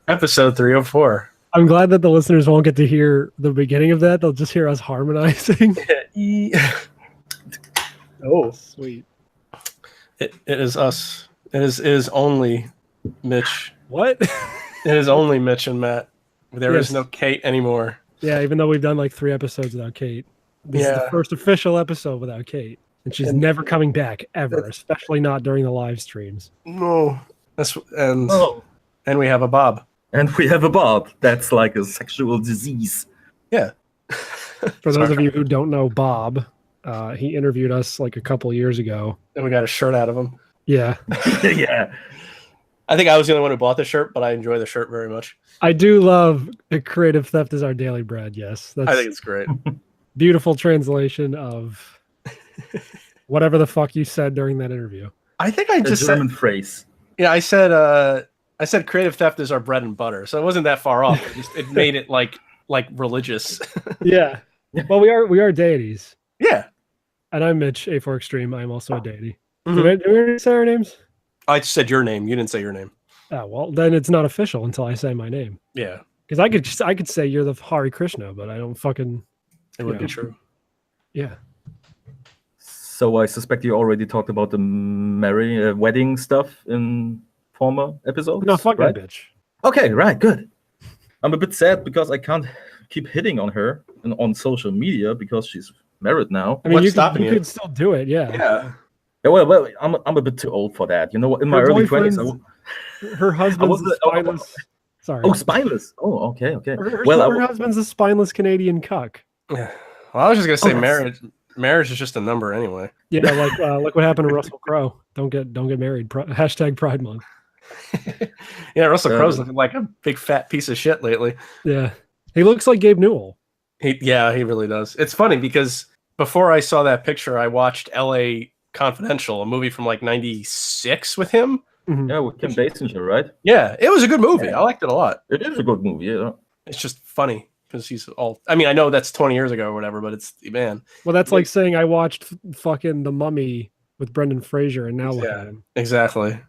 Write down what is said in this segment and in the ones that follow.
Episode 304. I'm glad that the listeners won't get to hear the beginning of that. They'll just hear us harmonizing. Oh, sweet. It is us. It is only Mitch. What? It is only Mitch and Matt. There is no Kate anymore. Yeah, even though we've done like 3 episodes without Kate. This is the first official episode without Kate. And she's never coming back, ever, especially not during the live streams. No. And we have a Bob. And we have a Bob. That's like a sexual disease. Yeah. For those of you who don't know Bob, he interviewed us like a couple years ago. And we got a shirt out of him. Yeah. Yeah. I think I was the only one who bought the shirt, but I enjoy the shirt very much. I do love creative theft is our daily bread. Yes. I think it's great. Beautiful translation of whatever the fuck you said during that interview. I think I just German phrase. Yeah, I said creative theft is our bread and butter. So it wasn't that far off. It made it like religious. Yeah. Well, we are deities. Yeah. And I'm Mitch, A4 Extreme. I'm also a deity. Mm-hmm. Did we already say our names? I said your name. You didn't say your name. Oh, well, then it's not official until I say my name. Yeah. Because I could say you're the Hare Krishna, but I don't fucking... It would be true. Yeah. So I suspect you already talked about the wedding stuff in former episodes? No, fuck that bitch. Okay, right, good. I'm a bit sad because I can't keep hitting on her on social media because she's married now. I mean, you could still do it, yeah. Yeah. Yeah, well, I'm a bit too old for that. You know, in my early 20s, her husband's spineless. Sorry. Oh, spineless. Oh, okay. Her husband's a spineless Canadian cuck. Yeah. Well, I was just gonna say marriage is just a number anyway. Yeah, like look what happened to Russell Crowe. Don't get married. Hashtag Pride Month. Yeah, Russell Crowe's looking like a big fat piece of shit lately. Yeah, he looks like Gabe Newell. He really does. It's funny because before I saw that picture, I watched L.A. Confidential, a movie from like '96 with him. Mm-hmm. Yeah, with Kim Basinger, right? Yeah, it was a good movie. I liked it a lot. It is a good movie. Yeah, it's just funny because he's all. I mean, I know that's 20 years ago or whatever, but it's man. Well, that's like saying I watched fucking The Mummy with Brendan Fraser, and now look at him. Exactly.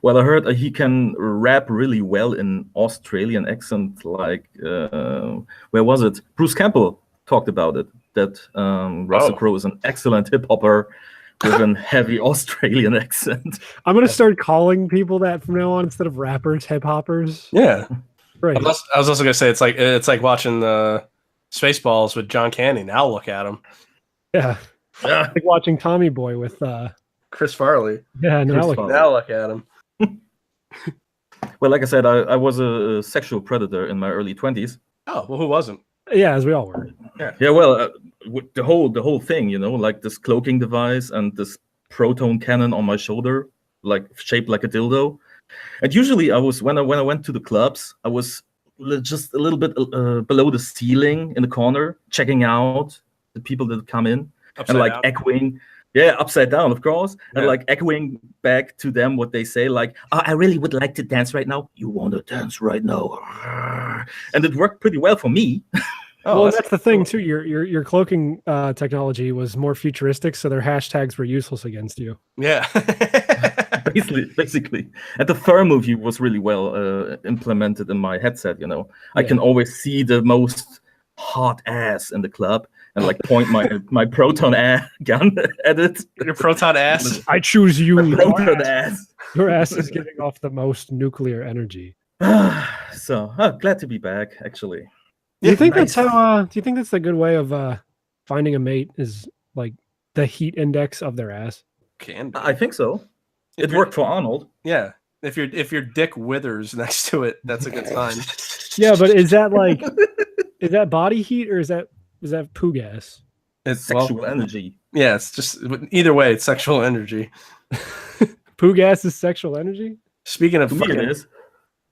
Well, I heard he can rap really well in Australian accent. Like, where was it? Bruce Campbell talked about it. That Russell Crowe is an excellent hip hopper with a heavy Australian accent. I'm gonna start calling people that from now on instead of rappers, hip hoppers. Yeah, right. I was also gonna say it's like watching the Spaceballs with John Candy. Now look at him. Yeah, like watching Tommy Boy with Chris Farley. Yeah, now look at him. Well, like I said, I was a sexual predator in my early 20s. Oh, well, who wasn't? Yeah, as we all were. Yeah. Well, with the whole thing, you know, like this cloaking device and this proton cannon on my shoulder, like shaped like a dildo. And usually, when I went to the clubs, I was just a little bit below the ceiling in the corner, checking out the people that come in Upside and like down. echoing. Yeah, upside down, of course, and like echoing back to them what they say, like, I really would like to dance right now. You want to dance right now? And it worked pretty well for me. Well, that's the thing too. Your cloaking technology was more futuristic, so their hashtags were useless against you. Yeah, basically. And the thermoview was really well implemented in my headset. You know, I can always see the most hot ass in the club and like point my proton gun at it. Your proton ass. I choose you. Proton ass. Your ass is giving off the most nuclear energy. So glad to be back. Actually. Do you think that's how? Do you think that's a good way of finding a mate? Is like the heat index of their ass? Can be. I think so. It worked for Arnold. Yeah. If your dick withers next to it, that's a good sign. Yeah, but is that like is that body heat or is that poo gas? It's sexual energy. Yeah, it's just either way, it's sexual energy. Poo gas is sexual energy. Speaking of fucking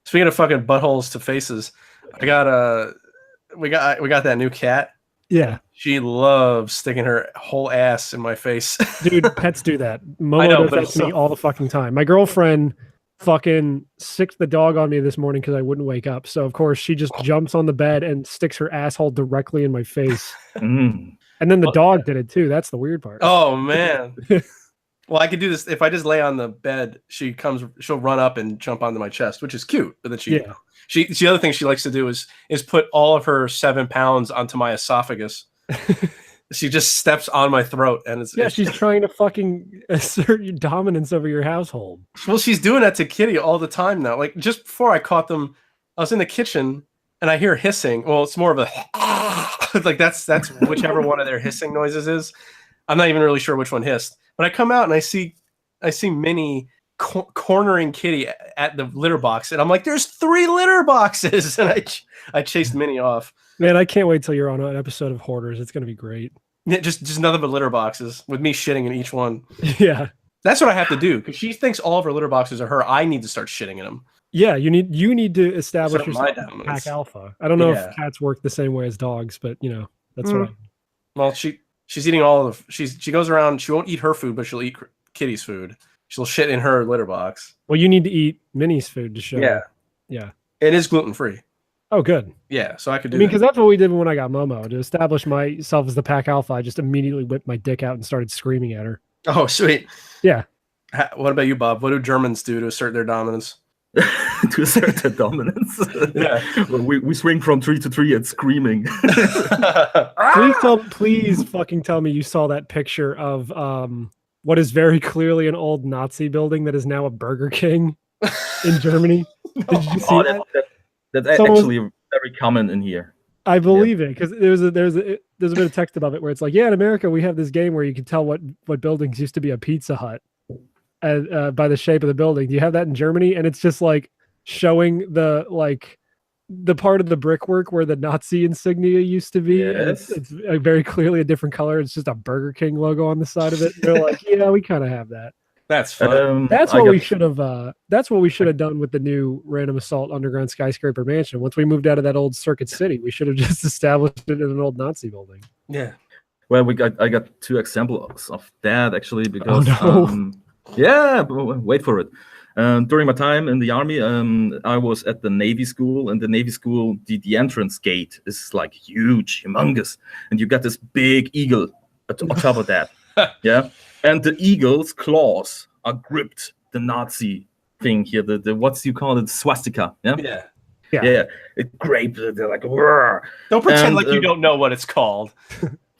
buttholes to faces, we got that new cat. Yeah, she loves sticking her whole ass in my face. Dude, pets do that. Momo does that to me all the fucking time. My girlfriend fucking sicked the dog on me this morning because I wouldn't wake up. So of course she just jumps on the bed and sticks her asshole directly in my face. And then the dog did it too. That's the weird part. Oh man. Well, I could do this if I just lay on the bed. She'll run up and jump onto my chest, which is cute. But then the other thing she likes to do is put all of her 7 pounds onto my esophagus. She just steps on my throat, and she's trying to fucking assert your dominance over your household. Well, she's doing that to Kitty all the time now. Like just before I caught them, I was in the kitchen and I hear hissing. Well, it's more of a like that's whichever one of their hissing noises is. I'm not even really sure which one hissed. But I come out and I see Minnie cornering Kitty at the litter box, and I'm like, "There's 3 litter boxes!" And I chased Minnie off. Man, I can't wait till you're on an episode of Hoarders. It's gonna be great. Yeah, just nothing but litter boxes with me shitting in each one. Yeah, that's what I have to do because she thinks all of her litter boxes are her. I need to start shitting in them. Yeah, you need to establish yourself as pack alpha. I don't know if cats work the same way as dogs, but that's what. Well, she's eating all of. She goes around. She won't eat her food, but she'll eat Kitty's food. She'll shit in her litter box. Well, you need to eat Minnie's food to show. Yeah. It is gluten free. Oh, good. Yeah, so I could do. I mean, because that's what we did when I got Momo. To establish myself as the pack alpha, I just immediately whipped my dick out and started screaming at her. Oh, sweet. Yeah. What about you, Bob? What do Germans do to assert their dominance? To assert their dominance? Yeah. Well, we swing from tree to tree and screaming. Please fucking tell me you saw that picture of what is very clearly an old Nazi building that is now a Burger King in Germany. Did you see that? That's actually very common in here. I believe it because there's a bit of text above it where it's like, in America we have this game where you can tell what buildings used to be a Pizza Hut by the shape of the building. Do you have that in Germany? And it's just like showing the part of the brickwork where the Nazi insignia used to be. Yes. It's very clearly a different color. It's just a Burger King logo on the side of it. They're like, we kind of have that. That's fun. That's what we should have. That's what we should have done with the new Random Assault Underground Skyscraper Mansion. Once we moved out of that old Circuit City, we should have just established it in an old Nazi building. Yeah. Well, I got 2 examples of that actually because wait for it. During my time in the army, I was at the Navy school, and the Navy school, the entrance gate is like huge, humongous, and you got this big eagle on top of that. Yeah. And the eagle's claws are gripped the Nazi thing here, the what you call it, swastika. Yeah. It graped. They're like, "Roar." Don't pretend like you don't know what it's called.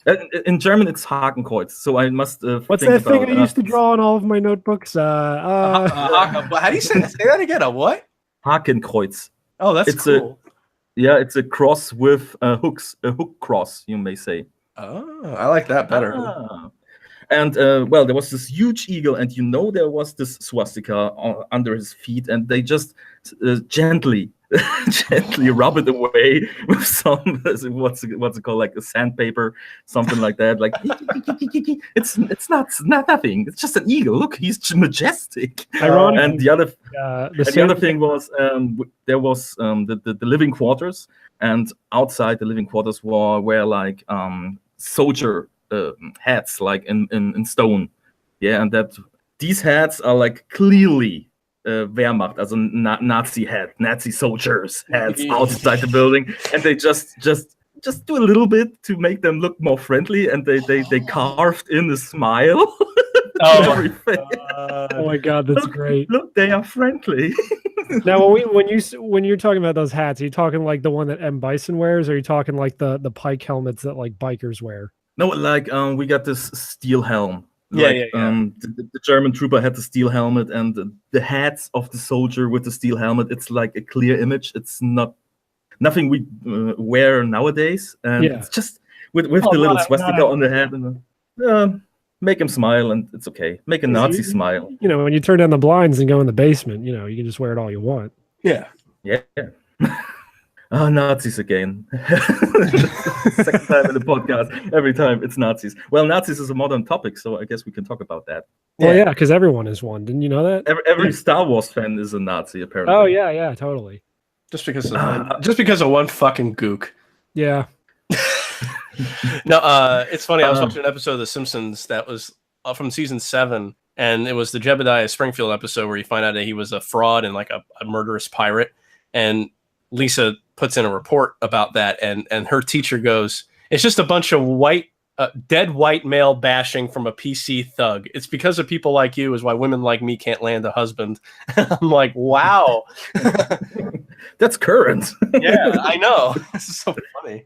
In German, it's Hakenkreuz. So I must. What's that thing I used to draw on all of my notebooks? How do you say that again? A what? Hakenkreuz. Oh, that's cool. It's a cross with hooks, a hook cross, you may say. Oh, I like that better. And there was this huge eagle, and there was this swastika under his feet, and they just gently rub it away with some what's it called, like a sandpaper, something like that. Like it's not nothing. It's just an eagle. Look, he's majestic. And the other thing was there was the living quarters, and outside the living quarters were like soldier hats, like in stone. Yeah, and that these hats are like clearly Wehrmacht, as a Nazi hat, Nazi soldiers hats outside the building, and they just do a little bit to make them look more friendly, and they carved in a smile. Oh my god, that's great! Look, they are friendly. Now, when you're talking about those hats, are you talking like the one that M. Bison wears, or are you talking like the Pike helmets that like bikers wear? No, like we got this steel helm. The German trooper had the steel helmet, and the hats of the soldier with the steel helmet. It's like a clear image. It's nothing we wear nowadays, and it's just with the little swastika on the head, and make him smile, and it's okay. Make a Nazi smile. When you turn down the blinds and go in the basement, you can just wear it all you want. Yeah. Nazis again. Second time in the podcast. Every time it's Nazis. Well, Nazis is a modern topic, so I guess we can talk about that. Well, yeah, because everyone is one. Didn't you know that? Every Star Wars fan is a Nazi, apparently. Oh, yeah, totally. Just because of one fucking gook. Yeah. No, it's funny. I was watching an episode of The Simpsons that was from season 7, and it was the Jebediah Springfield episode where you find out that he was a fraud and like a murderous pirate, and Lisa puts in a report about that, and her teacher goes, "It's just a bunch of white dead white male bashing from a PC thug. It's because of people like you is why women like me can't land a husband. I'm like, wow. That's current. Yeah, I know. This is so funny.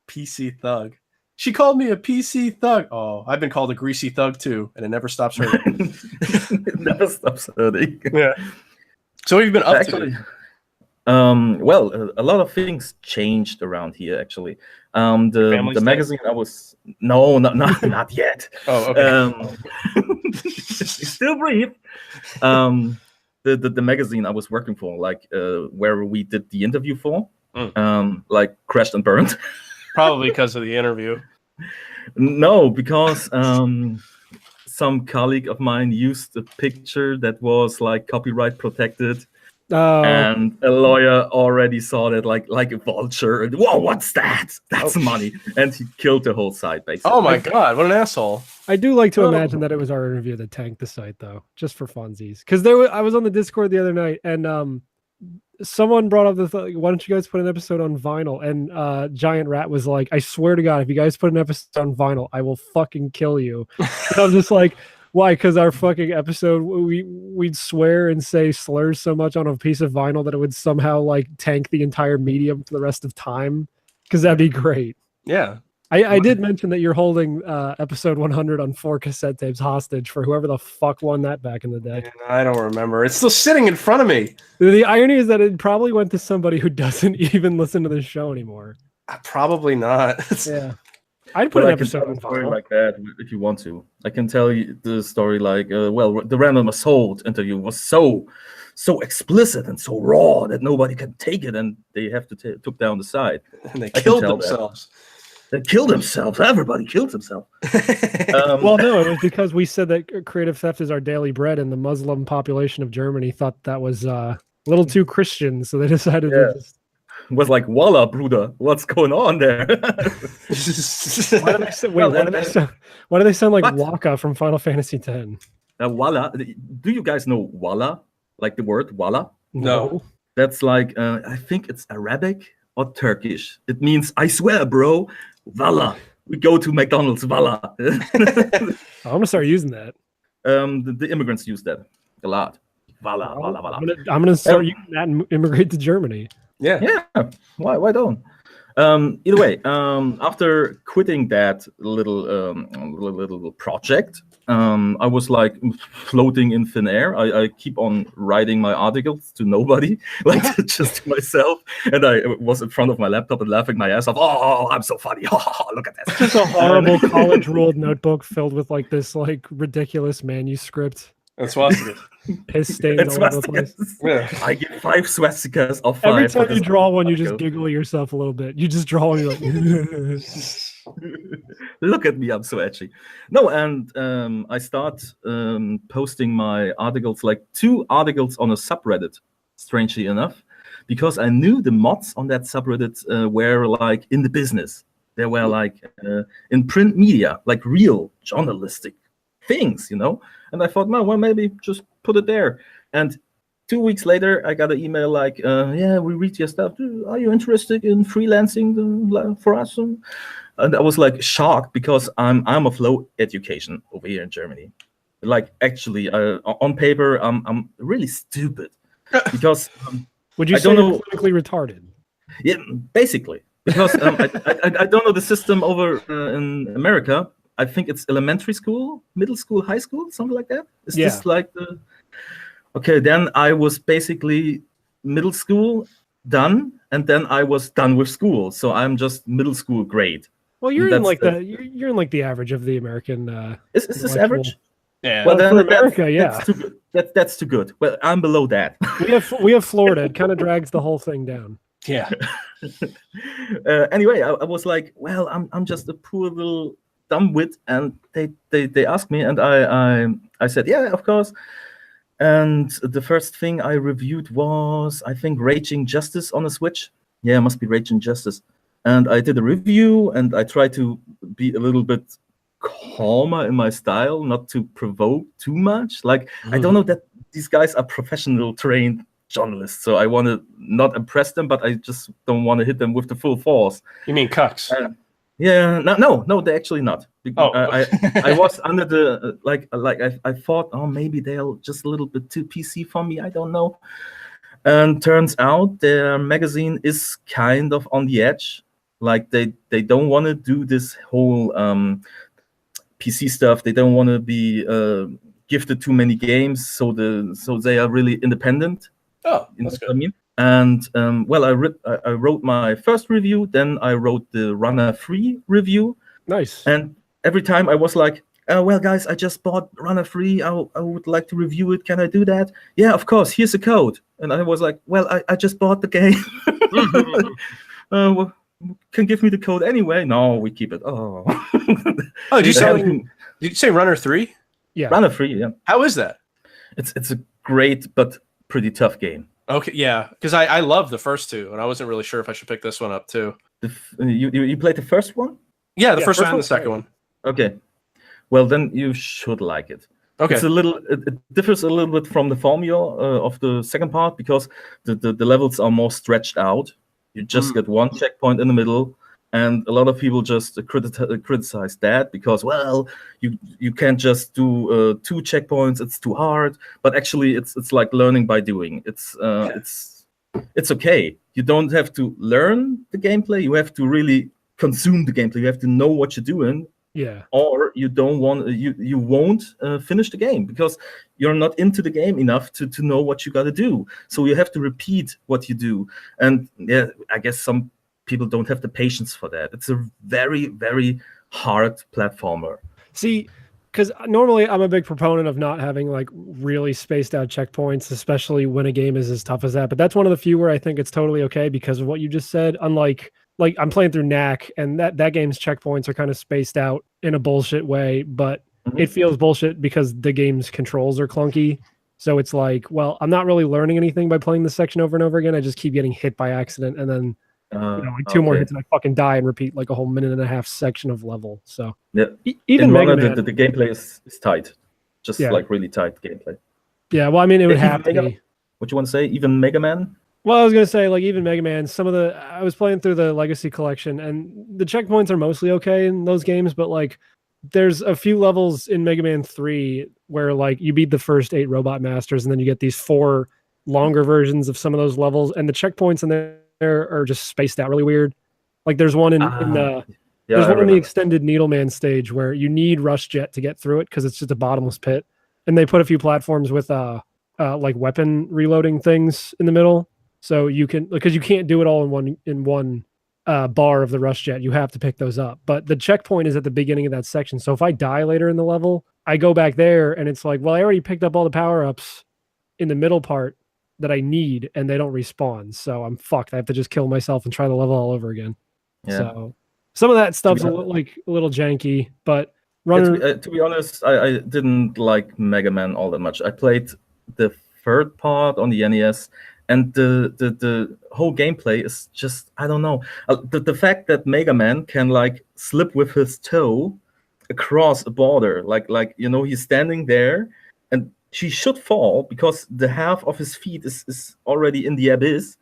PC thug. She called me a PC thug. Oh, I've been called a greasy thug too, and it never stops hurting. It never stops hurting. Yeah. So what have you been up Actually, to? well, a lot of things changed around here. Actually, the magazine I was not yet. Oh, okay. Still breathe. The magazine I was working for, like where we did the interview for, like crashed and burned. Probably because of the interview. No, because some colleague of mine used a picture that was like copyright protected. Oh. And a lawyer already saw that like a vulture. And, whoa, what's that? That's money. And he killed the whole site, basically. Oh my God, what an asshole. I do like to imagine that it was our interview that tanked the site, though, just for funsies. Because I was on the Discord the other night, and someone brought up why don't you guys put an episode on vinyl? And Giant Rat was like, I swear to God, if you guys put an episode on vinyl, I will fucking kill you. And I was just like, why? Because our fucking episode, we'd swear and say slurs so much on a piece of vinyl that it would somehow like tank the entire medium for the rest of time. Because that'd be great. Yeah. I did mention that you're holding episode 100 on 4 cassette tapes hostage for whoever the fuck won that back in the day. Man, I don't remember. It's still sitting in front of me. The irony is that it probably went to somebody who doesn't even listen to the show anymore. Probably not. Yeah. I'd put an episode on story vinyl. like that if you want to. I can tell you the story like, the Random Assault interview was so explicit and so raw that nobody can take it, and they have to took down the site. And they killed themselves. They killed themselves. Everybody killed himself. Well, no, it was because we said that creative theft is our daily bread, and the Muslim population of Germany thought that was a little too Christian, so they decided to just... was like, voila, Bruder, what's going on there? Why do they sound like Waka from Final Fantasy X? Voila. Do you guys know voila? Like the word voila? No. That's like, I think it's Arabic or Turkish. It means, I swear, bro, voila. We go to McDonald's, voila. I'm going to start using that. The immigrants use that a lot. Voila, voila, voila. I'm going to start using that and immigrate to Germany. Yeah. Why don't? Either way, after quitting that little project, I was like floating in thin air. I keep on writing my articles to nobody, like just to myself. And I was in front of my laptop and laughing my ass off. Oh, I'm so funny. Oh, look at this. Just a horrible college ruled notebook filled with like this like ridiculous manuscript. That's swastika. Piss stains all over the place. Yeah. I get 5 swastikas of 5. Every time you draw one, you just giggle yourself a little bit. You just draw one, you're like... Look at me, I'm so edgy. No, and I start posting my articles, like 2 articles on a subreddit, strangely enough, because I knew the mods on that subreddit were like in the business. They were like in print media, like real journalistic things, And I thought, well, maybe just put it there. And 2 weeks later, I got an email like, yeah, we read your stuff. Are you interested in freelancing for us? And I was like shocked because I'm of low education over here in Germany. Like actually, on paper, I'm really stupid because would you say you're clinically retarded? Yeah, basically, because I don't know the system over in America. I think it's elementary school, middle school, high school, something like that. Is this like the... Okay, then I was basically middle school done, and then I was done with school. So I'm just middle school grade. Well, you're in like you're in like the average of the American. Is this average? Yeah. Well, then for America, that's too good. That's too good. Well, I'm below that. we have Florida. It kind of drags the whole thing down. Yeah. Anyway, I was like, well, I'm just a poor little dumbwit, and they asked me, and I said, yeah, of course. And the first thing I reviewed was, I think, Raging Justice on a Switch. Yeah, it must be Raging Justice. And I did a review, and I tried to be a little bit calmer in my style, not to provoke too much. Like, I don't know that these guys are professional, trained journalists, so I want to not impress them, but I just don't want to hit them with the full force. You mean cucks? Yeah, no, they're actually not. Oh. I was under the I thought, oh, maybe they're just a little bit too PC for me. I don't know. And turns out their magazine is kind of on the edge. Like they don't want to do this whole PC stuff. They don't want to be gifted too many games. So they are really independent. Oh, You know that's what good. I mean? And well, I wrote my first review, then I wrote the Runner 3 review, Nice. and every time I was like, well, guys, I just bought Runner 3. I would like to review it. Can I do that? Yeah, of course. Here's the code. And I was like, well, I just bought the game. Well, can give me the code anyway. No, we keep it. Oh, Oh, did you say Runner 3? Yeah. Runner 3, yeah. How is that? It's a great but pretty tough game. Okay, yeah, because I love the first two, and I wasn't really sure if I should pick this one up too. You played the first one? Yeah, the first one and the second one. Okay. Well, then you should like it. Okay. It differs a little bit from the formula of the second part because the levels are more stretched out. You just get one checkpoint in the middle, and a lot of people just criticize that because, well, you can't just do 2 checkpoints. It's too hard. But actually, it's like learning by doing. It's okay. You don't have to learn the gameplay. You have to really consume the gameplay. You have to know what you're doing. Yeah. Or you won't finish the game because you're not into the game enough to know what you got to do. So you have to repeat what you do. And yeah, I guess some people don't have the patience for that. It's a very, very hard platformer. See, because normally I'm a big proponent of not having like really spaced out checkpoints, especially when a game is as tough as that. But that's one of the few where I think it's totally okay because of what you just said. Unlike like I'm playing through Knack, and that game's checkpoints are kind of spaced out in a bullshit way, but it feels bullshit because the game's controls are clunky. So it's like, well, I'm not really learning anything by playing this section over and over again. I just keep getting hit by accident, and then like 2 more hits and I fucking die and repeat like a whole 1.5-minute section of level. So yeah, even Mega Man, the gameplay is tight, just like really tight gameplay. Yeah, well, I mean, it would have to be. What you want to say? Even Mega Man? Well, I was going to say, like, even Mega Man, I was playing through the Legacy Collection, and the checkpoints are mostly okay in those games, but, like, there's a few levels in Mega Man 3 where, like, you beat the first 8 Robot Masters, and then you get these 4 longer versions of some of those levels, and the checkpoints in there are just spaced out really weird. Like, there's one in the extended Needleman stage where you need Rush Jet to get through it because it's just a bottomless pit, and they put a few platforms with, like, weapon reloading things in the middle. So you can, because you can't do it all in one bar of the Rush Jet. You have to pick those up. But the checkpoint is at the beginning of that section. So if I die later in the level, I go back there and it's like, well, I already picked up all the power-ups in the middle part that I need, and they don't respawn. So I'm fucked. I have to just kill myself and try the level all over again. Yeah. So some of that stuff's a little janky, but to be honest, I didn't like Mega Man all that much. I played the third part on the NES, and the whole gameplay is just, I don't know. The fact that Mega Man can like slip with his toe across a border, like he's standing there, and he should fall because the half of his feet is already in the abyss,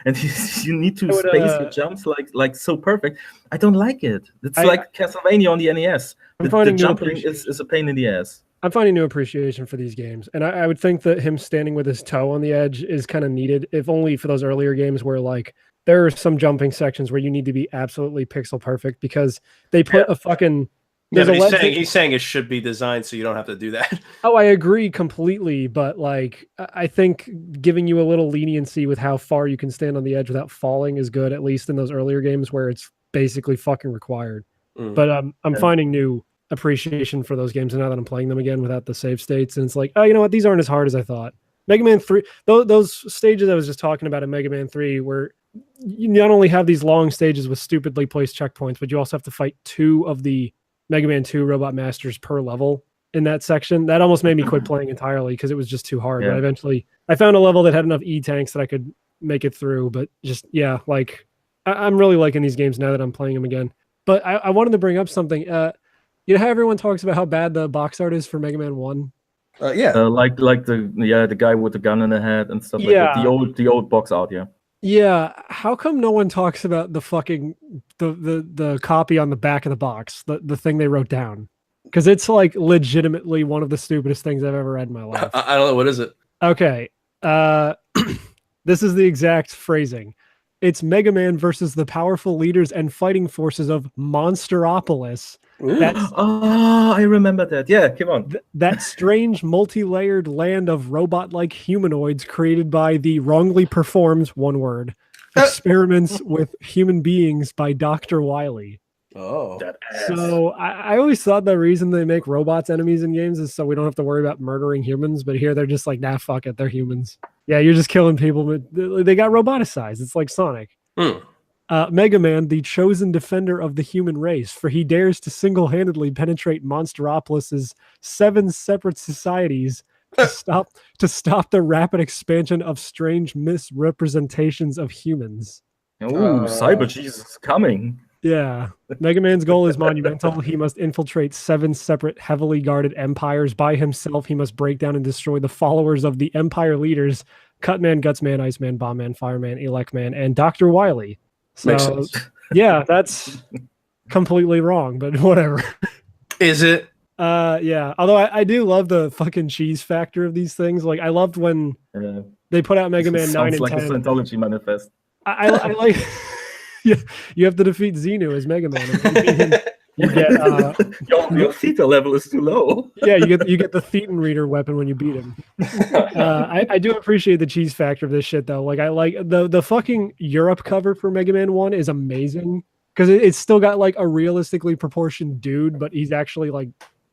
and you need to space your jumps like so perfect. I don't like it. It's like Castlevania on the NES. The jumping is a pain in the ass. I'm finding new appreciation for these games. And I would think that him standing with his toe on the edge is kind of needed, if only for those earlier games where like there are some jumping sections where you need to be absolutely pixel perfect because they put a fucking... Yeah, but he's saying it should be designed so you don't have to do that. Oh, I agree completely. But like, I think giving you a little leniency with how far you can stand on the edge without falling is good, at least in those earlier games where it's basically fucking required. But I'm finding new appreciation for those games now that I'm playing them again without the save states, and it's like, oh, you know what, these aren't as hard as I thought. Mega Man 3, those stages I was just talking about in Mega Man 3 where you not only have these long stages with stupidly placed checkpoints, but you also have to fight 2 of the Mega Man 2 Robot Masters per level in that section. That almost made me quit playing entirely because it was just too hard. But eventually I found a level that had enough E-tanks that I could make it through. But just, yeah, like I'm really liking these games now that I'm playing them again. But I wanted to bring up something. You know how everyone talks about how bad the box art is for Mega Man 1? Like the guy with the gun in the head and stuff like that. The old box art, yeah. Yeah, how come no one talks about the fucking the copy on the back of the box, the thing they wrote down? Because it's like legitimately one of the stupidest things I've ever read in my life. I don't know, what is it? Okay. This is the exact phrasing. It's Mega Man versus the powerful leaders and fighting forces of Monsteropolis. That's Oh, I remember that. Yeah, come on. that strange multi-layered land of robot-like humanoids created by the wrongly performed, one word, experiments with human beings by Dr. Wily. Oh. That ass. So I always thought the reason they make robots enemies in games is so we don't have to worry about murdering humans. But here they're just like, nah, fuck it, they're humans. Yeah, you're just killing people, but they got roboticized. It's like Sonic. Mega Man, the chosen defender of the human race, for he dares to single-handedly penetrate Monsteropolis's 7 separate societies to stop the rapid expansion of strange misrepresentations of humans. Oh, Cyber Jesus coming. Yeah. Mega Man's goal is monumental. He must infiltrate 7 separate, heavily guarded empires. By himself, he must break down and destroy the followers of the empire leaders, Cutman, Gutsman, Iceman, Bombman, Fireman, Electman, and Dr. Wily. So, Makes sense. yeah, that's completely wrong, but whatever. Is it? Yeah. Although I do love the fucking cheese factor of these things. Like, I loved when they put out Mega Man 9 and like 10. a Scientology manifest. I like... Yeah, you have to defeat Xenu as Mega Man. You get your theta level is too low. Yeah, you get the Thetan reader weapon when you beat him. I do appreciate the cheese factor of this shit though. Like I like the fucking Europe cover for Mega Man 1 is amazing because it's still got like a realistically proportioned dude, but he's actually like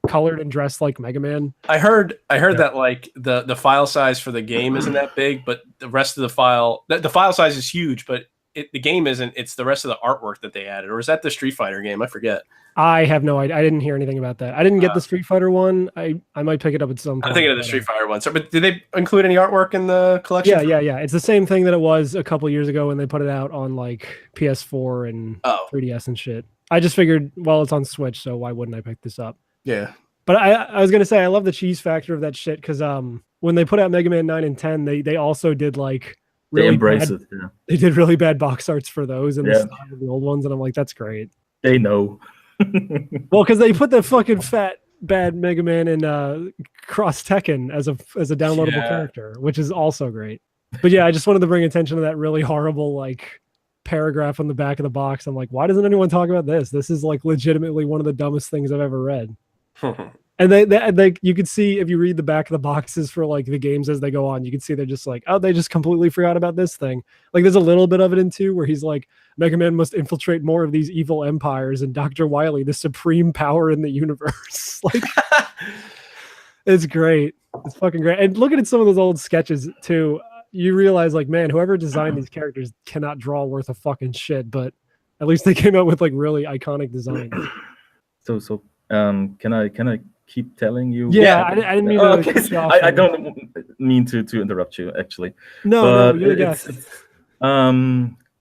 colored and dressed like Mega Man. I heard that like the file size for the game isn't that big, but the rest of the file size is huge, but the game isn't. It's the rest of the artwork that they added, or is that the Street Fighter game? I forget. I have no idea. I didn't hear anything about that. I didn't get the Street Fighter one. I might pick it up at some point. I'm thinking of the Street Fighter one. So, but did they include any artwork in the collection? Yeah. It's the same thing that it was a couple years ago when they put it out on like PS4 and 3DS and shit. I just figured, well, it's on Switch, so why wouldn't I pick this up? Yeah. But I was gonna say I love the cheese factor of that shit because when they put out Mega Man 9 and 10, they also did like really they embrace it. Yeah. They did really bad box arts for those and the style of the old ones, and I'm like, that's great. They know. Well, because they put the fucking fat bad Mega Man in Cross Tekken as a downloadable character, which is also great. But yeah, I just wanted to bring attention to that really horrible like paragraph on the back of the box. I'm like, why doesn't anyone talk about this? This is like legitimately one of the dumbest things I've ever read. And they you could see if you read the back of the boxes for like the games as they go on, you can see they're just like, oh, they just completely forgot about this thing. Like there's a little bit of it in 2 where he's like, Mega Man must infiltrate more of these evil empires, and Dr. Wily, the supreme power in the universe. Like, it's great. It's fucking great. And looking at some of those old sketches too, you realize like, man, whoever designed these characters cannot draw worth a fucking shit, but at least they came out with like really iconic designs. So can I keep telling you? Yeah, I didn't mean to. Okay. I don't mean to interrupt you, actually. No, you're the guest.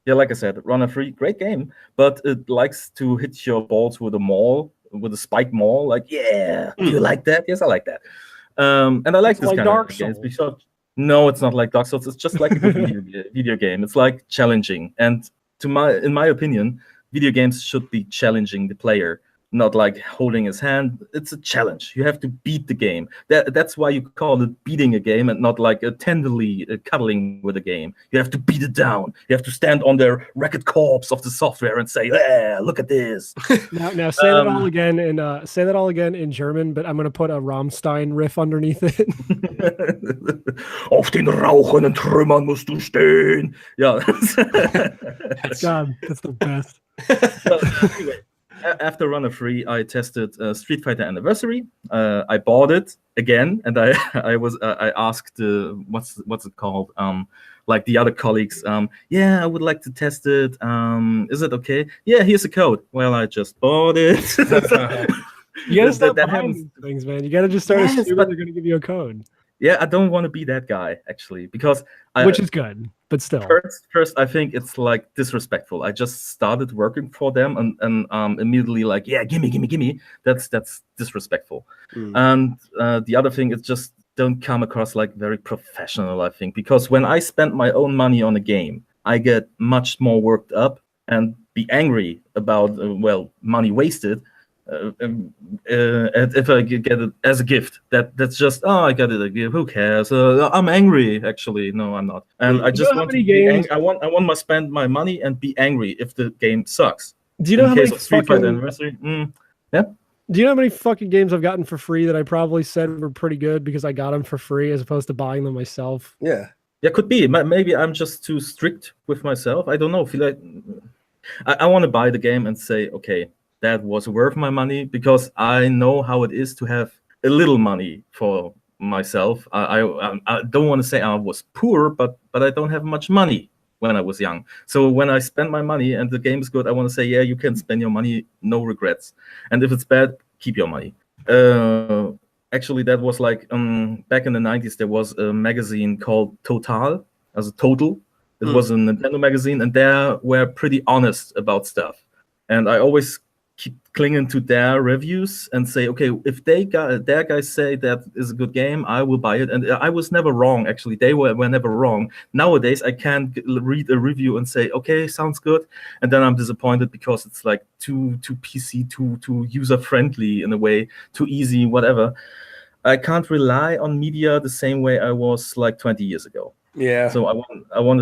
Yeah, like I said, Runner 3, great game, but it likes to hit your balls with a spike maul. Like, yeah, do you like that? Yes, I like that. And I like this kind Dark of games because no, it's not like Dark Souls. It's just like a good video game. It's like challenging, and in my opinion, video games should be challenging the player. Not like holding his hand. It's a challenge. You have to beat the game. That's why you call it beating a game and not like tenderly cuddling with a game. You have to beat it down. You have to stand on the record corpse of the software and say, "Yeah, look at this." Now say that all again and say that all again in German, but I'm gonna put a Rammstein riff underneath it. Auf den rauchenden Trümmern musst du stehen. Yeah. God, that's the best. Anyway. After Runner 3, I tested Street Fighter Anniversary. I bought it again, and I asked what's it called? Like the other colleagues. Yeah, I would like to test it. Is it okay? Yeah, here's a code. Well, I just bought it. You gotta stop buying things, man. You gotta just start assuming they're gonna give you a code. Yeah, I don't want to be that guy actually, because which is good, but still. First, I think it's like disrespectful. I just started working for them and immediately like, yeah, gimme. That's disrespectful. And the other thing is just don't come across like very professional, I think, because when I spend my own money on a game, I get much more worked up and be angry about money wasted. And if I get it as a gift, that's just I got it a gift. Who cares? I'm angry. Actually, no, I'm not. And I just want to be angry. I want to spend my money and be angry if the game sucks. Do you know how many Street Fighter Anniversary? Yeah. Do you know how many fucking games I've gotten for free that I probably said were pretty good because I got them for free as opposed to buying them myself? Yeah. Yeah, could be. Maybe I'm just too strict with myself. I don't know. Feel like I want to buy the game and say, okay, that was worth my money, because I know how it is to have a little money for myself. I don't want to say I was poor, but I don't have much money when I was young. So when I spend my money and the game is good, I want to say, yeah, you can spend your money, no regrets. And if it's bad, keep your money. Actually, that was like back in the 90s, there was a magazine called Total, as a Total. It was a Nintendo magazine, and they were pretty honest about stuff. And I always keep clinging to their reviews and say, okay, if their guys say that is a good game, I will buy it. And I was never wrong, actually. They were never wrong. Nowadays, I can't read a review and say, okay, sounds good. And then I'm disappointed because it's like too PC, too user-friendly in a way, too easy, whatever. I can't rely on media the same way I was like 20 years ago. Yeah. So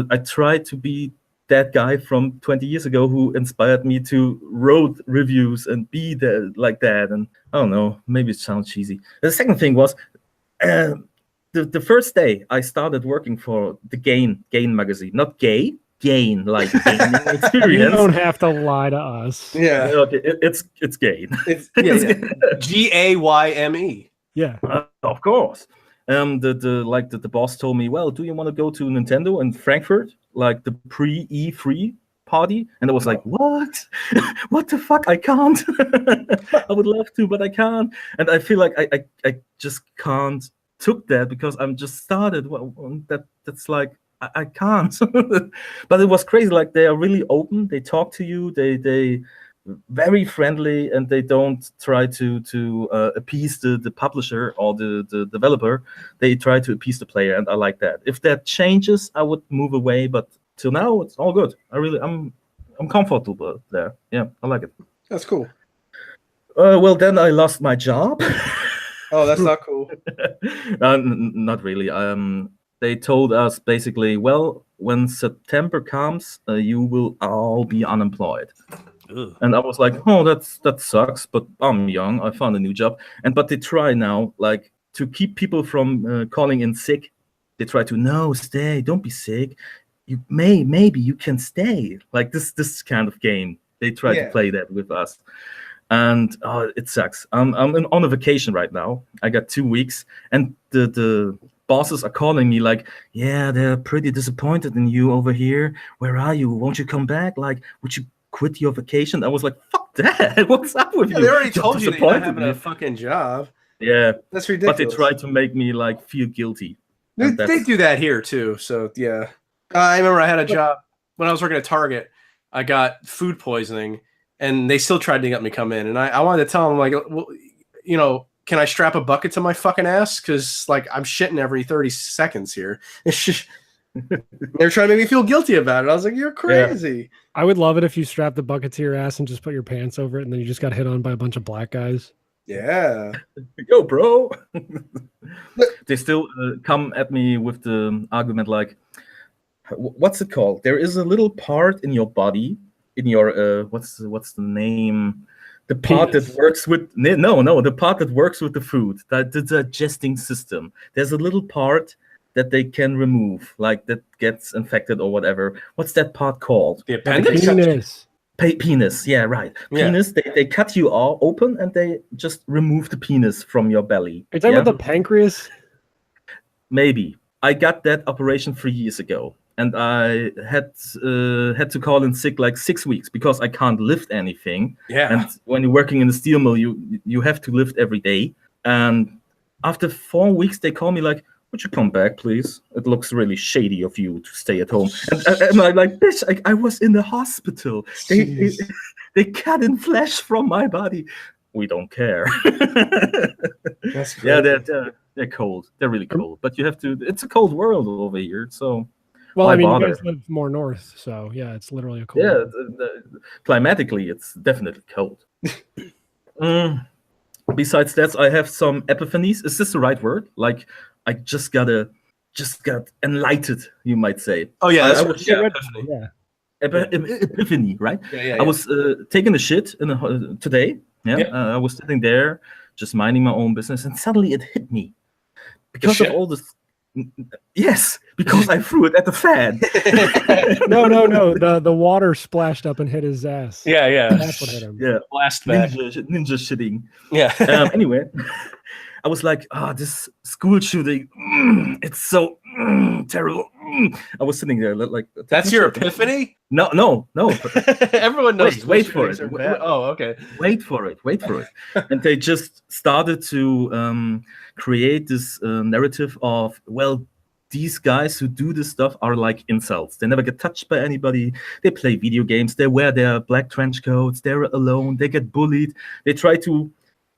I tried to be that guy from 20 years ago who inspired me to write reviews and be there like that. And I don't know, maybe it sounds cheesy. The second thing was the first day I started working for the Gain magazine, not gay, Gain, like gaming experience. You don't have to lie to us. Yeah. Okay, it's Gain. It's GAYME. Yeah. Of course. The boss told me, well, do you want to go to Nintendo in Frankfurt, like the pre-E3 party? And I was like, what? What the fuck? I can't. I would love to, but I can't. And I feel like I just can't took that because I'm just started. Well, that's like I can't. But it was crazy. Like they are really open. They talk to you. They very friendly, and they don't try to appease the publisher or the developer. They try to appease the player, and I like that. If that changes, I would move away, but till now it's all good. I'm comfortable there. Yeah, I like it. That's cool. Well, then I lost my job. Oh, that's not cool. Not really. They told us basically, well, when September comes, you will all be unemployed. Ugh. And I was like, oh, that sucks, but I'm young. I found a new job. But they try now, like, to keep people from calling in sick. They try to, no, stay, don't be sick. Maybe you can stay. Like this kind of game. They try to play that with us. And it sucks. I'm on a vacation right now. I got 2 weeks, and the bosses are calling me like, yeah, they're pretty disappointed in you over here. Where are you? Won't you come back? Like, would you quit your vacation? I was like, fuck that. What's up with you? They already told you that you're not having a fucking job. Yeah. That's ridiculous. But they try to make me like feel guilty. They do that here too. So yeah. I remember I had a job when I was working at Target. I got food poisoning, and they still tried to get me come in. And I wanted to tell them, like, well, you know, can I strap a bucket to my fucking ass? Because like I'm shitting every 30 seconds here. They're trying to make me feel guilty about it. I was like, you're crazy. Yeah. I would love it if you strapped the bucket to your ass and just put your pants over it, and then you just got hit on by a bunch of black guys. Yeah. Yo, bro. They still come at me with the argument like, what's it called? There is a little part in your body, in your what's the name? The part that works with the part that works with the food, the digesting system. There's a little part that they can remove, like that gets infected or whatever. What's that part called? The appendix? Penis, yeah, right. Penis, they cut you all open and they just remove the penis from your belly. Are you talking about the pancreas? Maybe. I got that operation 3 years ago, and I had to call in sick like 6 weeks because I can't lift anything. Yeah. And when you're working in the steel mill, you have to lift every day. And after 4 weeks, they call me like, would you come back, please? It looks really shady of you to stay at home. And I'm like, bitch, I was in the hospital. They cut in flesh from my body. We don't care. That's crazy. Yeah, they're cold. They're really cold. But you have to. It's a cold world over here. So Well, why I mean, bother? you guys live more north, so yeah, it's literally a cold. Yeah, climatically, it's definitely cold. Besides that, I have some epiphanies. Is this the right word? Like, I just got enlightened, you might say. Oh yeah, I that's was Yeah, epiphany. yeah. Epiphany, right? Yeah. I was taking a shit today. Yeah, Yeah. I was sitting there, just minding my own business, and suddenly it hit me because of shit? all this. Yes, because I threw it at the fan. No. The water splashed up and hit his ass. Yeah. That's what hit him. Yeah, Blast back. ninja shitting. Yeah. Anyway, I was like, this school shooting, it's so terrible. I was sitting there like. That's your epiphany? No. Everyone knows. Wait for it. Oh, okay. Wait for it. And they just started to create this narrative of, well, these guys who do this stuff are like incels. They never get touched by anybody. They play video games. They wear their black trench coats. They're alone. They get bullied. They try to,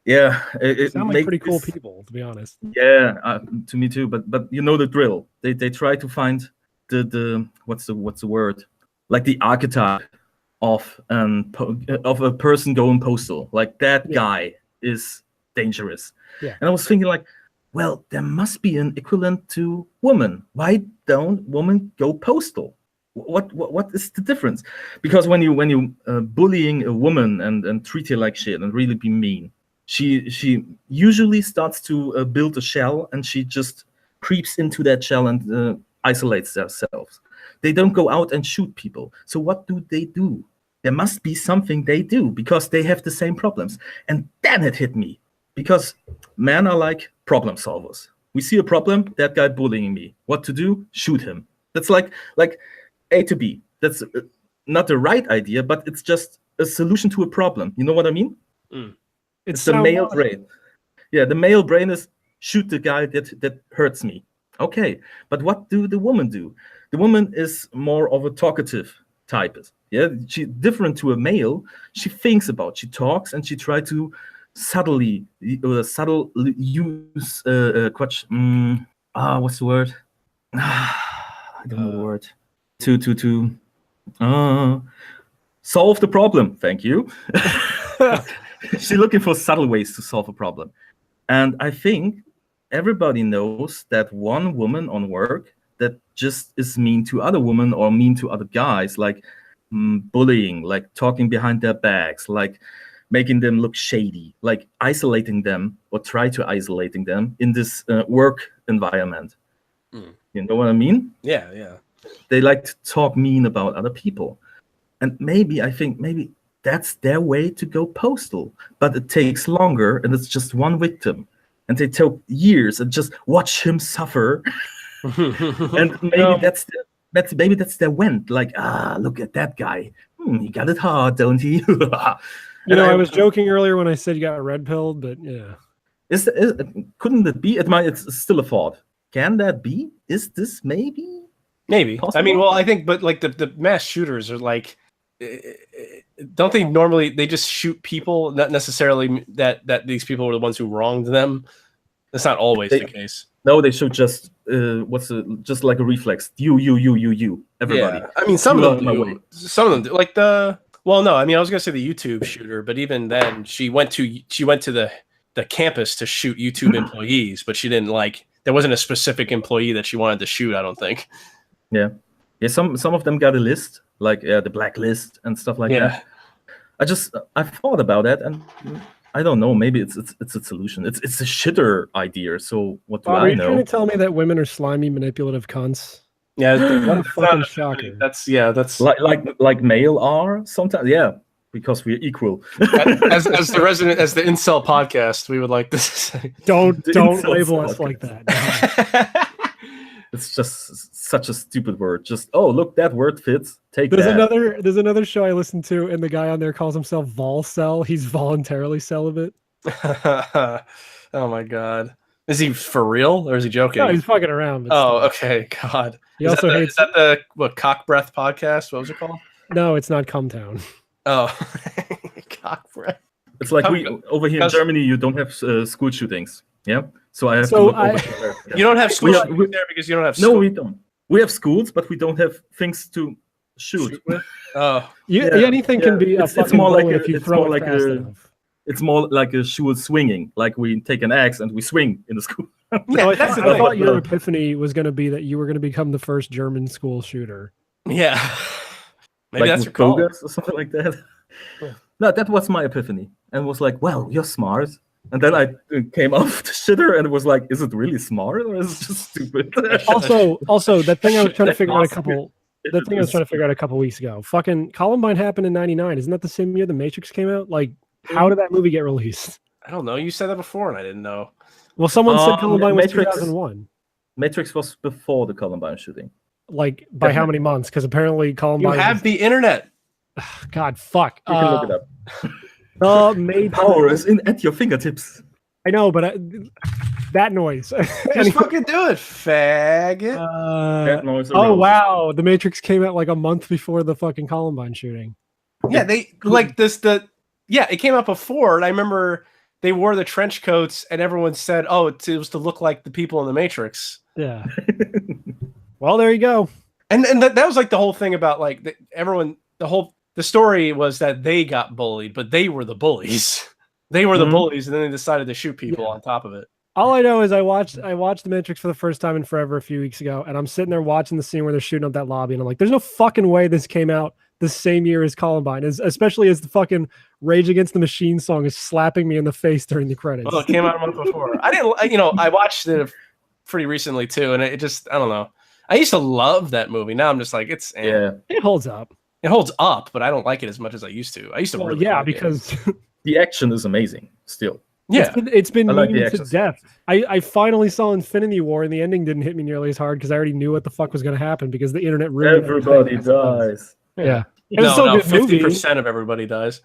sound like pretty cool people, to be honest. Yeah, to me too. But you know the drill. They try to find the what's the word? Like the archetype of a person going postal. Like that guy is dangerous. Yeah. And I was thinking like, well, there must be an equivalent to woman. Why don't women go postal? What is the difference? Because when you bullying a woman and treat her like shit and really be mean, she usually starts to build a shell, and she just creeps into that shell and isolates themselves. They don't go out and shoot people. So what do? There must be something they do because they have the same problems. And then it hit me because men are like problem solvers. We see a problem, that guy bullying me. What to do? Shoot him. That's like A to B. That's not the right idea, but it's just a solution to a problem. You know what I mean? It's the male brain. Yeah, the male brain is shoot the guy that hurts me. Okay, but what do the woman do? The woman is more of a talkative type. Yeah, she different to a male. She thinks about, she talks, and she tries to subtly use what's the word? I don't know the word. To solve the problem. Thank you. She's looking for subtle ways to solve a problem. And I think everybody knows that one woman on work that just is mean to other women or mean to other guys, like bullying, like talking behind their backs, like making them look shady, like isolating them or try to isolating them in this work environment. You know what I mean? Yeah. They like to talk mean about other people. And maybe that's their way to go postal, but it takes longer, and it's just one victim, and they take years and just watch him suffer. And maybe that's their went. Like, look at that guy. He got it hard, don't he? I was joking earlier when I said you got red pilled, but yeah. Couldn't it be? It's still a thought. Can that be? Is this maybe? Maybe. Possible? I mean, well, I think, but like the mass shooters are like, don't they normally they just shoot people? Not necessarily that these people were the ones who wronged them. That's not always the case. No, they should just just like a reflex. You, everybody. Yeah. I mean, some of them do. Some of them do. Like I was gonna say the YouTube shooter, but even then, she went to the campus to shoot YouTube employees, but she didn't there wasn't a specific employee that she wanted to shoot. I don't think. Yeah. Some of them got a list, like the blacklist and stuff like that. I thought about that, and I don't know. Maybe it's a solution. It's a shitter idea. So what do I know? Are you trying to tell me that women are slimy, manipulative cunts? Yeah, what a fucking shocker. That's like male are sometimes. Yeah, because we're equal. as the incel podcast, we would like to say. Don't label us like that. It's just such a stupid word. Just look, that word fits. There's another show I listen to, and the guy on there calls himself Volcel. He's voluntarily celibate. Oh my god. Is he for real or is he joking? No, he's fucking around. Okay. God. He also hates. Is that the Cock Breath podcast? What was it called? No, it's not Cumtown. Oh, Cock Breath. It's like we over here in Germany, you don't have school shootings. Yeah. So I have to look over there. You don't have school shootings there because you don't have school. No, we don't. We have schools, but we don't have things to shoot with. Oh, anything can be a fucking bullet if you throw it fast enough. It's more like a school swinging, like we take an axe and we swing in the school. Yeah, I thought your epiphany was going to be that you were going to become the first German school shooter. Yeah. Maybe like that's your call. or something like that. No, that was my epiphany. And was like, well, you're smart. And then I came off the shitter and was like, is it really smart or is it just stupid? also, that thing I was trying to figure out a couple weeks ago. Fucking Columbine happened in '99. Isn't that the same year The Matrix came out? Like, how did that movie get released? I don't know. You said that before and I didn't know. Well, someone said Columbine was 2001. Matrix was before the Columbine shooting. Like, by how many months? Because apparently Columbine... You have the internet. God, fuck. You can look it up. Power is at your fingertips. I know, but that noise. Just fucking do it, faggot. That noise wow. The Matrix came out like a month before the fucking Columbine shooting. Yeah, they like this. It came out before, and I remember they wore the trench coats, and everyone said, "Oh, it was to look like the people in the Matrix." Yeah. Well, there you go. And that was like the whole thing about like everyone. The story was that they got bullied, but they were the bullies. They were the bullies, and then they decided to shoot people on top of it. All I know is I watched The Matrix for the first time in forever a few weeks ago, and I'm sitting there watching the scene where they're shooting up that lobby, and I'm like, there's no fucking way this came out the same year as Columbine, especially as the fucking Rage Against the Machine song is slapping me in the face during the credits. Well, it came out a month before. I watched it pretty recently too, and it just, I don't know. I used to love that movie. Now I'm just like, it holds up. It holds up, but I don't like it as much as I used to. I used to really like because the action is amazing still. Yeah, it's been memed to death. I finally saw Infinity War, and the ending didn't hit me nearly as hard because I already knew what the fuck was going to happen because the internet ruined everybody dies. Yeah, it was still 50% of everybody dies.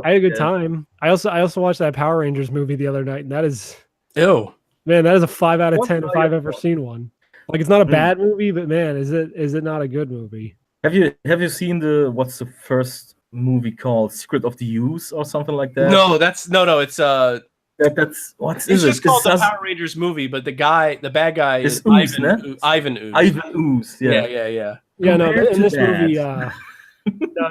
I had a good time. I also watched that Power Rangers movie the other night, and that is ew, man, that is a 5 out of 10 if I've ever seen one. Like, it's not a bad movie, but man, is it not a good movie? Have you seen what's the first movie called Secret of the Use or something like that? No, it's it's just called the Power Rangers movie, but the bad guy is Ivan Ooze. Ivan Ooze, yeah. Yeah, no, in this movie, in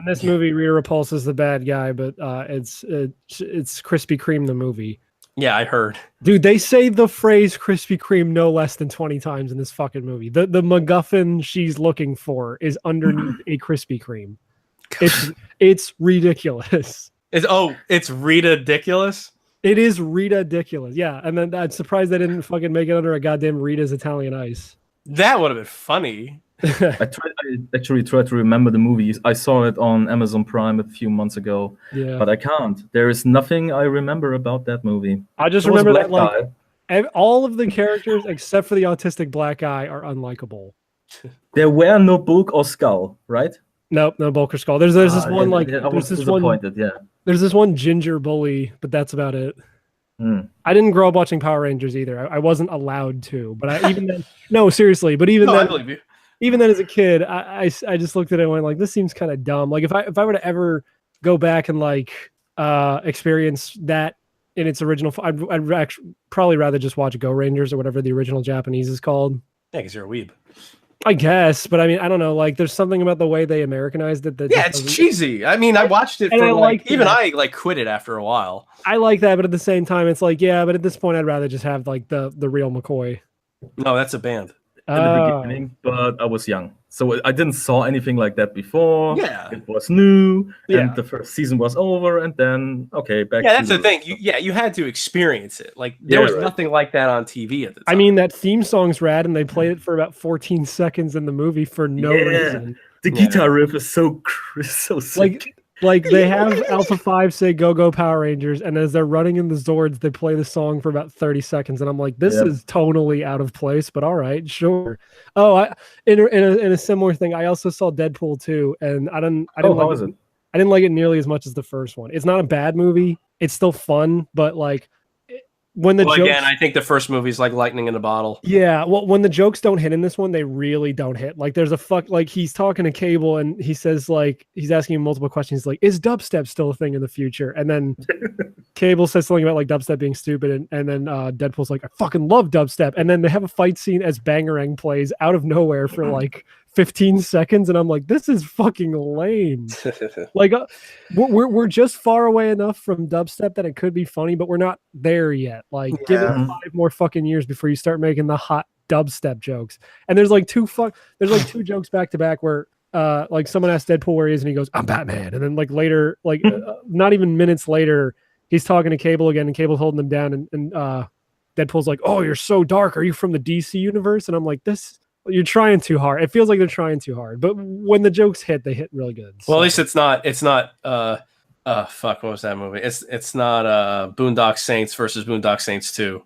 this movie, Rita Repulsa is the bad guy, but it's Krispy Kreme the movie. Yeah, I heard. Dude, they say the phrase Krispy Kreme no less than 20 times in this fucking movie. The MacGuffin she's looking for is underneath a Krispy Kreme. It's ridiculous. It's Rita-diculous? It is Rita-diculous, yeah. And then I'm surprised they didn't fucking make it under a goddamn Rita's Italian Ice. That would have been funny. I actually tried to remember the movie. I saw it on Amazon Prime a few months ago, but I can't. There is nothing I remember about that movie. I just remember that all of the characters except for the autistic black guy are unlikable. There were no Bulk or Skull, right? Nope, no Bulk or Skull. There's this one I was disappointed. There's this one ginger bully, but that's about it. I didn't grow up watching Power Rangers either. I wasn't allowed to, but even then, no, seriously. But even then, I believe you. Even then, as a kid, I just looked at it and went like, this seems kind of dumb. Like if I were to ever go back and like experience that in its original, I'd actually probably rather just watch Go Rangers or whatever the original Japanese is called. Yeah, because you're a weeb. I guess, but I mean, I don't know. Like, there's something about the way they Americanized it that it's cheesy. I mean, I watched it for I quit it after a while. I like that, but at the same time, it's like, yeah, but at this point, I'd rather just have like the real McCoy. No, that's a band. In the beginning, but I was young, so I didn't saw anything like that before. Yeah, it was new, and the first season was over, and then back. Yeah, that's the thing. You had to experience it. Like there was nothing like that on TV at the time. I mean, that theme song's rad, and they played it for about 14 seconds in the movie for no reason. The guitar riff is so sick. Like they have Alpha 5 say "Go Go Power Rangers," and as they're running in the Zords, they play the song for about 30 seconds, and I'm like, this is tonally out of place, but all right, sure. Oh, in a similar thing, I also saw Deadpool 2, and I didn't like it nearly as much as the first one. It's not a bad movie; it's still fun, but like when the jokes, again, I think the first movie is like lightning in a bottle. Yeah, well, when the jokes don't hit in this one, they really don't hit. Like, there's like he's talking to Cable, and he says, like, he's asking him multiple questions, like, is dubstep still a thing in the future? And then Cable says something about like dubstep being stupid, and then Deadpool's like, I fucking love dubstep. And then they have a fight scene as Bangarang plays out of nowhere for like 15 seconds, and I'm like, this is fucking lame. Like, we're just far away enough from dubstep that it could be funny, but we're not there yet. Like, give it 5 more fucking years before you start making the hot dubstep jokes. And there's like two jokes back to back where like someone asked Deadpool where he is, and he goes, I'm Batman. And then like later, like not even minutes later, he's talking to Cable again, and Cable's holding him down, and Deadpool's like, oh, you're so dark. Are you from the DC universe? And I'm like, you're trying too hard. It feels like they're trying too hard. But when the jokes hit, they hit really good. Well, at least it's not fuck, what was that movie? It's not Boondock Saints versus Boondock Saints 2.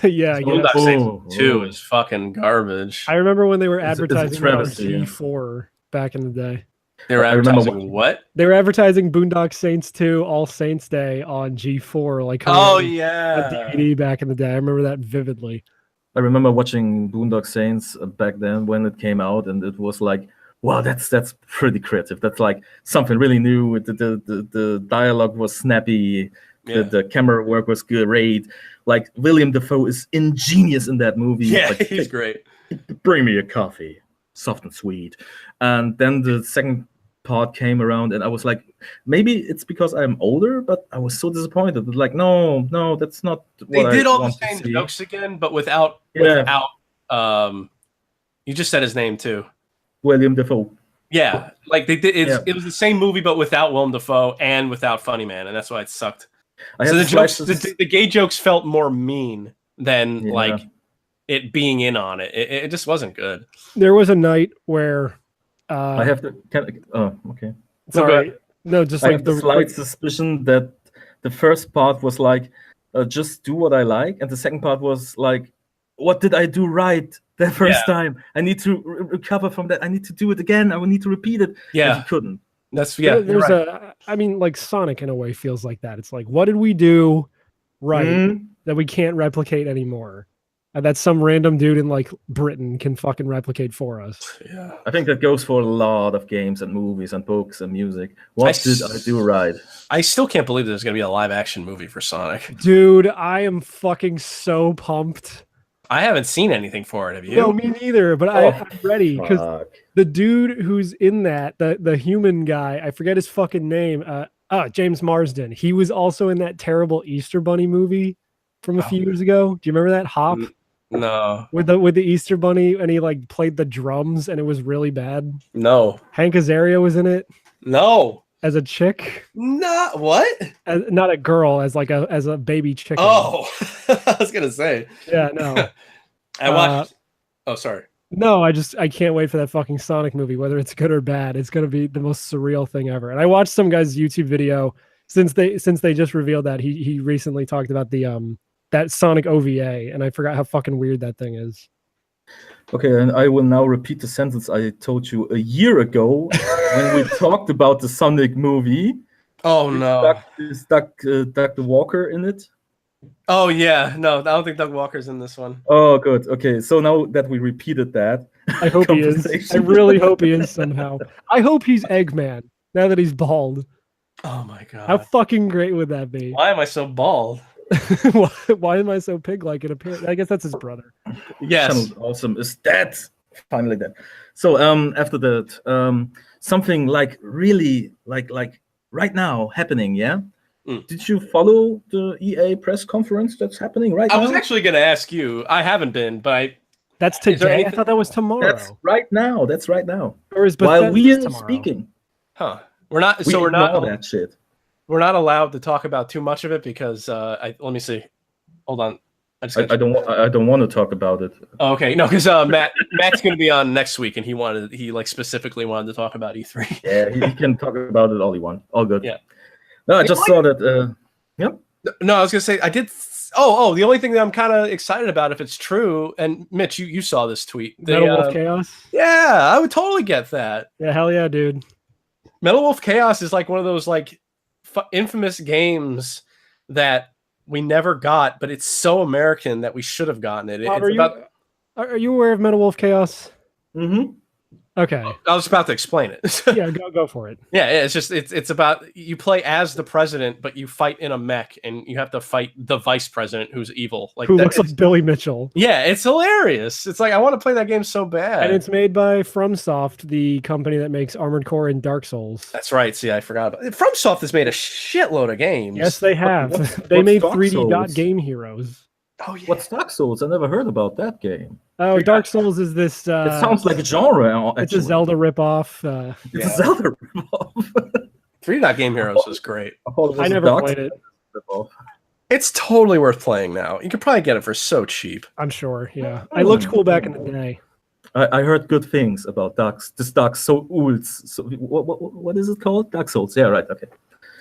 Yeah, Boondock Saints 2 is fucking garbage. I remember when they were advertising it's travesty, G4 back in the day. They were advertising what? They were advertising Boondock Saints 2 All Saints Day on G4, like yeah, a DVD back in the day. I remember that vividly. I remember watching Boondock Saints back then when it came out, and it was like, wow, that's pretty creative. That's like something really new. The dialogue was snappy. Yeah. The camera work was great. Like, William Dafoe is ingenious in that movie. Yeah, like, he's great. Bring me a coffee, soft and sweet. And then the second part came around, and I was like, maybe it's because I'm older, but I was so disappointed. Like, no, that's not what they did I all the want to same see. jokes again, but without you just said his name too. William Dafoe. Yeah, like they did. It was the same movie, but without Willem Dafoe and without Funny Man, and that's why it sucked. So the jokes, the gay jokes felt more mean than like it being in on it. It just wasn't good. There was a night where I have to. Okay. Sorry, no, just I like have the slight suspicion that the first part was like, just do what I like, and the second part was like, what did I do right the first time? I need to recover from that. I need to do it again. I will need to repeat it. Yeah, and he couldn't. There's I mean, like Sonic in a way feels like that. It's like, what did we do right that we can't replicate anymore? And that some random dude in like Britain can fucking replicate for us. Yeah, I think that goes for a lot of games and movies and books and music. What did I do right? I still can't believe there's gonna be a live action movie for Sonic. Dude, I am fucking so pumped. I haven't seen anything for it. Have you? No, me neither. But I'm ready because the dude who's in that, the human guy, I forget his fucking name. James Marsden. He was also in that terrible Easter Bunny movie from a few years ago. Do you remember that? Hop. No. With the Easter Bunny, and he like played the drums, and it was really bad. No. Hank Azaria was in it. No. As a chick. Not what? Not a girl, as a baby chicken. Oh, I was gonna say. Yeah, no. I watched. Oh, sorry. No, I can't wait for that fucking Sonic movie, whether it's good or bad. It's gonna be the most surreal thing ever. And I watched some guy's YouTube video since they just revealed that he recently talked about the that Sonic OVA, and I forgot how fucking weird that thing is. Okay, and I will now repeat the sentence I told you a year ago when we talked about the Sonic movie. Oh no! Is Doug Walker in it? Oh yeah, no, I don't think Doug Walker's in this one. Oh, good. Okay, so now that we repeated that, I hope he is. I really hope he is somehow. I hope he's Eggman now that he's bald. Oh my god! How fucking great would that be? Why am I so bald? Why am I so pig-like? It appears. I guess that's his brother. Yes. Awesome. Is that finally dead? So after that, something like really like right now happening. Yeah. Did you follow the EA press conference that's happening right now? I was actually going to ask you. I haven't been, but that's today. I thought that was tomorrow. That's right now. Or is while we are tomorrow? speaking? Huh? Wewe're not that shit. We're not allowed to talk about too much of it because let me see. Hold on. I don't want to talk about it. Oh, okay, no, because Matt's going to be on next week, and he specifically wanted to talk about E3. Yeah, he can talk about it all he wants. All good. Yeah. No, I just saw that. Yep. No, I was going to say I did. Oh, the only thing that I'm kind of excited about, if it's true, and Mitch, you saw this tweet. Metal Wolf Chaos. Yeah, I would totally get that. Yeah, hell yeah, dude. Metal Wolf Chaos is like one of those like infamous games that we never got, but it's so American that we should have gotten it. Bob, It's are you aware of Metal Wolf Chaos? Mm-hmm. Okay. I was about to explain it. Yeah, go for it. Yeah, it's about you play as the president, but you fight in a mech, and you have to fight the vice president who's evil. Like who looks like Billy Mitchell. Yeah, it's hilarious. It's like I want to play that game so bad. And it's made by FromSoft, the company that makes Armored Core and Dark Souls. That's right. See, I forgot about it. FromSoft has made a shitload of games. Yes, they have. They made 3D Dot Game Heroes. Oh yeah. What's Dark Souls? I never heard about that game. Oh, Dark Souls is this. It sounds like a genre. It's a Zelda ripoff. It's a Zelda ripoff. 3D Dot Game Heroes is great. I never played it. It's totally worth playing now. You could probably get it for so cheap. I'm sure. Yeah, I looked cool back in the day. I heard good things about Dark Souls. So, what is it called? Dark Souls. Yeah, right. Okay.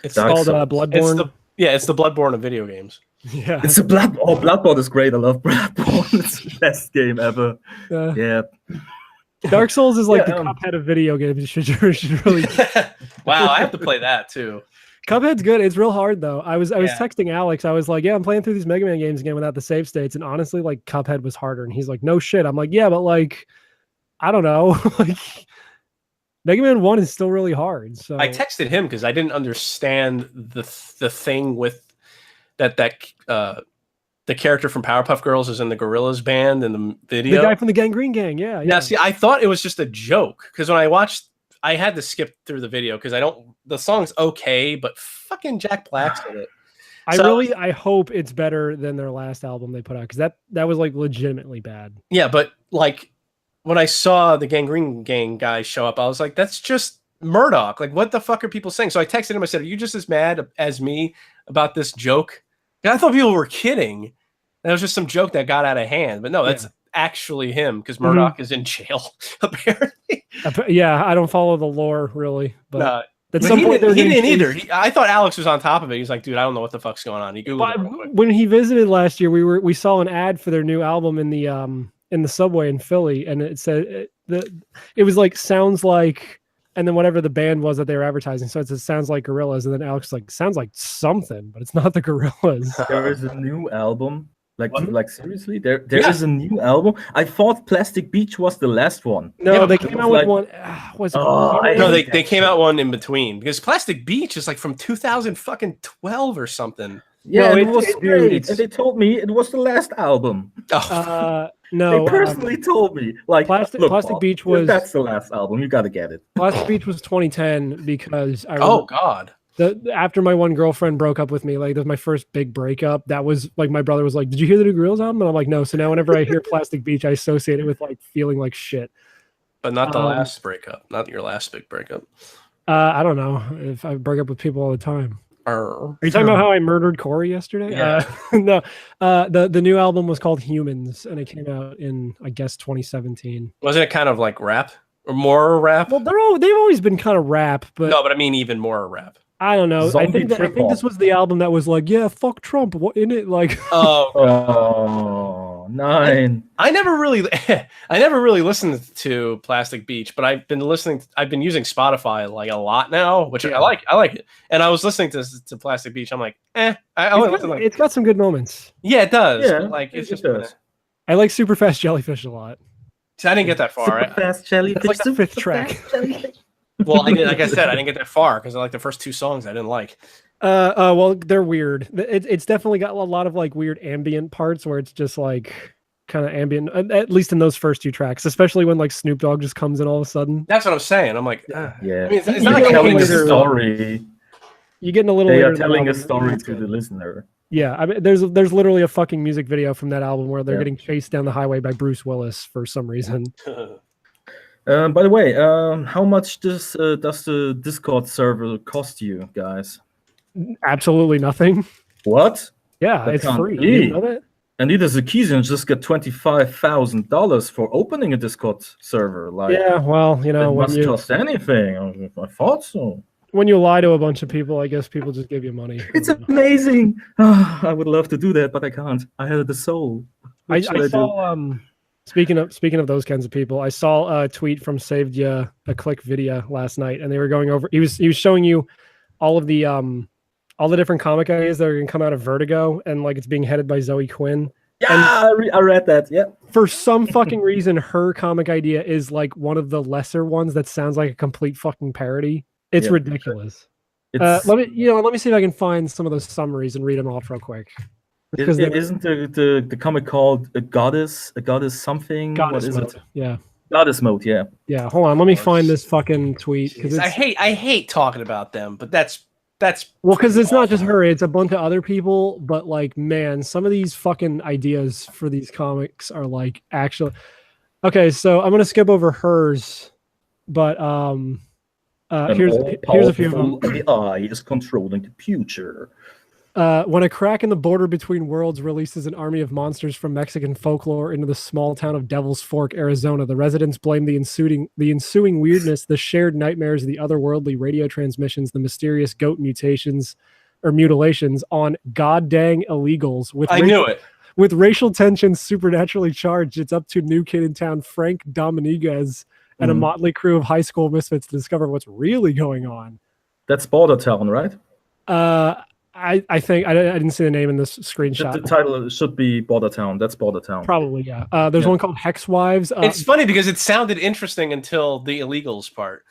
It's called Bloodborne. It's the Bloodborne of video games. Yeah, it's a Bloodborne is great. I love Bloodborne. It's the best game ever. Yeah. Dark Souls is like the Cuphead of video games. You should really. Wow, I have to play that too. Cuphead's good. It's real hard though. I was texting Alex. I was like, "Yeah, I'm playing through these Mega Man games again without the save states." And honestly, like Cuphead was harder. And he's like, "No shit." I'm like, "Yeah, but like, I don't know." Like, Mega Man 1 is still really hard. So I texted him because I didn't understand the thing with that the character from Powerpuff Girls is in the Gorillaz band in the video. The guy from the Gangrene Gang, yeah. Yeah, see, I thought it was just a joke because when I watched, I had to skip through the video because the song's okay, but fucking Jack Black's in it. I hope it's better than their last album they put out because that was like legitimately bad. Yeah, but like when I saw the Gangrene Gang guy show up, I was like, that's just Murdoch. Like, what the fuck are people saying? So I texted him. I said, "Are you just as mad as me about this joke?" And I thought people were kidding. That was just some joke that got out of hand. But no, that's actually him because Murdoch is in jail, apparently. Yeah, I don't follow the lore really. But at some point he didn't either. I thought Alex was on top of it. He's like, "Dude, I don't know what the fuck's going on." He Googled when he visited last year, we saw an ad for their new album in the subway in Philly, and it said it was like sounds like. And then whatever the band was that they were advertising. So it says, sounds like Gorillaz. And then Alex was like, sounds like something, but it's not the Gorillaz. There is a new album. Like seriously? There is a new album? I thought Plastic Beach was the last one. No, they came out with one. They came out one in between because Plastic Beach is like from 2012 or something. Yeah, no, it was great. And they told me it was the last album. No, they personally told me like Plastic Beach was that's the last album. You got to get it. Plastic Beach was 2010 because after my one girlfriend broke up with me, like that was my first big breakup. That was like my brother was like, "Did you hear the new Gorillaz album?" And I'm like, "No." So now whenever I hear Plastic Beach, I associate it with like feeling like shit. But not the last breakup, not your last big breakup. I don't know if I break up with people all the time. Are you talking about how I murdered Corey yesterday? Yeah. No. The new album was called Humans, and it came out in, I guess, 2017. Wasn't it kind of like rap or more rap? Well, they've always been kind of rap, but no, but I mean even more rap. I don't know. I think this was the album that was like, yeah, fuck Trump. What in it? Like, oh, 9. I never really listened to Plastic Beach, but I've been using Spotify like a lot now, which I like it. And I was listening to Plastic Beach. I'm like, it's got some good moments. Yeah, it does. Yeah, like it just does. I like Super Fast Jellyfish a lot. See, I didn't get that far. Super Fast Jellyfish. It's like the 5th track. Well, like I said, I didn't get that far because I like the first 2 songs I didn't like. Well, they're weird. It's definitely got a lot of like weird ambient parts where it's just like kind of ambient, at least in those first 2 tracks, especially when like Snoop Dogg just comes in all of a sudden. That's what I'm saying. I'm like, yeah. I mean, it's not like telling a story. You're getting a little. They are telling a story to the listener. Yeah, I mean, there's literally a fucking music video from that album where they're getting chased down the highway by Bruce Willis for some reason. By the way, how much does the Discord server cost you guys? Absolutely nothing. What? Yeah, that it's free. Be. You didn't know that? And either Zakisian just got $25,000 for opening a Discord server. Like, yeah, well, you know, it must cost anything. I thought so. When you lie to a bunch of people, I guess people just give you money. It's amazing. I would love to do that, but I can't. I have the soul. I saw. Speaking of those kinds of people, I saw a tweet from Saved Ya a Click video last night, and they were going over. He was showing you all of the all the different comic ideas that are going to come out of Vertigo, and like it's being headed by Zoe Quinn. Yeah, I read that. Yeah. For some fucking reason, her comic idea is like one of the lesser ones that sounds like a complete fucking parody. It's ridiculous. Let me see if I can find some of those summaries and read them off real quick. Because isn't the comic called a goddess something? Goddess what is mode. it? Yeah. Goddess mode. Yeah. Yeah. Hold on. Let me find this fucking tweet. I hate talking about them, but that's well, because it's not just her; it's a bunch of other people. But like, man, some of these fucking ideas for these comics are like actually. Okay, so I'm gonna skip over hers, but here's a few of them. AI is controlling the future. When a crack in the border between worlds releases an army of monsters from Mexican folklore into the small town of Devil's Fork, Arizona, the residents blame the ensuing weirdness, the shared nightmares, the otherworldly radio transmissions, the mysterious goat mutations or mutilations on goddamn illegals. With racial tensions supernaturally charged, it's up to new kid in town, Frank Dominguez, and a motley crew of high school misfits to discover what's really going on. That's Border Town, right? I think I didn't see the name in this screenshot. The title should be Border Town. That's Border Town. Probably, yeah. There's one called Hex Wives. It's funny because it sounded interesting until the illegals part.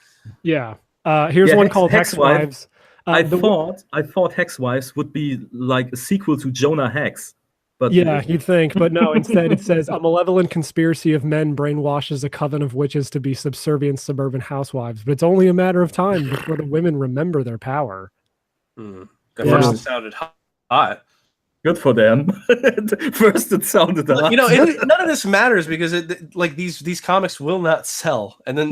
Yeah. Here's one called Hex Wives. I thought Hex Wives would be like a sequel to Jonah Hex. But yeah, you'd think, but no. Instead, it says a malevolent conspiracy of men brainwashes a coven of witches to be subservient suburban housewives, but it's only a matter of time before the women remember their power. First it sounded hot. Good for them. First it sounded hot. None of this matters because these comics will not sell. And then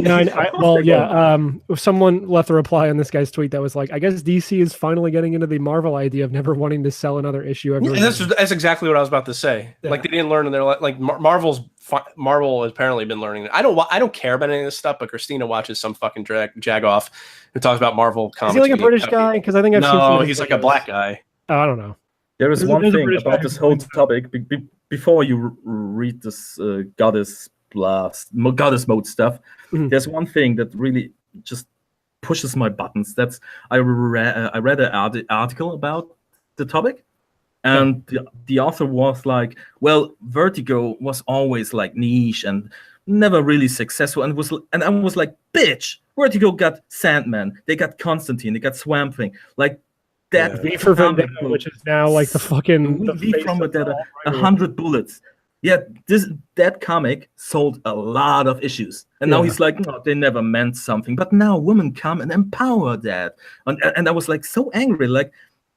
someone left a reply on this guy's tweet that was like, I guess DC is finally getting into the Marvel idea of never wanting to sell another issue every year. That's exactly what I was about to say. Yeah. Like they didn't learn, and they're like Marvel has apparently been learning. I don't care about any of this stuff, but Christina watches some fucking jagoff who talks about Marvel comics. Is he like a British guy? Because I think I've seen. No, he's like a black guy. Oh, I don't know. There is one thing about this whole topic. Before you read this goddess mode stuff, there's one thing that really just pushes my buttons. That's I read an article about the topic, and the author was like, "Well, Vertigo was always like niche and never really successful," and I was like, "Bitch, Vertigo got Sandman, they got Constantine, they got Swamp Thing, like." That V for Vendetta, which is now like the fucking V from Vendetta, 100 bullets. Yeah, that comic sold a lot of issues, and now he's like, no, they never meant something. But now women come and empower that, and I was like so angry. Like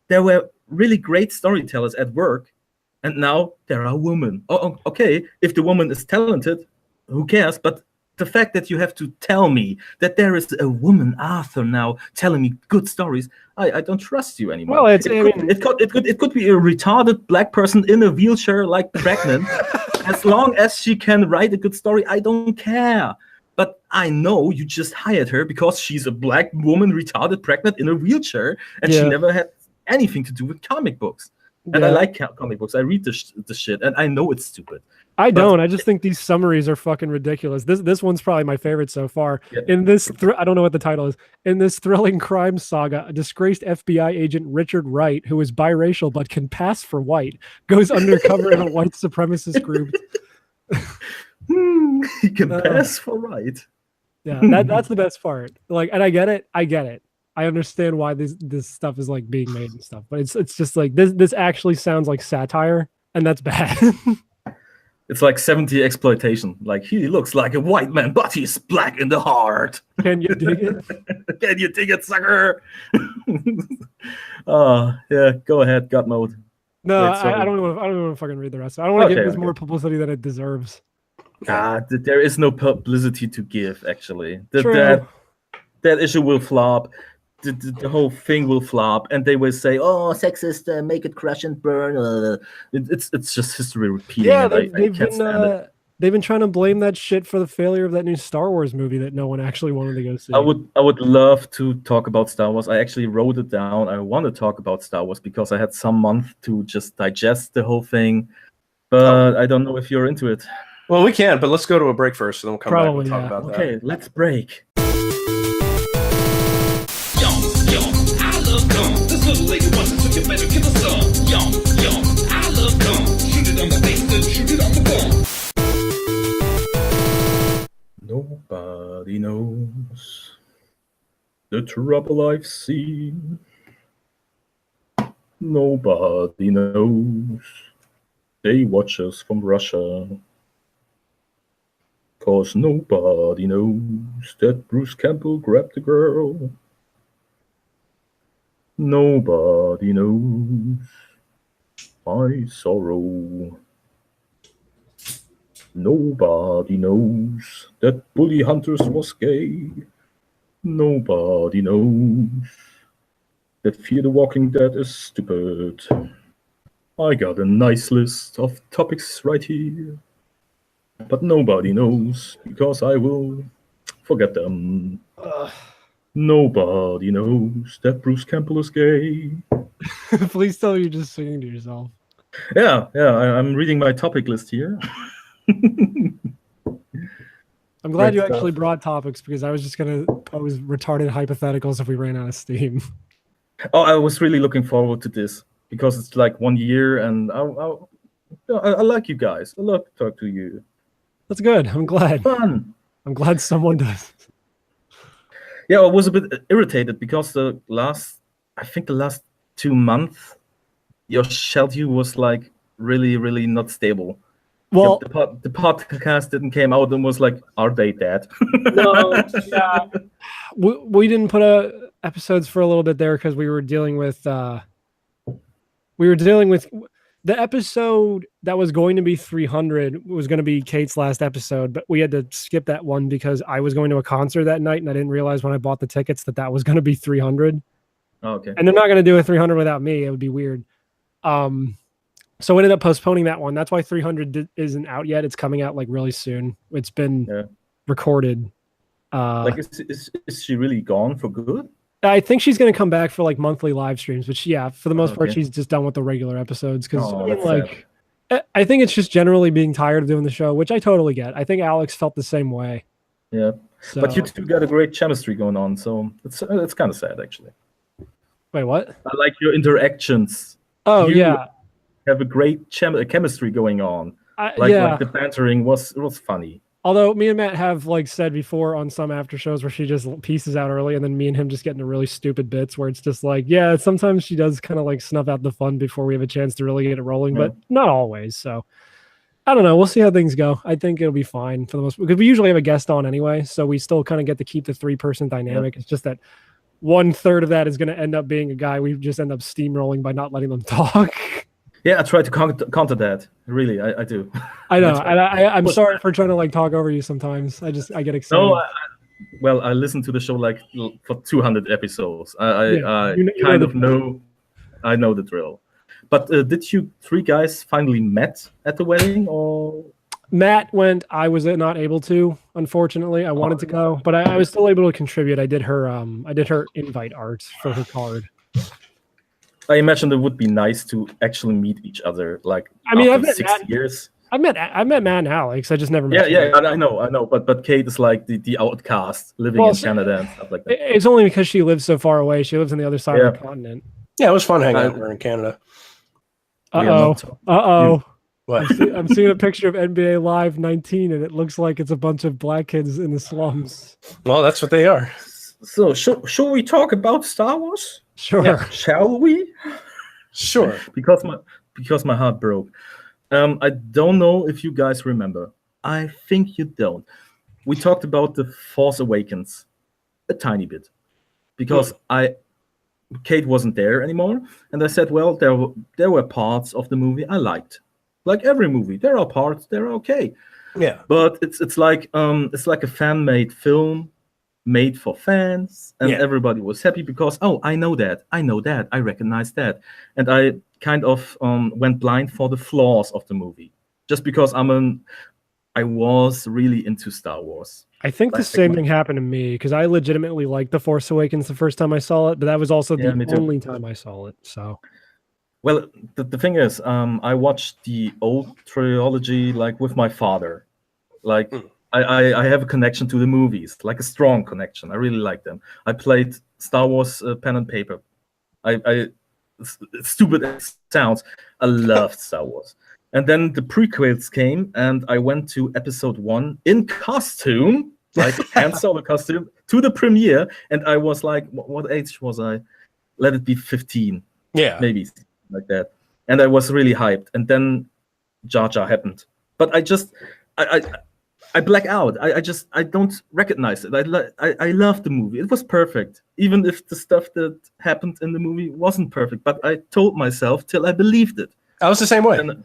there were really great storytellers at work, and now there are women. Oh, okay, if the woman is talented, who cares? But the fact that you have to tell me that there is a woman author now telling me good stories, I don't trust you anymore. Well, it could be a retarded black person in a wheelchair, like pregnant. As long as she can write a good story, I don't care. But I know you just hired her because she's a black woman, retarded, pregnant in a wheelchair, and she never had anything to do with comic books. And I like comic books. I read the shit, and I know it's stupid. I just think these summaries are fucking ridiculous. This one's probably my favorite so far. Yeah. In this, I don't know what the title is. In this thrilling crime saga, a disgraced FBI agent, Richard Wright, who is biracial but can pass for white, goes undercover in a white supremacist group. He can pass for white. Yeah, that's the best part. Like, and I get it. I understand why this stuff is like being made and stuff, but it's just like this actually sounds like satire, and that's bad. It's like 70s exploitation. Like, he looks like a white man, but he's black in the heart. Can you dig it? Can you dig it, sucker? Oh, yeah. Go ahead, gut mode. No, I don't want to fucking read the rest. I don't want to give this more publicity than it deserves. There is no publicity to give, actually. That issue will flop. The whole thing will flop, and they will say, "Oh, sexist, make it crash and burn." It's just history repeating. Yeah, they've been trying to blame that shit for the failure of that new Star Wars movie that no one actually wanted to go see. I would love to talk about Star Wars. I actually wrote it down. I want to talk about Star Wars because I had some month to just digest the whole thing, but I don't know if you're into it. Well, we can, but let's go to a break first, and then we'll come back and talk about that. Okay, let's break. This little lady wants to so you better kill the sun. Yum, yum, I love cum. Shoot it on the face and shoot it on the bum. Nobody knows the trouble I've seen. Nobody knows they watch us from Russia. 'Cause nobody knows that Bruce Campbell grabbed the girl. Nobody knows my sorrow. Nobody knows that Bully Hunters was gay. Nobody knows that Fear the Walking Dead is stupid. I got a nice list of topics right here, but nobody knows because I will forget them. Nobody knows that Bruce Campbell is gay. Please tell me you're just singing to yourself. Yeah, I'm reading my topic list here. I'm glad Great you stuff. actually brought topics because I was just going to pose retarded hypotheticals if we ran out of steam. Oh, I was really looking forward to this because it's like 1 year, and I like you guys. I love to talk to you. That's good. I'm glad. Fun. I'm glad someone does. Yeah, I was a bit irritated because the last 2 months, your schedule was like really, really not stable. Well, the podcast didn't came out and was like, are they dead? no, yeah. We didn't put episodes for a little bit there because we were dealing with the episode that was going to be 300 was going to be Kate's last episode, but we had to skip that one because I was going to a concert that night and I didn't realize when I bought the tickets that was going to be 300. Oh, okay. And they're not going to do a 300 without me. It would be weird. So we ended up postponing that one. That's why 300 isn't out yet. It's coming out like really soon. It's been recorded. Like, is she really gone for good? I think she's going to come back for like monthly live streams, but for the most part, she's just done with the regular episodes. Because I think it's just generally being tired of doing the show, which I totally get. I think Alex felt the same way. Yeah, so. But you two got a great chemistry going on, so it's kind of sad actually. Wait, what? I like your interactions. Oh, yeah. Have a great chemistry going on. Like the bantering was funny. Although me and Matt have like said before on some after shows where she just pieces out early and then me and him just get into really stupid bits where it's just like, yeah, sometimes she does kind of like snuff out the fun before we have a chance to really get it rolling, but not always. So I don't know. We'll see how things go. I think it'll be fine for the most part because we usually have a guest on anyway. So we still kind of get to keep the 3-person dynamic. Yeah. It's just that 1/3 of that is going to end up being a guy we just end up steamrolling by not letting them talk. Yeah, I try to counter that. Really, I do. I know. I'm sorry for trying to like talk over you sometimes. I get excited. No, I listened to the show like for 200 episodes. I know the drill. But did you 3 guys finally met at the wedding, or? Matt went. I was not able to, unfortunately. I wanted to go, but I was still able to contribute. I did her invite art for her card. I imagine it would be nice to actually meet each other. Like, after 6 years. I met Matt and Alex. I just never met. Yeah, I know. But Kate is like the outcast living in Canada and stuff like that. It's only because she lives so far away. She lives on the other side of the continent. Yeah, it was fun hanging out with her in Canada. Uh-oh. What? I'm seeing a picture of NBA Live 19, and it looks like it's a bunch of black kids in the slums. Well, that's what they are. So, should we talk about Star Wars? Sure. Yeah. Shall we? Sure. because my heart broke. I don't know if you guys remember. I think you don't. We talked about the Force Awakens a tiny bit because Kate wasn't there anymore, and I said, well, there were parts of the movie I liked. Like every movie, there are parts that are okay. Yeah. But it's like a fan-made film made for fans, and everybody was happy because I know that, I recognize that, and I kind of went blind for the flaws of the movie just because I was really into Star Wars. I think the same thing happened to me because I legitimately liked The Force Awakens the first time I saw it, but that was also the only time I saw it. So, well, the thing is, I watched the old trilogy like with my father, like. I have a connection to the movies, like a strong connection. I really like them. I played Star Wars pen and paper. I stupid as it sounds, I loved Star Wars. And then the prequels came, and I went to episode 1 in costume, like Han Solo costume, to the premiere. And I was like, what age was I? Let it be 15, maybe like that. And I was really hyped. And then Jar Jar happened. But I black out. I don't recognize it. I love the movie. It was perfect, even if the stuff that happened in the movie wasn't perfect. But I told myself till I believed it. I was the same way. And,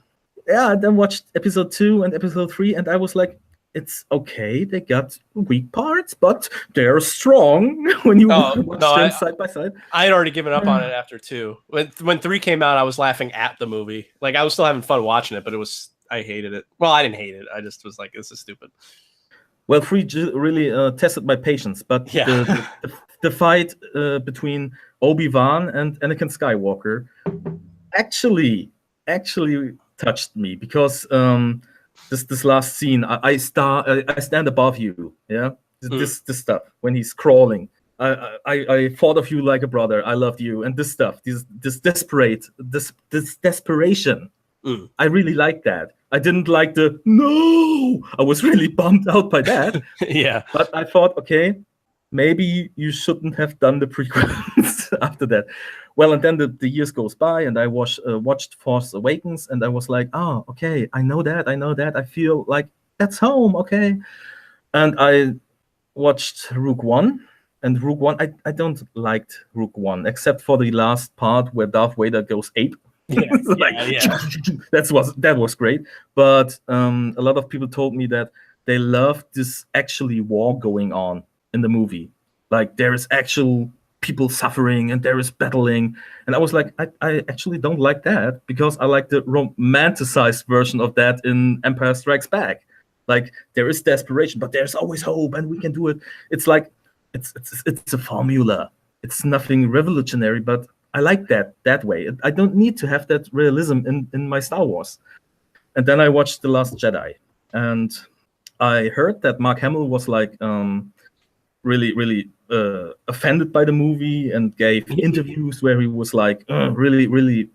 I then watched episode 2 and episode 3, and I was like, it's okay. They got weak parts, but they're strong when you watch them side by side. I had already given up on it after 2. When 3 came out, I was laughing at the movie. Like, I was still having fun watching it, but I hated it. Well, I didn't hate it. I just was like, this is stupid. Well, 3 really tested my patience, but the fight between Obi-Wan and Anakin Skywalker actually touched me, because this last scene, I stand above you, this stuff when he's crawling. I thought of you like a brother. I loved you, and this stuff, this desperation. I really liked that. I didn't like the no. I was really bummed out by that. Yeah. But I thought, okay, maybe you shouldn't have done the prequels after that. Well, and then the years goes by, and I watched Force Awakens, and I was like, oh, okay, I know that. I feel like that's home, okay. And I watched Rogue One, and Rogue One, I don't liked Rogue One, except for the last part where Darth Vader goes ape. That was great. But a lot of people told me that they loved this actually war going on in the movie. Like, there is actual people suffering and there is battling, and I was like, I actually don't like that, because I like the romanticized version of that in Empire Strikes Back. Like, there is desperation, but there's always hope, and we can do it. It's like it's a formula. It's nothing revolutionary, but I like that way. I don't need to have that realism in my Star Wars. And then I watched The Last Jedi, and I heard that Mark Hamill was like really offended by the movie, and gave interviews where he was like really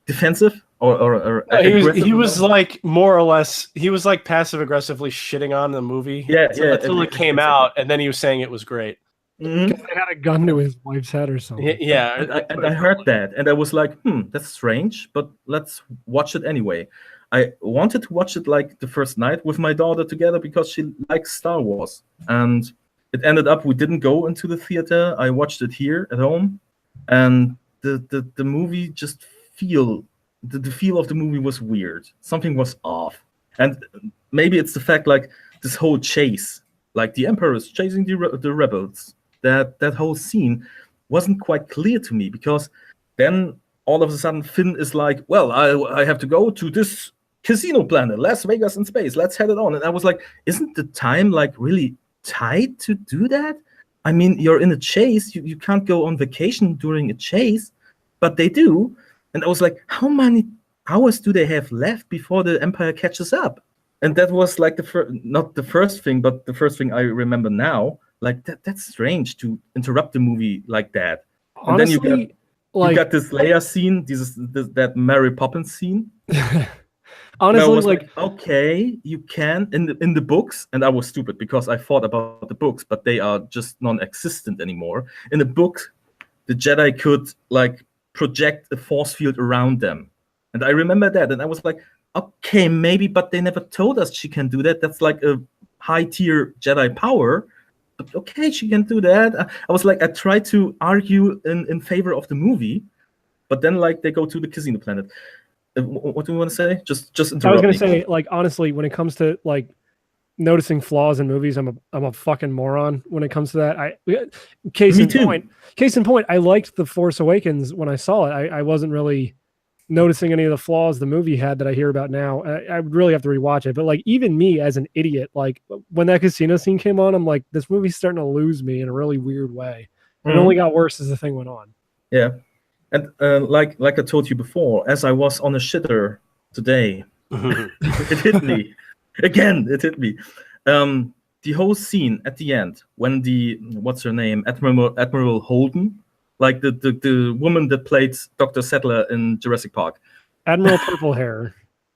defensive or he was like, more or less, he was like passive aggressively shitting on the movie until it came out, and then he was saying it was great. Because they had a gun to his wife's head or something. Yeah, and I heard that, and I was like, that's strange, but let's watch it anyway. I wanted to watch it like the first night with my daughter together, because she likes Star Wars, and it ended up we didn't go into the theater. I watched it here at home, and the movie just the feel of the movie was weird. Something was off, and maybe it's the fact, like, this whole chase, like the Emperor is chasing the rebels. That whole scene wasn't quite clear to me, because then all of a sudden Finn is like, well, I have to go to this casino planet, Las Vegas in space. Let's head it on. And I was like, isn't the time like really tight to do that? I mean, you're in a chase. You can't go on vacation during a chase, but they do. And I was like, how many hours do they have left before the Empire catches up? And that was like not the first thing, but the first thing I remember now. Like, that's strange to interrupt the movie like that. Honestly, and then you got this Leia scene, that Mary Poppins scene. Honestly, like, okay, you can in the books, and I was stupid because I thought about the books, but they are just non-existent anymore. In the book, the Jedi could like project a force field around them, and I remember that, and I was like, okay, maybe, but they never told us she can do that. That's like a high-tier Jedi power. But okay, she can do that. I was like, I tried to argue in favor of the movie, but then like they go to the casino planet. What do you want to say? Just interrupt I was going to say, like, honestly, when it comes to like noticing flaws in movies, I'm a fucking moron when it comes to that. Case in point, I liked The Force Awakens when I saw it. I wasn't really noticing any of the flaws the movie had that I hear about now. I would really have to rewatch it. But like, even me as an idiot, like when that casino scene came on, I'm like, this movie's starting to lose me in a really weird way. It only got worse as the thing went on. Yeah. And like I told you before, as I was on a shitter today, it hit me. Again, it hit me. The whole scene at the end, when what's her name? Admiral Holden like the woman that played Dr. Settler in Jurassic Park. Admiral Purple Hair.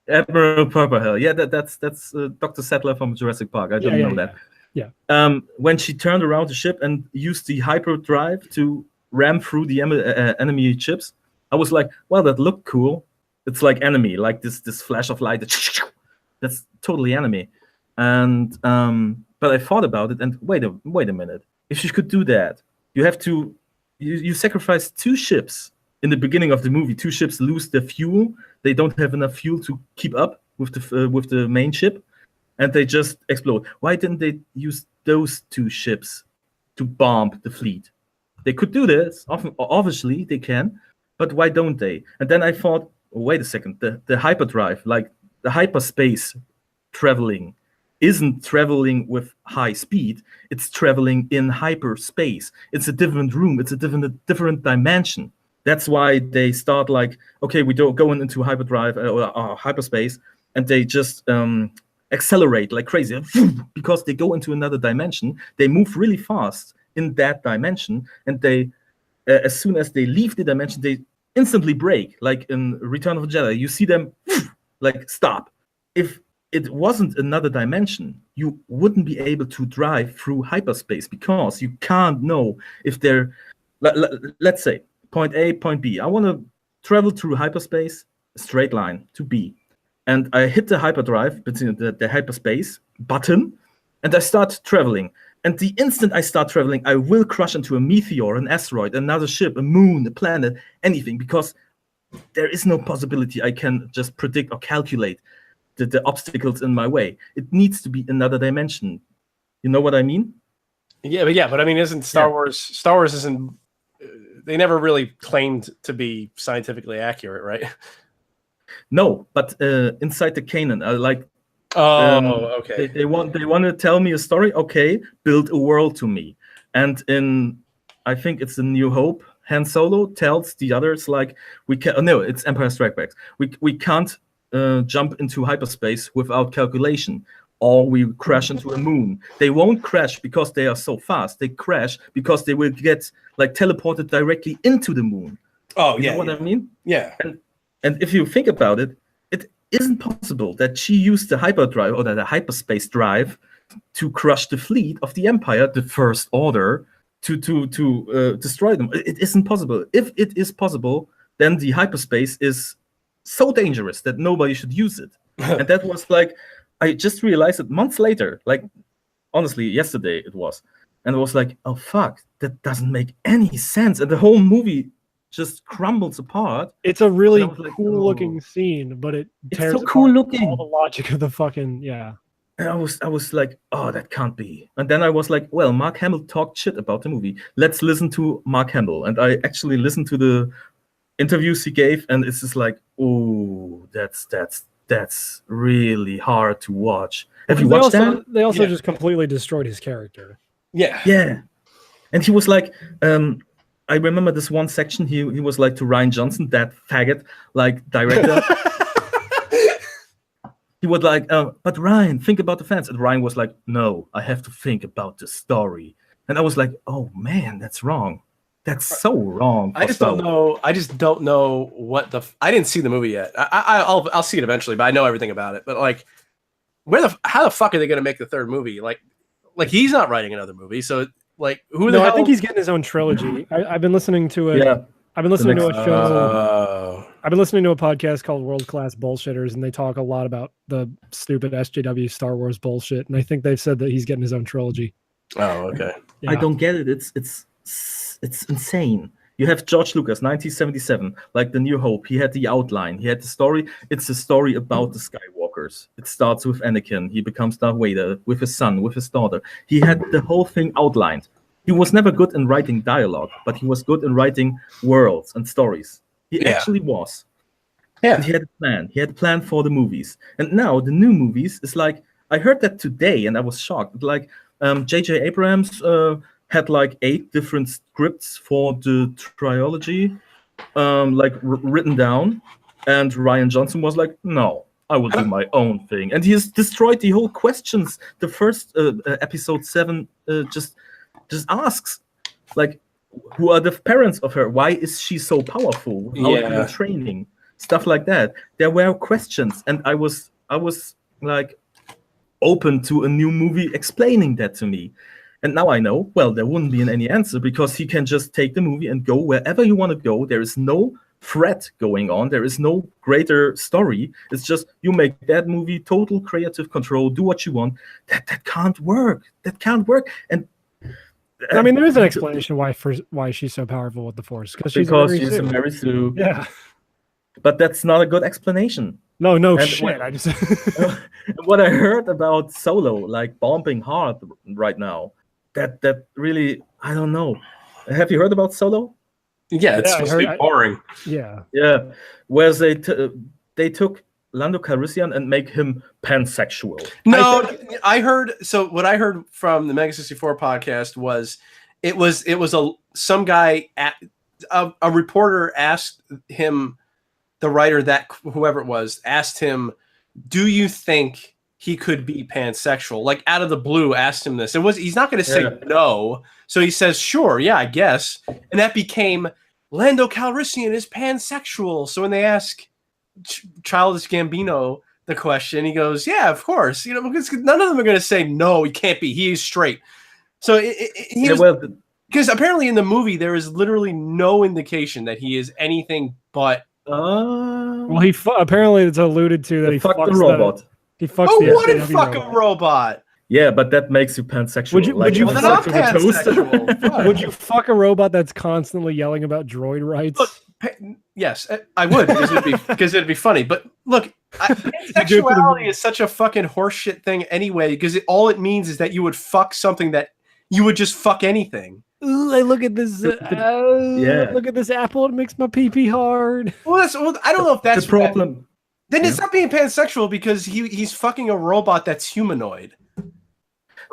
Admiral Purple Hair. Yeah, that's Dr. Settler from Jurassic Park. I didn't know that. Yeah. When she turned around the ship and used the hyperdrive to ram through the enemy ships, I was like, well, that looked cool. It's like enemy, like this flash of light. That's totally enemy. And but I thought about it and wait a minute. If she could do that, you have to you sacrifice 2 ships in the beginning of the movie. 2 ships lose their fuel. They don't have enough fuel to keep up with the main ship, and they just explode. Why didn't they use those 2 ships to bomb the fleet? They could do this. Obviously, they can, but why don't they? And then I thought, wait a second, the hyperdrive, like the hyperspace traveling, isn't traveling with high speed. It's traveling in hyperspace. It's a different room. It's a different dimension. That's why they start like, okay, we don't go into hyperdrive or hyperspace, and they just accelerate like crazy because they go into another dimension. They move really fast in that dimension, and they, as soon as they leave the dimension, they instantly brake. Like in Return of the Jedi, you see them like stop. If it wasn't another dimension, you wouldn't be able to drive through hyperspace because you can't know if they're, let's say, point A, point B. I want to travel through hyperspace, straight line to B. And I hit the hyperdrive between the hyperspace button, and I start traveling. And the instant I start traveling, I will crash into a meteor, an asteroid, another ship, a moon, a planet, anything, because there is no possibility I can just predict or calculate the obstacles in my way. It needs to be another dimension. You know what I mean? Yeah, but I mean, isn't Star Wars isn't, they never really claimed to be scientifically accurate, right? No, but inside the canon, I like. Okay. They want to tell me a story. Okay, build a world to me. And in, I think it's in New Hope, Han Solo tells the others like, we can. No, it's Empire Strikes Back. We can't jump into hyperspace without calculation, or we crash into a moon. They won't crash because they are so fast. They crash because they will get like teleported directly into the moon. Oh, you know what I mean? Yeah. And if you think about it, it isn't possible that she used the hyperdrive or the hyperspace drive to crush the fleet of the Empire, the First Order, to destroy them. It isn't possible. If it is possible, then the hyperspace is so dangerous that nobody should use it. And that was like, I just realized it months later, like honestly, yesterday it was. And I was like, oh fuck, that doesn't make any sense. And the whole movie just crumbles apart. It's a really like, cool looking scene, but it tears so cool looking. all the logic of the fucking And I was like, oh, that can't be. And then I was like, well, Mark Hamill talked shit about the movie. Let's listen to Mark Hamill. And I actually listened to the interviews he gave, and it's just like, oh, that's really hard to watch. Have you watched that? They also just completely destroyed his character. Yeah. And he was like, I remember this one section. He was like to Rian Johnson, that faggot, like director. He would like, but Ryan, think about the fans. And Ryan was like, no, I have to think about the story. And I was like, oh man, that's wrong. That's so wrong. I just don't know what the. I didn't see the movie yet. I'll see it eventually, but I know everything about it. But like, how the fuck are they going to make the 3rd movie? Like he's not writing another movie, so like who? No, I think he's getting his own trilogy. I've been listening to it. Yeah. I've been listening to a show. I've been listening to a podcast called World Class Bullshitters, and they talk a lot about the stupid SJW Star Wars bullshit. And I think they've said that he's getting his own trilogy. Oh, okay. Yeah. I don't get it. It's insane. You have George Lucas, 1977, like The New Hope. He had the outline. He had the story. It's a story about the Skywalkers. It starts with Anakin. He becomes Darth Vader with his son, with his daughter. He had the whole thing outlined. He was never good in writing dialogue, but he was good in writing worlds and stories. He actually was. Yeah. And he had a plan. He had a plan for the movies. And now the new movies is like, I heard that today and I was shocked. Like J.J. Abrams had like 8 different scripts for the trilogy, written down. And Rian Johnson was like, no, I will do my own thing. And he has destroyed the whole questions. The first episode 7 just asks, like, who are the parents of her? Why is she so powerful? How is her training? Stuff like that. There were questions, and I was like open to a new movie explaining that to me. And now I know, well, there wouldn't be any answer because he can just take the movie and go wherever you want to go. There is no threat going on. There is no greater story. It's just you make that movie, total creative control, do what you want. That can't work. That can't work. And I mean, there is an explanation why she's so powerful with the Force because she's a Mary Sue. Yeah, but that's not a good explanation. No, shit. I just what I heard about Solo, like bombing hard right now, that really, I don't know. Have you heard about Solo? Yeah, it's supposed to be boring. Yeah. Whereas they took Lando Calrissian and make him pansexual. No, I heard. So what I heard from the Mega 64 podcast was, it was some guy a reporter asked him, the writer, that whoever it was, asked him, "Do you think he could be pansexual?" Like out of the blue, asked him this. He's not going to say no, so he says, "Sure, yeah, I guess," and that became Lando Calrissian is pansexual. So when they ask Childish Gambino the question, he goes, "Yeah, of course." You know, because none of them are going to say no, he can't be. He is straight. So because apparently in the movie there is literally no indication that he is anything but. Well, apparently it's alluded to that he fucks the robot. He fucks the wouldn't fuck a robot. Yeah, but that makes you pansexual. Would you fuck pansexual? Would you fuck a robot that's constantly yelling about droid rights? Look, yes, I would, because it'd be funny. But look, pansexuality is such a fucking horseshit thing anyway, because all it means is that you would fuck something that you would just fuck anything. Ooh, I look at this. Look at this apple. It makes my pee hard. Well, I don't know if that's the problem. Then it's not being pansexual because he's fucking a robot that's humanoid.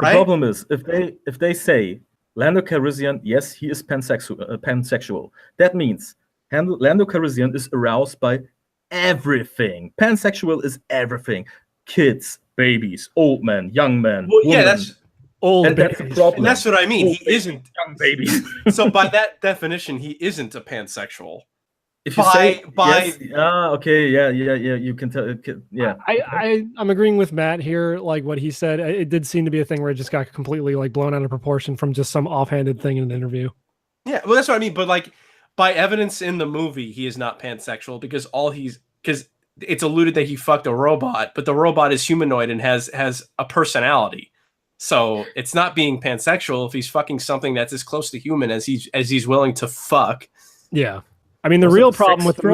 Right? The problem is if they say Lando Calrissian, yes, he is pansexual. That means Lando Calrissian is aroused by everything. Pansexual is everything: kids, babies, old men, young men. Well, yeah, that's. Old that's the problem. And that's what I mean. Old he isn't young babies. So by that definition, he isn't a pansexual. If you say yes, okay, yeah, you can tell. Yeah, I'm agreeing with Matt here. Like what he said, it did seem to be a thing where it just got completely like blown out of proportion from just some offhanded thing in an interview. Yeah, well, that's what I mean. But like by evidence in the movie, he is not pansexual because because it's alluded that he fucked a robot, but the robot is humanoid and has a personality. So it's not being pansexual if he's fucking something that's as close to human as he's willing to fuck. Yeah. I mean, the real problem with the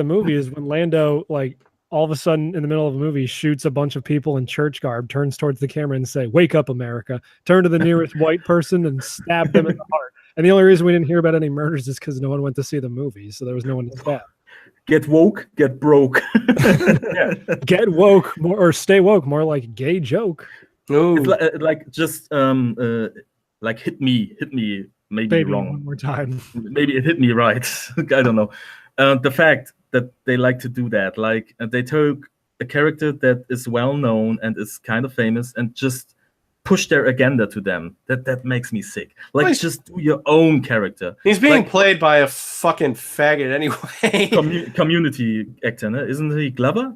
movie is when Lando, like, all of a sudden in the middle of a movie shoots a bunch of people in church garb, turns towards the camera and say, "Wake up, America." Turn to the nearest white person and stab them in the heart. And the only reason we didn't hear about any murders is because no one went to see the movie, so there was no one to stab. Get woke, get broke. Yeah. Get woke, or stay woke, more like gay joke. It's like just like hit me, maybe wrong. One more time. Maybe it hit me right. I don't know. The fact that they like to do that, like they took a character that is well known and is kind of famous and just push their agenda to them. That makes me sick. Like, just do your own character. He's being played by a fucking faggot anyway. Community actor, no? Isn't he Glover?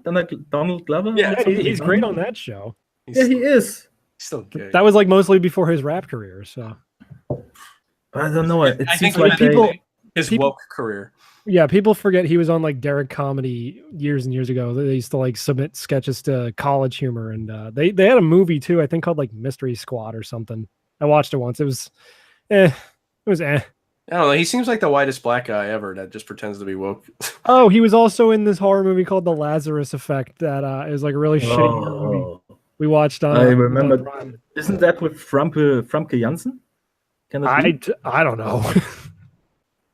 Donald Glover? Yeah, he's great on that show. He is. Still good. That was like mostly before his rap career, so. I don't know. It seems like his people, woke career. Yeah, people forget he was on like Derek Comedy years and years ago. They used to like submit sketches to College Humor, and they had a movie too, I think called like Mystery Squad or something. I watched it once. It was I don't know. He seems like the whitest black guy ever that just pretends to be woke. Oh, he was also in this horror movie called The Lazarus Effect that is like a really shitty movie. We watched on. I remember. Isn't that with Famke Janssen? I don't know.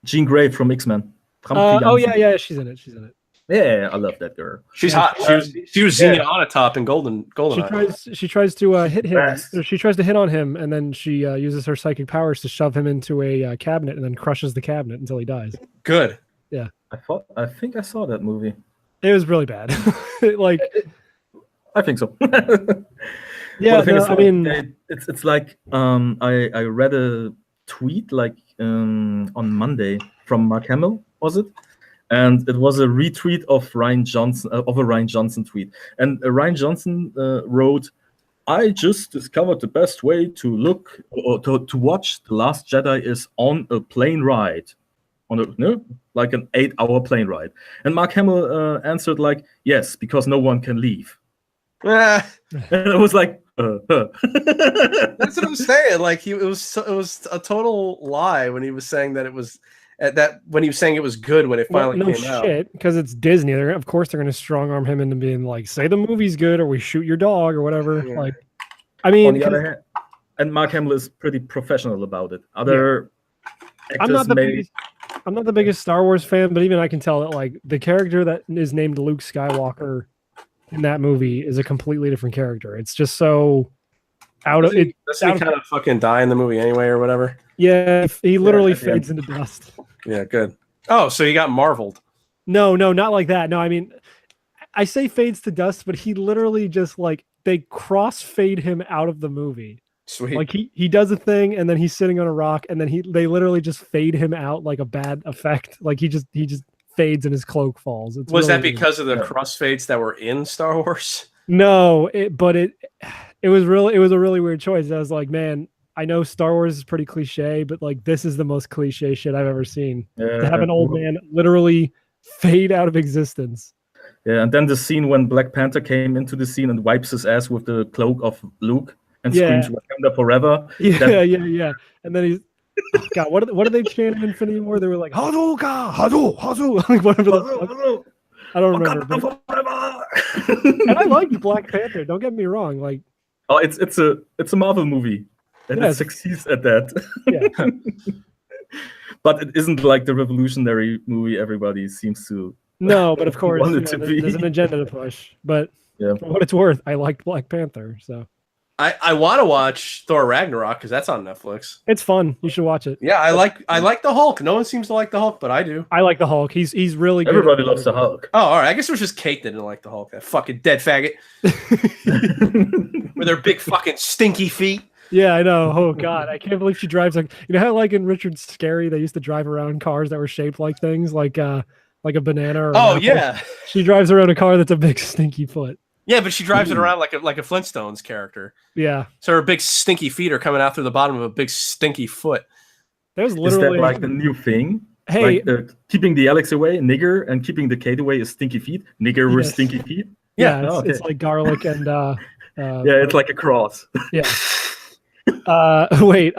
Jean Grey from X-Men. Yeah, she's in it. Yeah, I love that girl. She's hot. She was Xenia Onatopp in Golden. She tries to hit him. Or she tries to hit on him, and then she uses her psychic powers to shove him into a cabinet, and then crushes the cabinet until he dies. Good. Yeah. I think I saw that movie. It was really bad. I think so. Yeah, I mean, it's like I read a tweet like on Monday from Mark Hamill, was it? And it was a retweet of Ryan Johnson of a Ryan Johnson tweet. And Ryan Johnson wrote, "I just discovered the best way to look or to watch The Last Jedi is on a plane ride, like an 8-hour plane ride." And Mark Hamill answered like, "Yes, because no one can leave." And it was like, That's what I'm saying. Like it was a total lie when he was saying that it was when he was saying it was good when it finally came out. No shit, because it's Disney. Of course they're going to strong arm him into being like, say the movie's good or we shoot your dog or whatever. Yeah. Like, I mean, on the other hand, and Mark Hamill is pretty professional about it. Other actors I'm not the biggest Star Wars fan, but even I can tell that like the character that is named Luke Skywalker in that movie is a completely different character. It's just so out of it. Doesn't he kind of fucking die in the movie anyway or whatever? Yeah, he literally fades into dust. Yeah, good. Oh, so he got marveled. No, not like that. No, I mean, I say fades to dust, but he literally just like they crossfade him out of the movie. Sweet. Like he does a thing and then he's sitting on a rock and then they literally just fade him out like a bad effect. Like he just fades and his cloak falls. Was really that because of the crossfades that were in Star Wars? No, it was a really weird choice. I was like, man, I know Star Wars is pretty cliche, but like this is the most cliche shit I've ever seen. Yeah. To have an old man literally fade out of existence. Yeah, and then the scene when Black Panther came into the scene and wipes his ass with the cloak of Luke and screams "Wakanda forever." Yeah. And then he's God, what did they chant in Infinity War? They were like Hadouka, Hadou, like whatever the fuck. I don't remember. And I liked Black Panther. Don't get me wrong. Like, oh, it's a Marvel movie, and it succeeds at that. Yeah. But it isn't like the revolutionary movie everybody seems to. No, but of course, there's an agenda to push. But yeah, for what it's worth, I liked Black Panther. So I want to watch Thor Ragnarok because that's on Netflix. It's fun. You should watch it. Yeah, I like the Hulk. No one seems to like the Hulk, but I do. I like the Hulk. He's really good. Everybody loves the Hulk. Oh, all right. I guess it was just Kate that didn't like the Hulk. That fucking dead faggot with her big fucking stinky feet. Yeah, I know. Oh God, I can't believe she drives like how like in Richard Scary they used to drive around cars that were shaped like things like a banana. Or an apple. She drives around a car that's a big stinky foot. Yeah, but she drives it around like a Flintstones character. Yeah. So her big stinky feet are coming out through the bottom of a big stinky foot. There's literally is that like the new thing? Hey, like, keeping the Alex away, nigger, and keeping the Kate away is stinky feet. Nigger with stinky feet. Yeah, it's like garlic and yeah, it's like a cross. Yeah. Wait,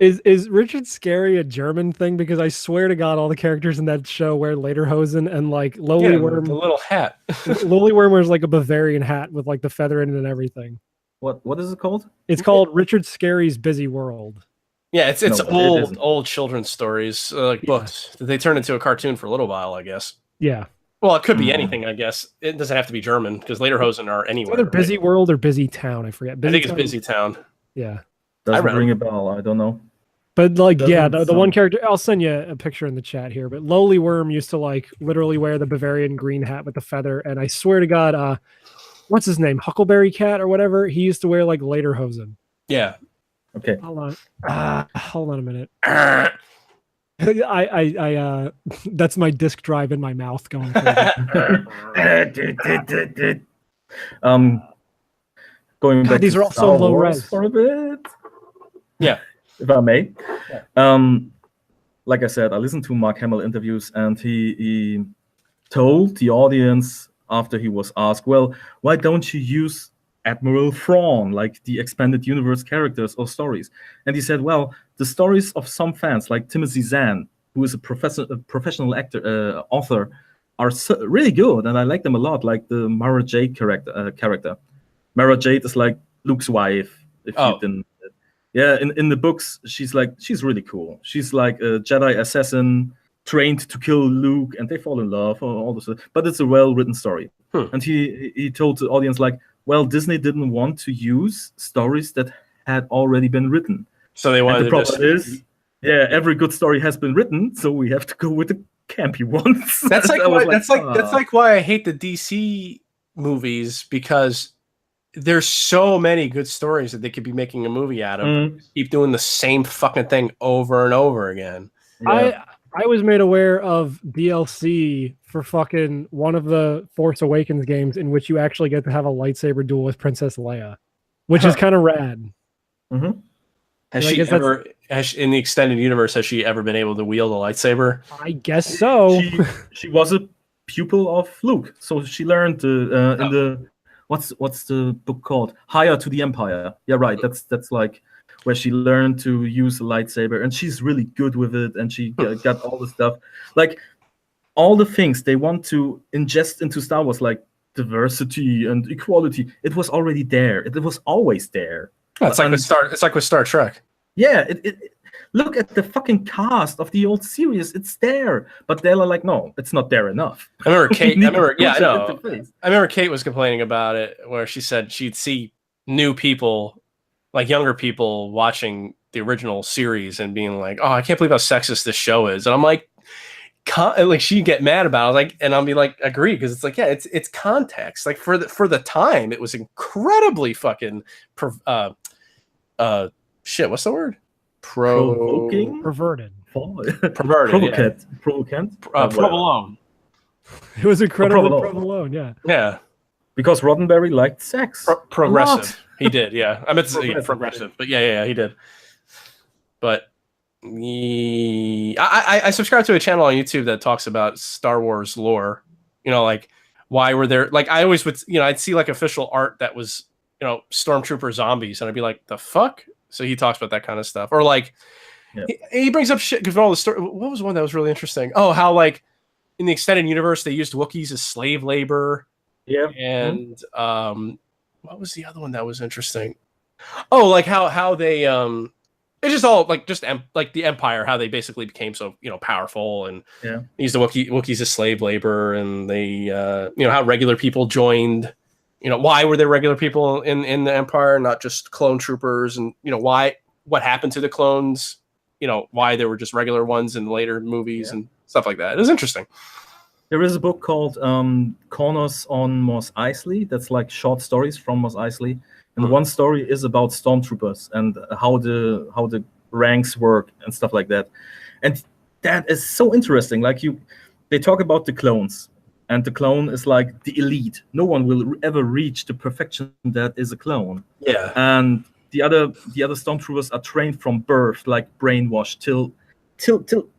is Richard Scary a German thing? Because I swear to God, all the characters in that show wear lederhosen and like Lowly Worm, the little hat. Lowly Worm wears like a Bavarian hat with like the feather in it and everything. What is it called? It's called Richard Scary's Busy World. Yeah, it's old children's stories, like books that they turned into a cartoon for a little while, I guess. Yeah. Well, it could be anything, I guess. It doesn't have to be German because lederhosen are anywhere. It's either Busy World or Busy Town. I forget. I think it's Busy Town. Yeah. Doesn't ring a bell. I don't know. But like, the one character, I'll send you a picture in the chat here. But Lowly Worm used to like literally wear the Bavarian green hat with the feather, and I swear to God, what's his name, Huckleberry Cat or whatever, he used to wear like lederhosen. Yeah. Okay. Hold on a minute. I that's my disk drive in my mouth going. Going back. These are all so low res for a bit. Yeah, if I may. Yeah. Like I said, I listened to Mark Hamill interviews, and he told the audience after he was asked, "Well, why don't you use Admiral Thrawn, like the expanded universe characters or stories?" And he said, "Well, the stories of some fans, like Timothy Zahn, who is a professional author, are really good, and I like them a lot. Like the Mara Jade character. Mara Jade is like Luke's wife. If you didn't, yeah, in the books, she's really cool. She's like a Jedi assassin trained to kill Luke, and they fall in love, all this. But it's a well-written story." And he told the audience like, "Well, Disney didn't want to use stories that had already been written. So they wanted the problem is, every good story has been written, so we have to go with the campy ones." That's like that's like why I hate the DC movies, because there's so many good stories that they could be making a movie out of. Keep doing the same fucking thing over and over again. Yeah. I was made aware of DLC for fucking one of the Force Awakens games in which you actually get to have a lightsaber duel with Princess Leia, which is kind of rad. Has she ever, in the extended universe, has she ever been able to wield a lightsaber? I guess so. She was a pupil of Luke, so she learned in the what's the book called? Higher to the Empire. Yeah, right. That's like where she learned to use a lightsaber, and she's really good with it, and she got all the stuff, like all the things they want to ingest into Star Wars, like diversity and equality. It was already there. It was always there. It's like with Star Trek. Yeah, look at the fucking cast of the old series. It's there, but they're like, no, it's not there enough. I remember Kate. I remember Kate was complaining about it, where she said she'd see new people, like younger people, watching the original series and being like, "Oh, I can't believe how sexist this show is," and I'm like. Like she'd get mad about it. I was like, and I'll be like, agree, because it's like, yeah, it's context. Like for the time, it was incredibly fucking shit. What's the word? Provoking, perverted, provocant. Provolone. It was incredibly provolone. Yeah. Because Roddenberry liked sex. Progressive. He did. Yeah. I meant to say progressive, but yeah, he did. But. I subscribe to a channel on YouTube that talks about Star Wars lore. You know, like why were there? Like I always would, I'd see like official art that was, stormtrooper zombies, and I'd be like, the fuck. So he talks about that kind of stuff, or like he brings up shit because all the story. What was one that was really interesting? Oh, how like in the extended universe they used Wookiees as slave labor. Yeah, and what was the other one that was interesting? Oh, like how they it's just all like like the Empire, how they basically became so powerful, and used the Wookiees as slave labor, and they how regular people joined. Why were there regular people in the Empire, not just clone troopers, and what happened to the clones? Why there were just regular ones in later movies and stuff like that. It was interesting. There is a book called Corners on Mos Eisley. That's like short stories from Mos Eisley. And one story is about stormtroopers and how the ranks work and stuff like that. And that is so interesting. Like they talk about the clones, and the clone is like the elite. No one will ever reach the perfection that is a clone. Yeah. And the other stormtroopers are trained from birth, like brainwashed till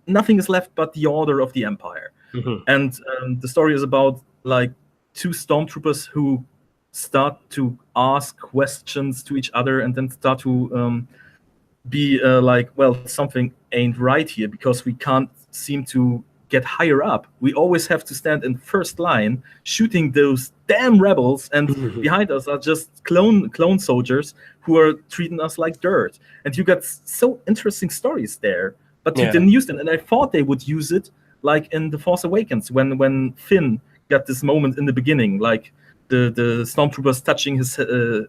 nothing is left but the order of the Empire. And the story is about like two stormtroopers who start to ask questions to each other, and then start to be like, well, something ain't right here, because we can't seem to get higher up. We always have to stand in first line shooting those damn rebels, and behind us are just clone soldiers who are treating us like dirt. And you got so interesting stories there, but you didn't use them. And I thought they would use it like in The Force Awakens, when Finn got this moment in the beginning, like the stormtroopers touching his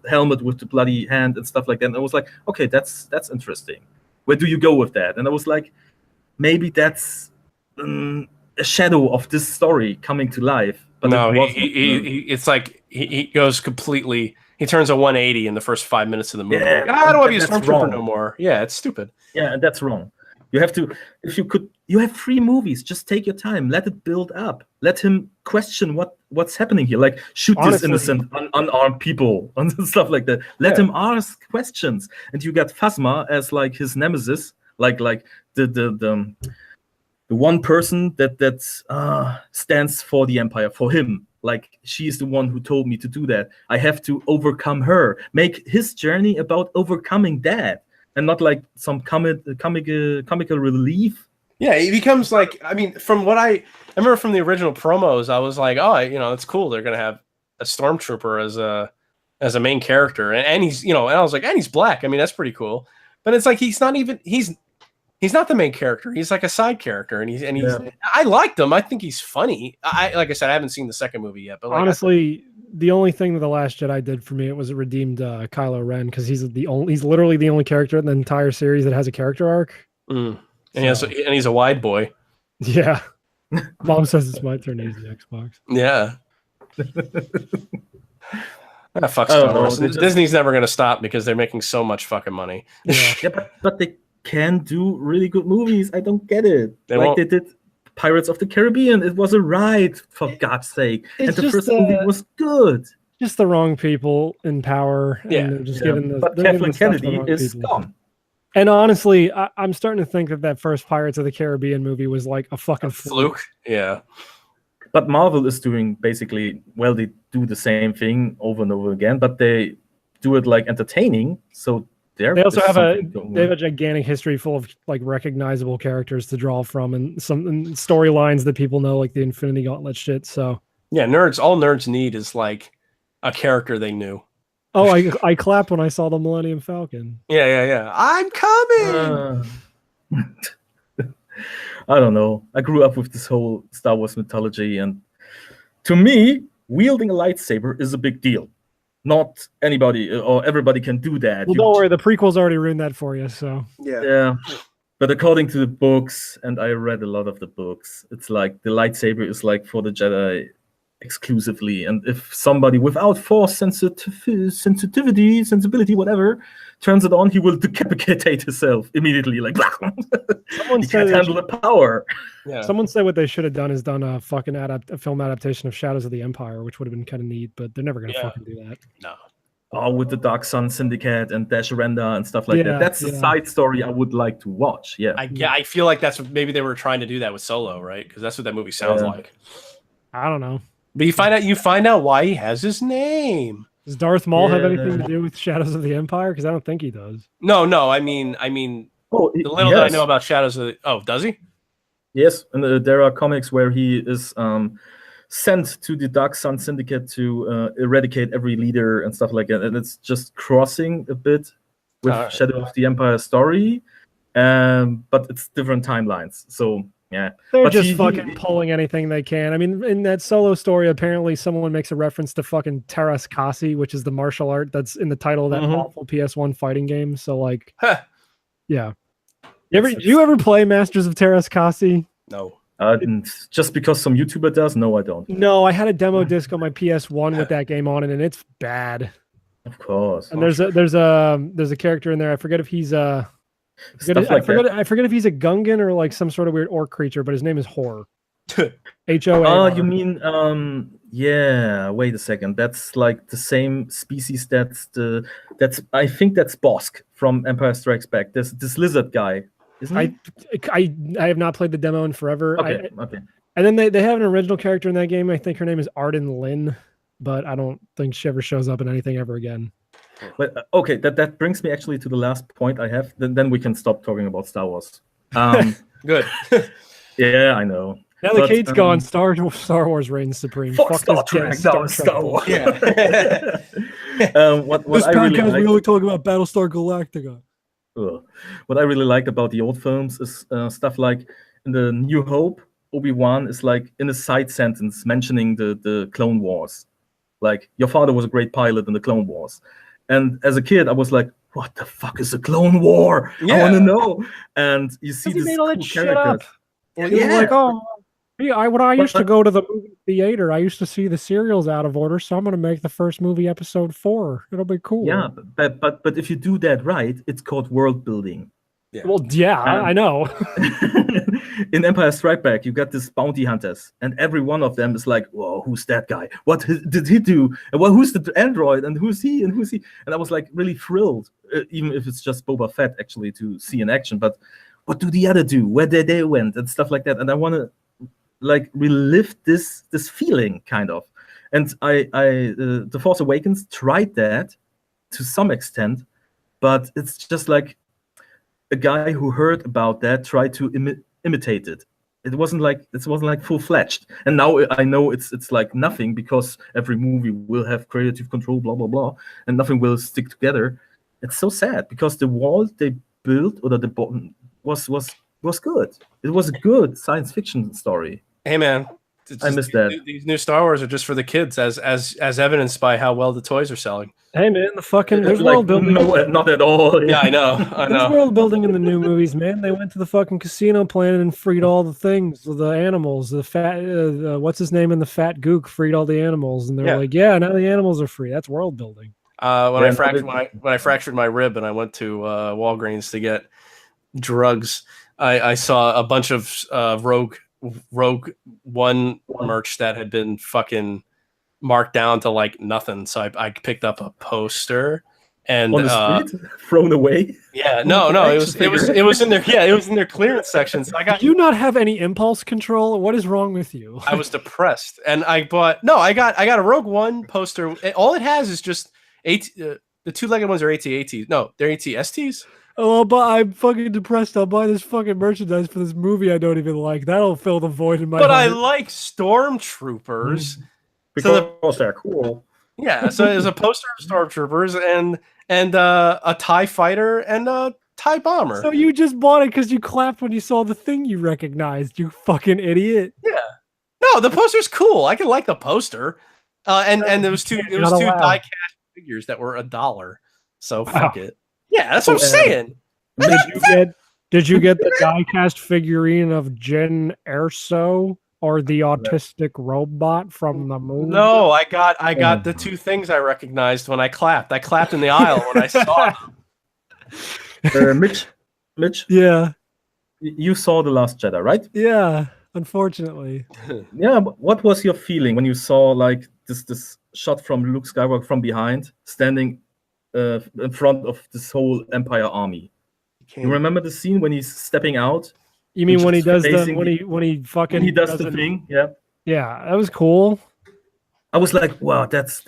helmet with the bloody hand and stuff like that. And I was like, okay, that's interesting. Where do you go with that? And I was like, maybe that's a shadow of this story coming to life. But no, it's like he goes completely. He turns a 180 in the first 5 minutes of the movie. Yeah, like, I don't want to be a stormtrooper no more. Yeah, it's stupid. Yeah, and that's wrong. You have to, you have 3 movies. Just take your time. Let it build up. Let him question what's happening here. Like, shoot this innocent, unarmed people and stuff like that. Let him ask questions. And you got Phasma as like his nemesis, like the one person that stands for the Empire, for him. Like, she's the one who told me to do that. I have to overcome her. Make his journey about overcoming that. And not like some comical relief. Yeah, he becomes like, I mean, from what I remember from the original promos, I was like, oh, it's cool. They're gonna have a stormtrooper as a main character, and he's, and I was like, and he's black. I mean, that's pretty cool. But it's like he's not the main character. He's like a side character, and he's I liked him. I think he's funny. Like I said, I haven't seen the second movie yet, but like, honestly. The only thing that The Last Jedi did for me, it was it redeemed Kylo Ren, because he's literally the only character in the entire series that has a character arc. And he's a wide boy. Yeah. Mom says it's my turn to use the Xbox. Yeah. Ah, fuck I don't Star Wars. know, they Disney's never going to stop because they're making so much fucking money. Yeah. Yeah, but they can do really good movies. I don't get it. They like won't. they did Pirates of the Caribbean. It was a ride, for God's sake. It's And the just, first movie was good. Just the wrong people in power, and Yeah, they're just Yeah, giving the. but they're giving Kathleen the stuff to the Kennedy wrong is people. gone. And honestly, I'm starting to think that first Pirates of the Caribbean movie was like a fucking Fluke. Yeah. But Marvel is doing basically, well, they do the same thing over and over again, but they do it like entertaining. So They also have a going they have on. a gigantic history full of like recognizable characters to draw from, and some storylines that people know, like the Infinity Gauntlet shit. So Yeah, all nerds need is like a character they knew. oh, I clapped when I saw the Millennium Falcon. Yeah. I'm coming. I don't know. I grew up with this whole Star Wars mythology, and to me, wielding a lightsaber is a big deal. Not anybody or everybody can do that. Well, don't worry, the prequels already ruined that for you. So Yeah. But according to the books, and I read a lot of the books, it's like the lightsaber is like for the Jedi exclusively. And if somebody without force sensibility, whatever, turns it on, he will decapitate himself immediately. Like, someone he said can't handle the power. Yeah. someone said what they should have done is done a fucking a film adaptation of Shadows of the Empire, which would have been kind of neat, but they're never gonna Yeah. fucking do that. No. Oh, with the Dark Sun Syndicate and Dash Renda and stuff like Yeah, that. That's a yeah. side story I would like to watch. Yeah. I feel like that's what maybe they were trying to do that with Solo, right? Because that's what that movie sounds Yeah. like. I don't know. But you find out why he has his name. Does Darth Maul have anything to Yeah. do with Shadows of the Empire? Because I don't think he does. No, I mean Oh, the little that I know about Shadows of the does he? Yes, and there are comics where he is sent to the Dark Sun Syndicate to eradicate every leader and stuff like that. And it's just crossing a bit with Alright. Shadow of the Empire story, but it's different timelines. So, yeah. They're But just he- fucking pulling anything they can. I mean, in that Solo story, apparently someone makes a reference to fucking Teras Kasi, which is the martial art that's in the title of that Mhm. awful PS1 fighting game. So, like, Huh. yeah. Do you ever play Masters of Teras Kasi? No. Just because some YouTuber does? No, I don't. No, I had a demo disc on my PS1 with that game on it, and it's bad. Of course. And there's a character in there. I forget if he's I Stuff like that. forget if he's a Gungan or like some sort of weird orc creature, but his name is Hor. HOA. Oh, you mean yeah, wait a second. That's like the same species that's I think that's Bosk from Empire Strikes Back. This lizard guy, isn't he? I have not played the demo in forever. Okay, okay. And then they have an original character in that game. I think her name is Arden Lynn, but I don't think she ever shows up in anything ever again. But okay, that brings me actually to the last point I have. Then we can stop talking about Star Wars. Good. Yeah, I know. Now that But, Kate's gone, Star Wars reigns supreme. Fuck this Star Trek, damn no, Star Wars. Yeah. What I really liked, talking about Battlestar Galactica. what I really liked about the old films is stuff like in the New Hope, Obi-Wan is like in a side sentence mentioning the Clone Wars. Like, your father was a great pilot in the Clone Wars. And as a kid, I was like, what the fuck is a Clone War? I Yeah. want to know. And you see He this made all that cool shit characters. He was like, oh, yeah, when I used to But- go to the movie theater, I used to see the serials out of order, so I'm going to make the first movie episode 4. It'll be cool. Yeah, but if you do that right, it's called world building. Well, yeah, I know. In Empire Strike Back, you got these bounty hunters, and every one of them is like, "Whoa, who's that guy? What did he do? And who's the android? And who's he? And who's he?" And I was like really thrilled, even if it's just Boba Fett actually to see in action. But what do the other do? Where they went and stuff like that. And I want to like relive this feeling kind of. And The Force Awakens tried that to some extent, but it's just like a guy who heard about that tried to imitate it. It wasn't like full fledged. And now I know it's like nothing, because every movie will have creative control, blah blah blah, and nothing will stick together. It's so sad, because the world they built, or the bottom was good. It was a good science fiction story. Hey man, It's I just- missed that. These new Star Wars are just for the kids, as evidenced by how well the toys are selling. Hey man, the fucking there's Like, world building. no, not at all. Yeah, I know. I There's know. world building in the new movies, man. They went to the fucking casino planet and freed all the things, the animals, the fat, what's his name, and the fat gook freed all the animals, and they're Yeah. like, yeah, now the animals are free. That's world building. When Yeah, I fractured my rib and I went to Walgreens to get drugs, I saw a bunch of Rogue One merch that had been fucking marked down to like nothing. So I picked up a poster and On the street, thrown away. yeah, no, it was in their it was in their clearance section. So I got Do you not have any impulse control? What is wrong with you? I was depressed and I got a Rogue One poster. All it has is just the two-legged ones are AT-ATs. No, they're AT-STs. Oh, but I'm fucking depressed. I'll buy this fucking merchandise for this movie I don't even like. That'll fill the void in my But I heart. like stormtroopers. Because they're cool. Yeah, so there's a poster of stormtroopers and a TIE fighter and a TIE bomber. So you just bought it because you clapped when you saw the thing you recognized, you fucking idiot. Yeah. No, the poster's cool. I can like the poster. And there was two Not allowed. die-cast figures that were $1. So fuck it. Yeah, that's what I'm saying. Did you get the die-cast figurine of Jen Erso or the autistic robot from the movie? No, I got the two things I recognized when I clapped. I clapped in the aisle when I saw them. Mitch, Yeah, you saw The Last Jedi, right? yeah. Unfortunately, Yeah. But what was your feeling when you saw like this shot from Luke Skywalker from behind, standing in front of this whole Empire army? You remember the scene when he's stepping out? you mean when he Just does the facing when he fucking When he does the doesn't- thing, yeah. Yeah, that was cool. I was like, wow, that's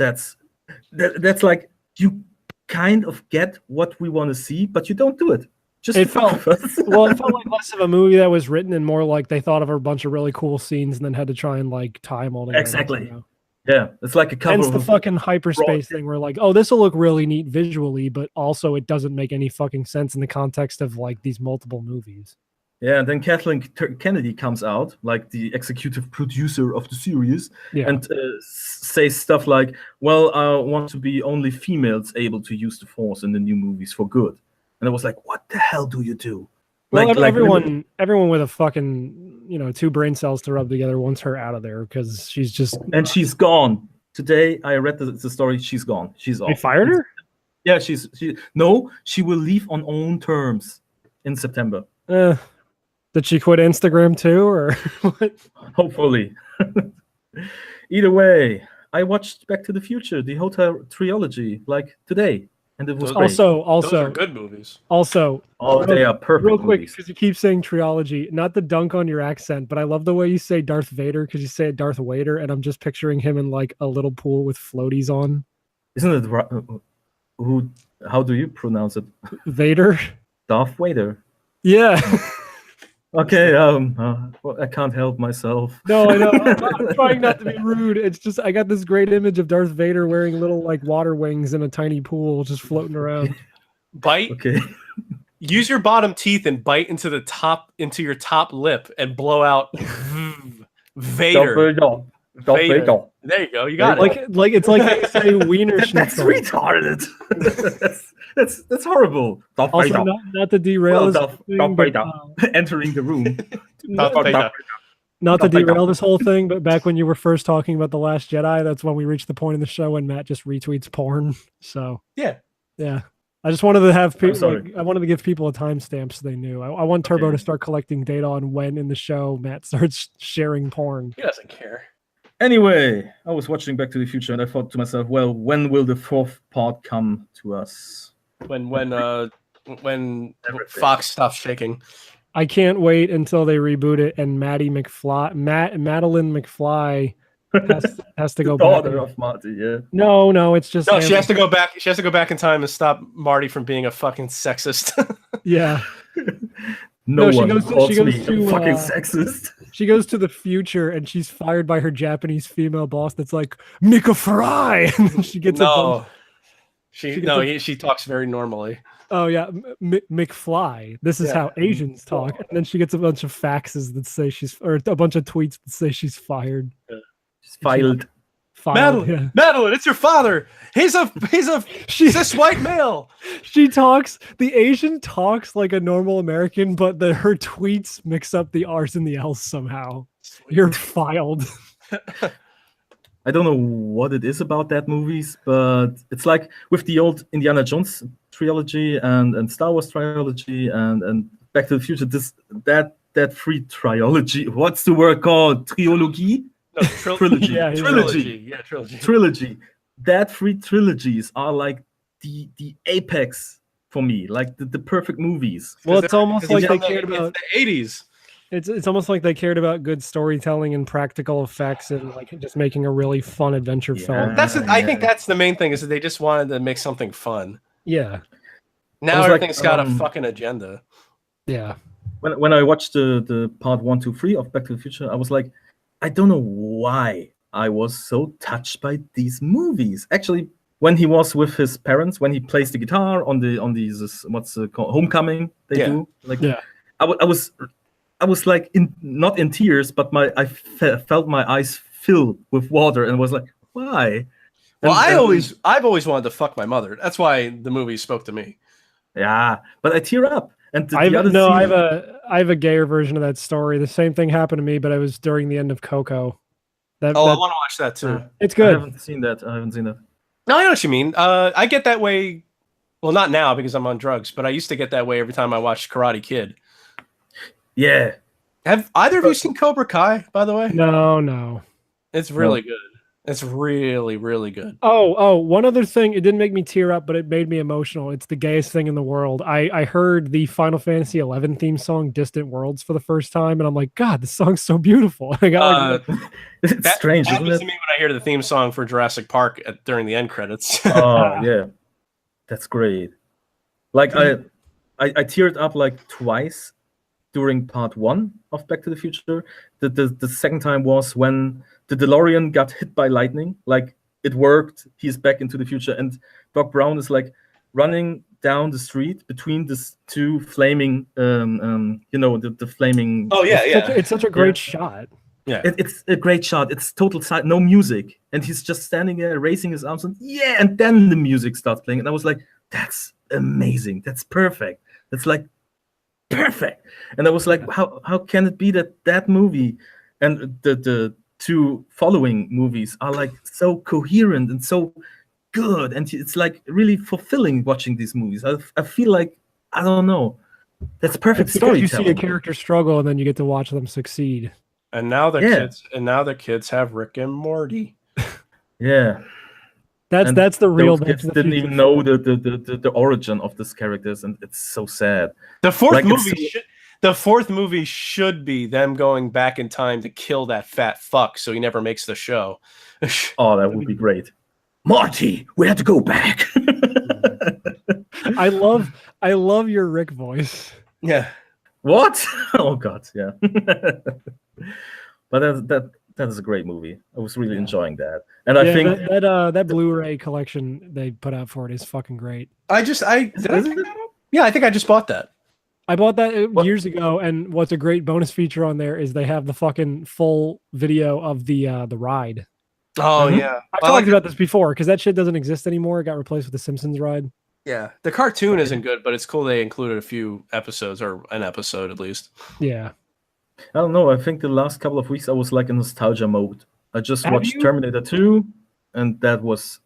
like you kind of get what we want to see, but you don't do it. Just It fuck felt- with us. Well, it felt like less of a movie that was written and more like they thought of a bunch of really cool scenes and then had to try and like tie them all together. Exactly. You know? Yeah, it's like a cover Hence of the a- fucking hyperspace thing where like, oh, this will look really neat visually, but also it doesn't make any fucking sense in the context of like these multiple movies. Yeah, and then Kathleen Kennedy comes out, like the executive producer of the series, Yeah. and says stuff like, well, I want to be only females able to use the Force in the new movies for good. And I was like, what the hell do you do? Well, Like everyone with a fucking, 2 brain cells to rub together wants her out of there because she's just. and she's gone. Today, I read the story. She's gone. She's off. They fired her? Yeah, she will leave on own terms in September. Did she quit Instagram too, or what? Hopefully. Either way, I watched Back to the Future, the Hotel trilogy, like today, and it was great. Those are Also, good movies. They are perfect. real quick, movies. because you keep saying trilogy, not to dunk on your accent, but I love the way you say Darth Vader because you say it Darth Vader, and I'm just picturing him in like a little pool with floaties on. Isn't it who? How do you pronounce it? Vader? Darth Vader. Yeah. Okay. Well, I can't help myself. No, I know. I'm trying not to be rude. It's just I got this great image of Darth Vader wearing little like water wings in a tiny pool, just floating around. Bite. Okay. Use your bottom teeth and bite into your top lip and blow out Vader. Darth Vader. Vader. There you go. You got it. Like it's like they say Wiener That's Schnitzel. retarded. that's horrible. Darth Also, Vader. not to derail Well, this Darth thing, but, Vader. Entering the room. Darth Vader. not to Darth Vader. derail this whole thing, but back when you were first talking about The Last Jedi, that's when we reached the point in the show when Matt just retweets porn. So Yeah. I just wanted to have people. sorry. I wanted to give people a timestamp so they knew. I want Turbo Okay. to start collecting data on when in the show Matt starts sharing porn. He doesn't care. Anyway, I was watching Back to the Future and I thought to myself, well, when will the 4th part come to us? When Everything. Fox stops shaking. I can't wait until they reboot it and Madeline McFly has to go back. Daughter of Marty, yeah. No, it's just No, she has to go back. She has to go back in time and stop Marty from being a fucking sexist. Yeah. No she one goes calls to, me a fucking sexist. She goes to the future and she's fired by her Japanese female boss that's like, Mika Fry! And then she gets a bunch. no, she talks very normally. Oh yeah, McFly. This is how Asians talk. And then she gets a bunch of faxes that say or a bunch of tweets that say she's fired. She's filed. Madeline, Madeline, it's your father. He's a cis white male. She talks. The Asian talks like a normal American, but her tweets mix up the R's and the L's somehow. You're filed. I don't know what it is about that movies, but it's like with the old Indiana Jones trilogy and Star Wars trilogy and Back to the Future. That free trilogy. What's the word called? Trilogy? No, trilogy. Trilogy. Trilogy. That three trilogies are like the apex for me, like the perfect movies. Well, it's almost like they cared about the 80s. It's almost like they cared about good storytelling and practical effects and like just making a really fun adventure film. I think that's the main thing is that they just wanted to make something fun. Yeah. Now everything's got a fucking agenda. Yeah. When I watched the part 1, 2, 3 of Back to the Future, I was like, I don't know why I was so touched by these movies. Actually, when he was with his parents, when he plays the guitar on these what's it called, homecoming they do, like I was like not in tears, but I felt my eyes fill with water and was like, why? Well, I've always wanted to fuck my mother. That's why the movie spoke to me. Yeah, but I tear up. And I have a gayer version of that story. The same thing happened to me, but it was during the end of Coco. I want to watch that too. It's good. I haven't seen that. No, I know what you mean. I get that way. Well, not now because I'm on drugs, but I used to get that way every time I watched Karate Kid. Yeah. Have either of you seen Cobra Kai, by the way? No. It's really good. It's really, really good. Oh, one other thing. It didn't make me tear up, but it made me emotional. It's the gayest thing in the world. I heard the Final Fantasy XI theme song, Distant Worlds, for the first time, and I'm like, God, this song's so beautiful. I got it's strange, isn't it? That to me when I hear the theme song for Jurassic Park during the end credits. Oh, yeah. That's great. Like, I teared up like twice during part 1 of Back to the Future. The second time was when the DeLorean got hit by lightning. Like, it worked. He's back into the future. And Doc Brown is like running down the street between these two flaming, the flaming. Oh, yeah. It's such a great shot. Yeah. It's a great shot. It's total side, no music. And he's just standing there, raising his arms. And and then the music starts playing. And I was like, that's amazing. That's perfect. That's like perfect. And I was like, how can it be that movie and the two following movies are like so coherent and so good, and it's like really fulfilling watching these movies. I feel like, I don't know, that's perfect storytelling. You see a character struggle and then you get to watch them succeed. And now the kids have Rick and Morty. Yeah. That's the real. Those kids didn't even know the origin of these characters, and it's so sad. The fourth movie should be them going back in time to kill that fat fuck, so he never makes the show. Oh, that would be great. Marty, we have to go back. I love your Rick voice. Yeah. What? Oh God, yeah. But that is a great movie. I was really enjoying that, and I think that Blu-ray collection they put out for it is fucking great. I think I just bought that. I bought that years ago, and what's a great bonus feature on there is they have the fucking full video of the ride. Oh yeah, I've talked about this before because that shit doesn't exist anymore. It got replaced with the Simpsons ride. Yeah, the cartoon isn't good, but it's cool they included a few episodes, or an episode at least. Yeah. I don't know. I think the last couple of weeks I was like in nostalgia mode. I just watched Terminator 2, and it's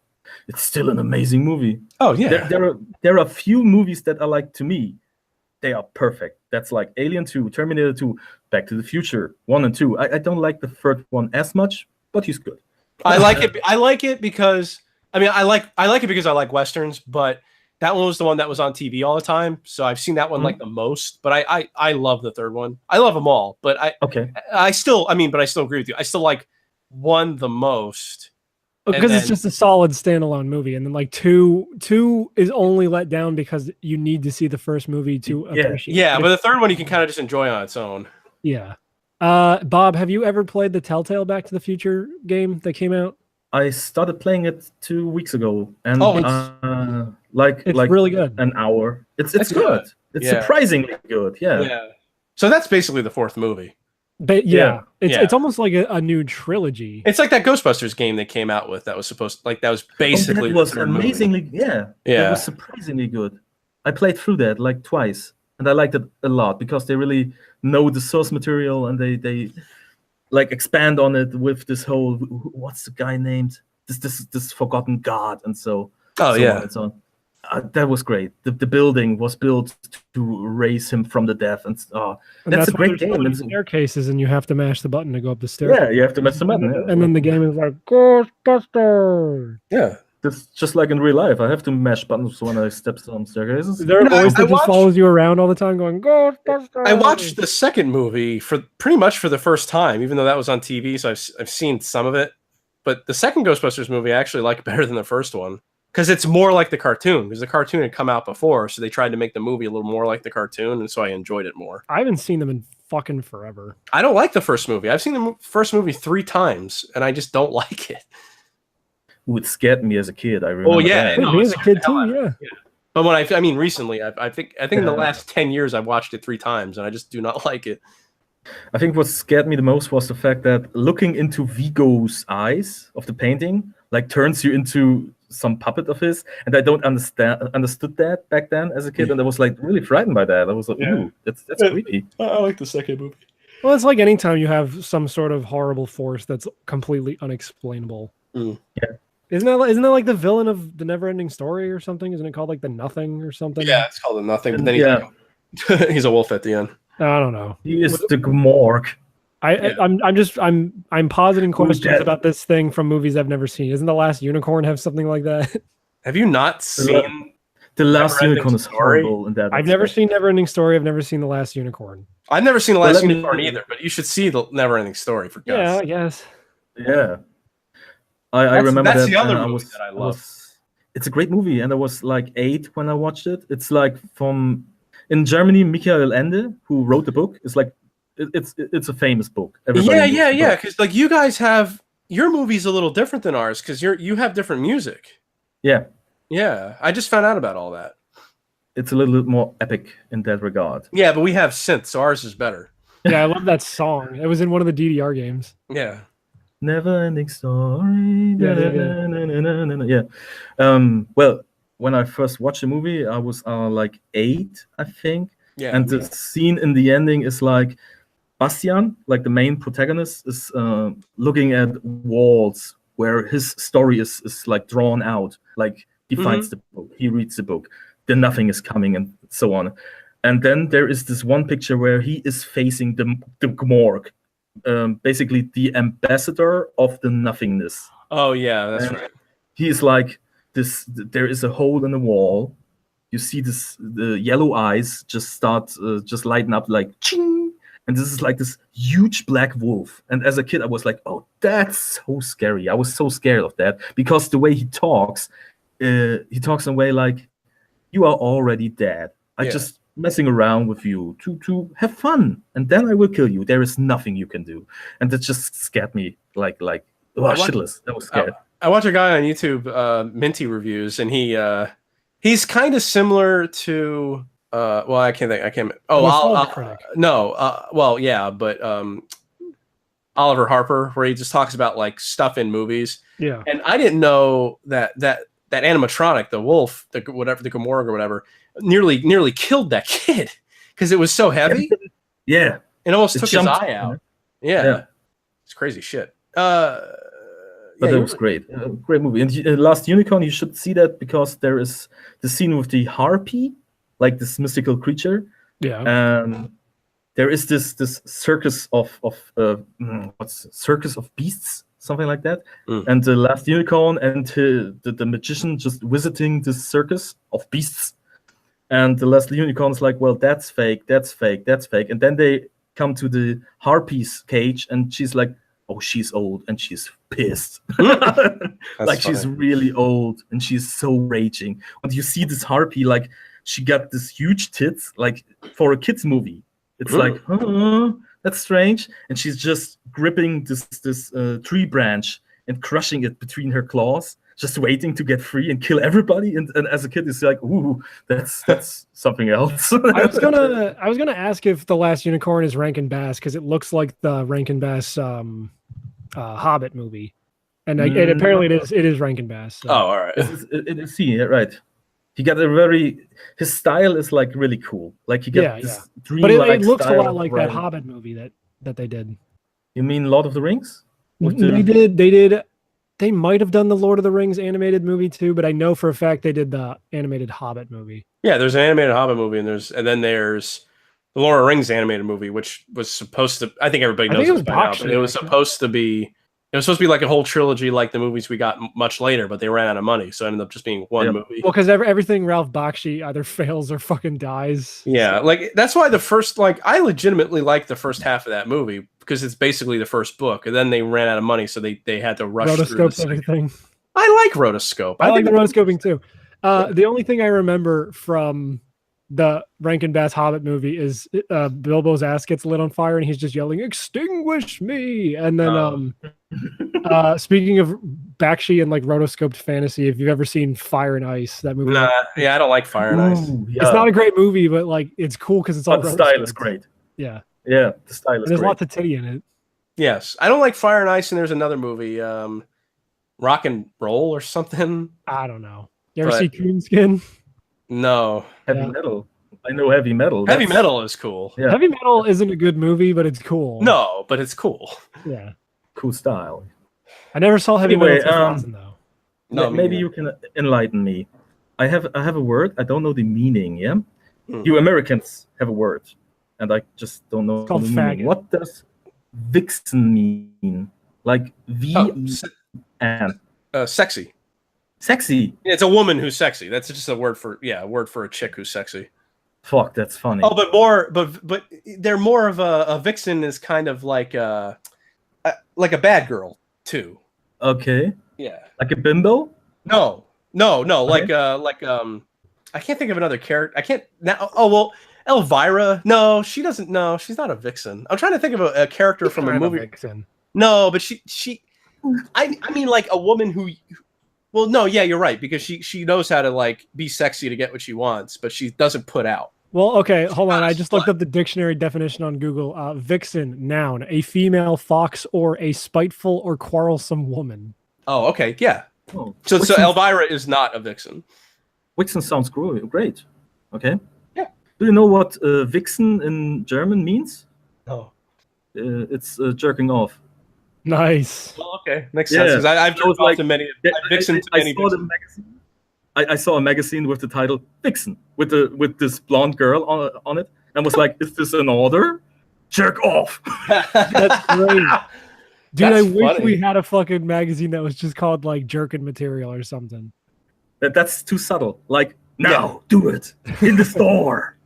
still an amazing movie. Oh yeah. There are a few movies that are like, to me, they are perfect. That's like Alien 2, Terminator 2, Back to the Future 1 and 2. I don't like the third one as much, but he's good. I like it because I like it because I like westerns, but that one was the one that was on TV all the time, so I've seen that one like the most. But I love the third one. I love them all, but I still agree with you. I still like one the most because it's just a solid standalone movie, and then like two is only let down because you need to see the first movie to appreciate. Yeah, but the third one you can kind of just enjoy on its own. Yeah. Bob, have you ever played the Telltale Back to the Future game that came out? I started playing it 2 weeks ago, and Oh, it's really good. an hour. It's That's good. good. It's Yeah. surprisingly good. Yeah. Yeah. So that's basically the fourth movie. But Yeah. it's almost like a new trilogy. It's like that Ghostbusters game they came out with that was that was basically that was the third movie. amazingly. Yeah. Yeah. It was surprisingly good. I played through that like twice, and I liked it a lot because they really know the source material and they like expand on it with this whole what's the guy named this forgotten god and so. Oh, so yeah. on and so on. That was great. The building was built to raise him from the death, and that's a why great there's so game. many It's- staircases, and you have to mash the button to go up the stairs. yeah, you have to mess them up. Yeah. And then the game is like Ghostbusters. Yeah. Just like in real life, I have to mash buttons when I step on staircases. There a voice that just follows you around all the time, going Ghostbusters. I watched the second movie for pretty much for the first time, even though that was on TV, so I've seen some of it. But the second Ghostbusters movie I actually like better than the first one because it's more like the cartoon. Because the cartoon had come out before, so they tried to make the movie a little more like the cartoon, and so I enjoyed it more. I haven't seen them in fucking forever. I don't like the first movie. I've seen the first movie 3 times, and I just don't like it. Ooh, it scared me as a kid. I remember. Oh yeah, that. no, Me it's as a kid hell out too, of it. yeah. But when I mean recently, I think in the Yeah. last 10 years I've watched it 3 times, and I just do not like it. I think what scared me the most was the fact that looking into Vigo's eyes of the painting like turns you into some puppet of his, and I don't understood that back then as a kid, and I was like really frightened by that. I was like, ooh, that's creepy. I like the second movie. Well, it's like anytime you have some sort of horrible force that's completely unexplainable. Mm. Yeah. Isn't that like the villain of the Never-Ending Story or something? Isn't it called like the Nothing or something? Yeah, it's called a nothing. But then Yeah. he's a wolf at the end. I don't know. He is the Gmorg. I'm positing questions that? about this thing from movies I've never seen. Isn't The Last Unicorn have something like that? Have you not seen? The Last Never-Ending Unicorn is Story? horrible in that. I've never aspect. seen Never-Ending Story. I've never seen The Last Unicorn. I've never seen the Well, last let me- unicorn either, but you should see the Never-Ending Story for Yeah, God's I guess. Yeah. I That's- remember that's that. the other I movie was, that I I love. was- it's a great movie, and I was like 8 when I watched it. It's like from in Germany, Michael Ende, who wrote the book, is like it's a famous book. Everybody knows the Yeah. book. Because like you guys have your movie's a little different than ours because you have different music. Yeah, Yeah, I just found out about all that. it's a little bit more epic in that regard. Yeah, but we have synth, so ours is better. Yeah, I love that song. It was in one of the DDR games. Yeah. Never ending story. Yeah. Yeah. Well, when I first watched the movie, I was like 8, I think. Yeah. And the scene in the ending is like Bastian, like the main protagonist, is looking at walls where his story is like drawn out. Like he finds the book, he reads the book, then nothing is coming, and so on. And then there is this one picture where he is facing the Gmorg, basically the ambassador of the nothingness. Oh yeah, that's And right. he is like this. There is a hole in the wall. You see the yellow eyes just start just lighten up like ching, and this is like this huge black wolf. And as a kid, I was like, oh, that's so scary. I was so scared of that because the way he talks in a way like, you are already dead. I Yeah. just messing around with you to have fun, and then I will kill you. There is nothing you can do, and that just scared me like oh, shitless. That was scared. I watch a guy on YouTube, Minty Reviews, and he's kind of similar to well, I can't think. Oh, Nostalgia Critic. no. Well, yeah, but Oliver Harper, where he just talks about like stuff in movies. Yeah. And I didn't know that animatronic, the wolf, the Gamorg or whatever, nearly killed that kid because it was so heavy. Yeah. It almost It took his jumped, eye out. Yeah. Yeah. It's crazy shit. But Yeah, that you was great. Great movie. And Last Unicorn, you should see that because there is the scene with the harpy, like this mystical creature. Yeah. There is this circus of circus of beasts, something like that. And the Last Unicorn and the magician just visiting this circus of beasts. And the Last Unicorn is like, well, that's fake, that's fake, that's fake. And then they come to the harpy's cage, and she's like, oh, she's old and she's pissed. Like she's really old and she's so raging. And you see this harpy, like she got this huge tits, like for a kid's movie. It's like, that's strange. And she's just gripping this tree branch and crushing it between her claws, just waiting to get free and kill everybody. And as a kid, it's like, ooh, that's something else. I was gonna ask if The Last Unicorn is Rankin Bass because it looks like the Rankin Bass Hobbit movie, and apparently it is Rankin Bass. So. Oh, all right. It is he, right? He got his style is like really cool. Like he got this but it looks a style lot like of that Hobbit movie that they did. You mean Lord of the Rings? They did. They might have done the Lord of the Rings animated movie too, but I know for a fact they did the animated Hobbit movie. Yeah, there's an animated Hobbit movie, and then there's the Lord of the Rings animated movie, which was supposed to. I think everybody knows this by now, but it was supposed to be. It was supposed to be like a whole trilogy, like the movies we got much later, but they ran out of money, so it ended up just being one movie. Well, because everything Ralph Bakshi either fails or fucking dies. Yeah, like that's why the first, like, I legitimately liked the first half of that movie because it's basically the first book, and then they ran out of money, so they had to rush through everything. I like rotoscope. I like the rotoscoping too. The only thing I remember from the Rankin Bass Hobbit movie is Bilbo's ass gets lit on fire and he's just yelling, "Extinguish me!" And then speaking of Bakshi and like rotoscoped fantasy, if you've ever seen Fire and Ice, that movie. Yeah, I don't like Fire and Ice. Yeah. It's not a great movie, but like it's cool because it's all the style is great. Yeah. Yeah, the style is There's great. lots of titty in it. Yes. I don't like Fire and Ice, and there's another movie, Rock and Roll or something. I don't know. You ever see Coonskin? No. Heavy metal. I know heavy metal. Heavy metal is cool. Yeah. Heavy metal isn't a good movie, but it's cool. No, but it's cool. Yeah. Cool style. I never saw heavy metal 2000 though. No, maybe you can enlighten me. I have a word. I don't know the meaning. Yeah, you Americans have a word, and I just don't know the meaning. Faggot. What does vixen mean? Like and sexy. Sexy. Yeah, it's a woman who's sexy. That's just a word for a chick who's sexy. Fuck, that's funny. Oh, but they're more of a vixen is kind of like a bad girl too. Okay. Yeah. Like a bimbo? No. Okay. I can't think of another character. I can't now. Oh well, Elvira. No, she doesn't. No, she's not a vixen. I'm trying to think of a character from a movie. Vixen. No, but she. I mean, like a woman who. Well, no, yeah, you're right because she knows how to like be sexy to get what she wants, but she doesn't put out. Well, okay, hold on. I just looked up the dictionary definition on Google. Vixen, noun, a female fox or a spiteful or quarrelsome woman. Oh, okay, yeah. Oh, so Elvira is not a vixen. Vixen sounds great. Okay. Yeah. Do you know what vixen in German means? Oh. It's jerking off. Nice. Well, okay, makes sense. Because I've jerked off to many. I saw a magazine with the title "Vixen" with this blonde girl on it, and was like, "Is this an order? Jerk off!" That's great, dude. That's I wish funny. we had a fucking magazine that was just called like Jerkin Material or something. That's too subtle. Like, now, do it in the store.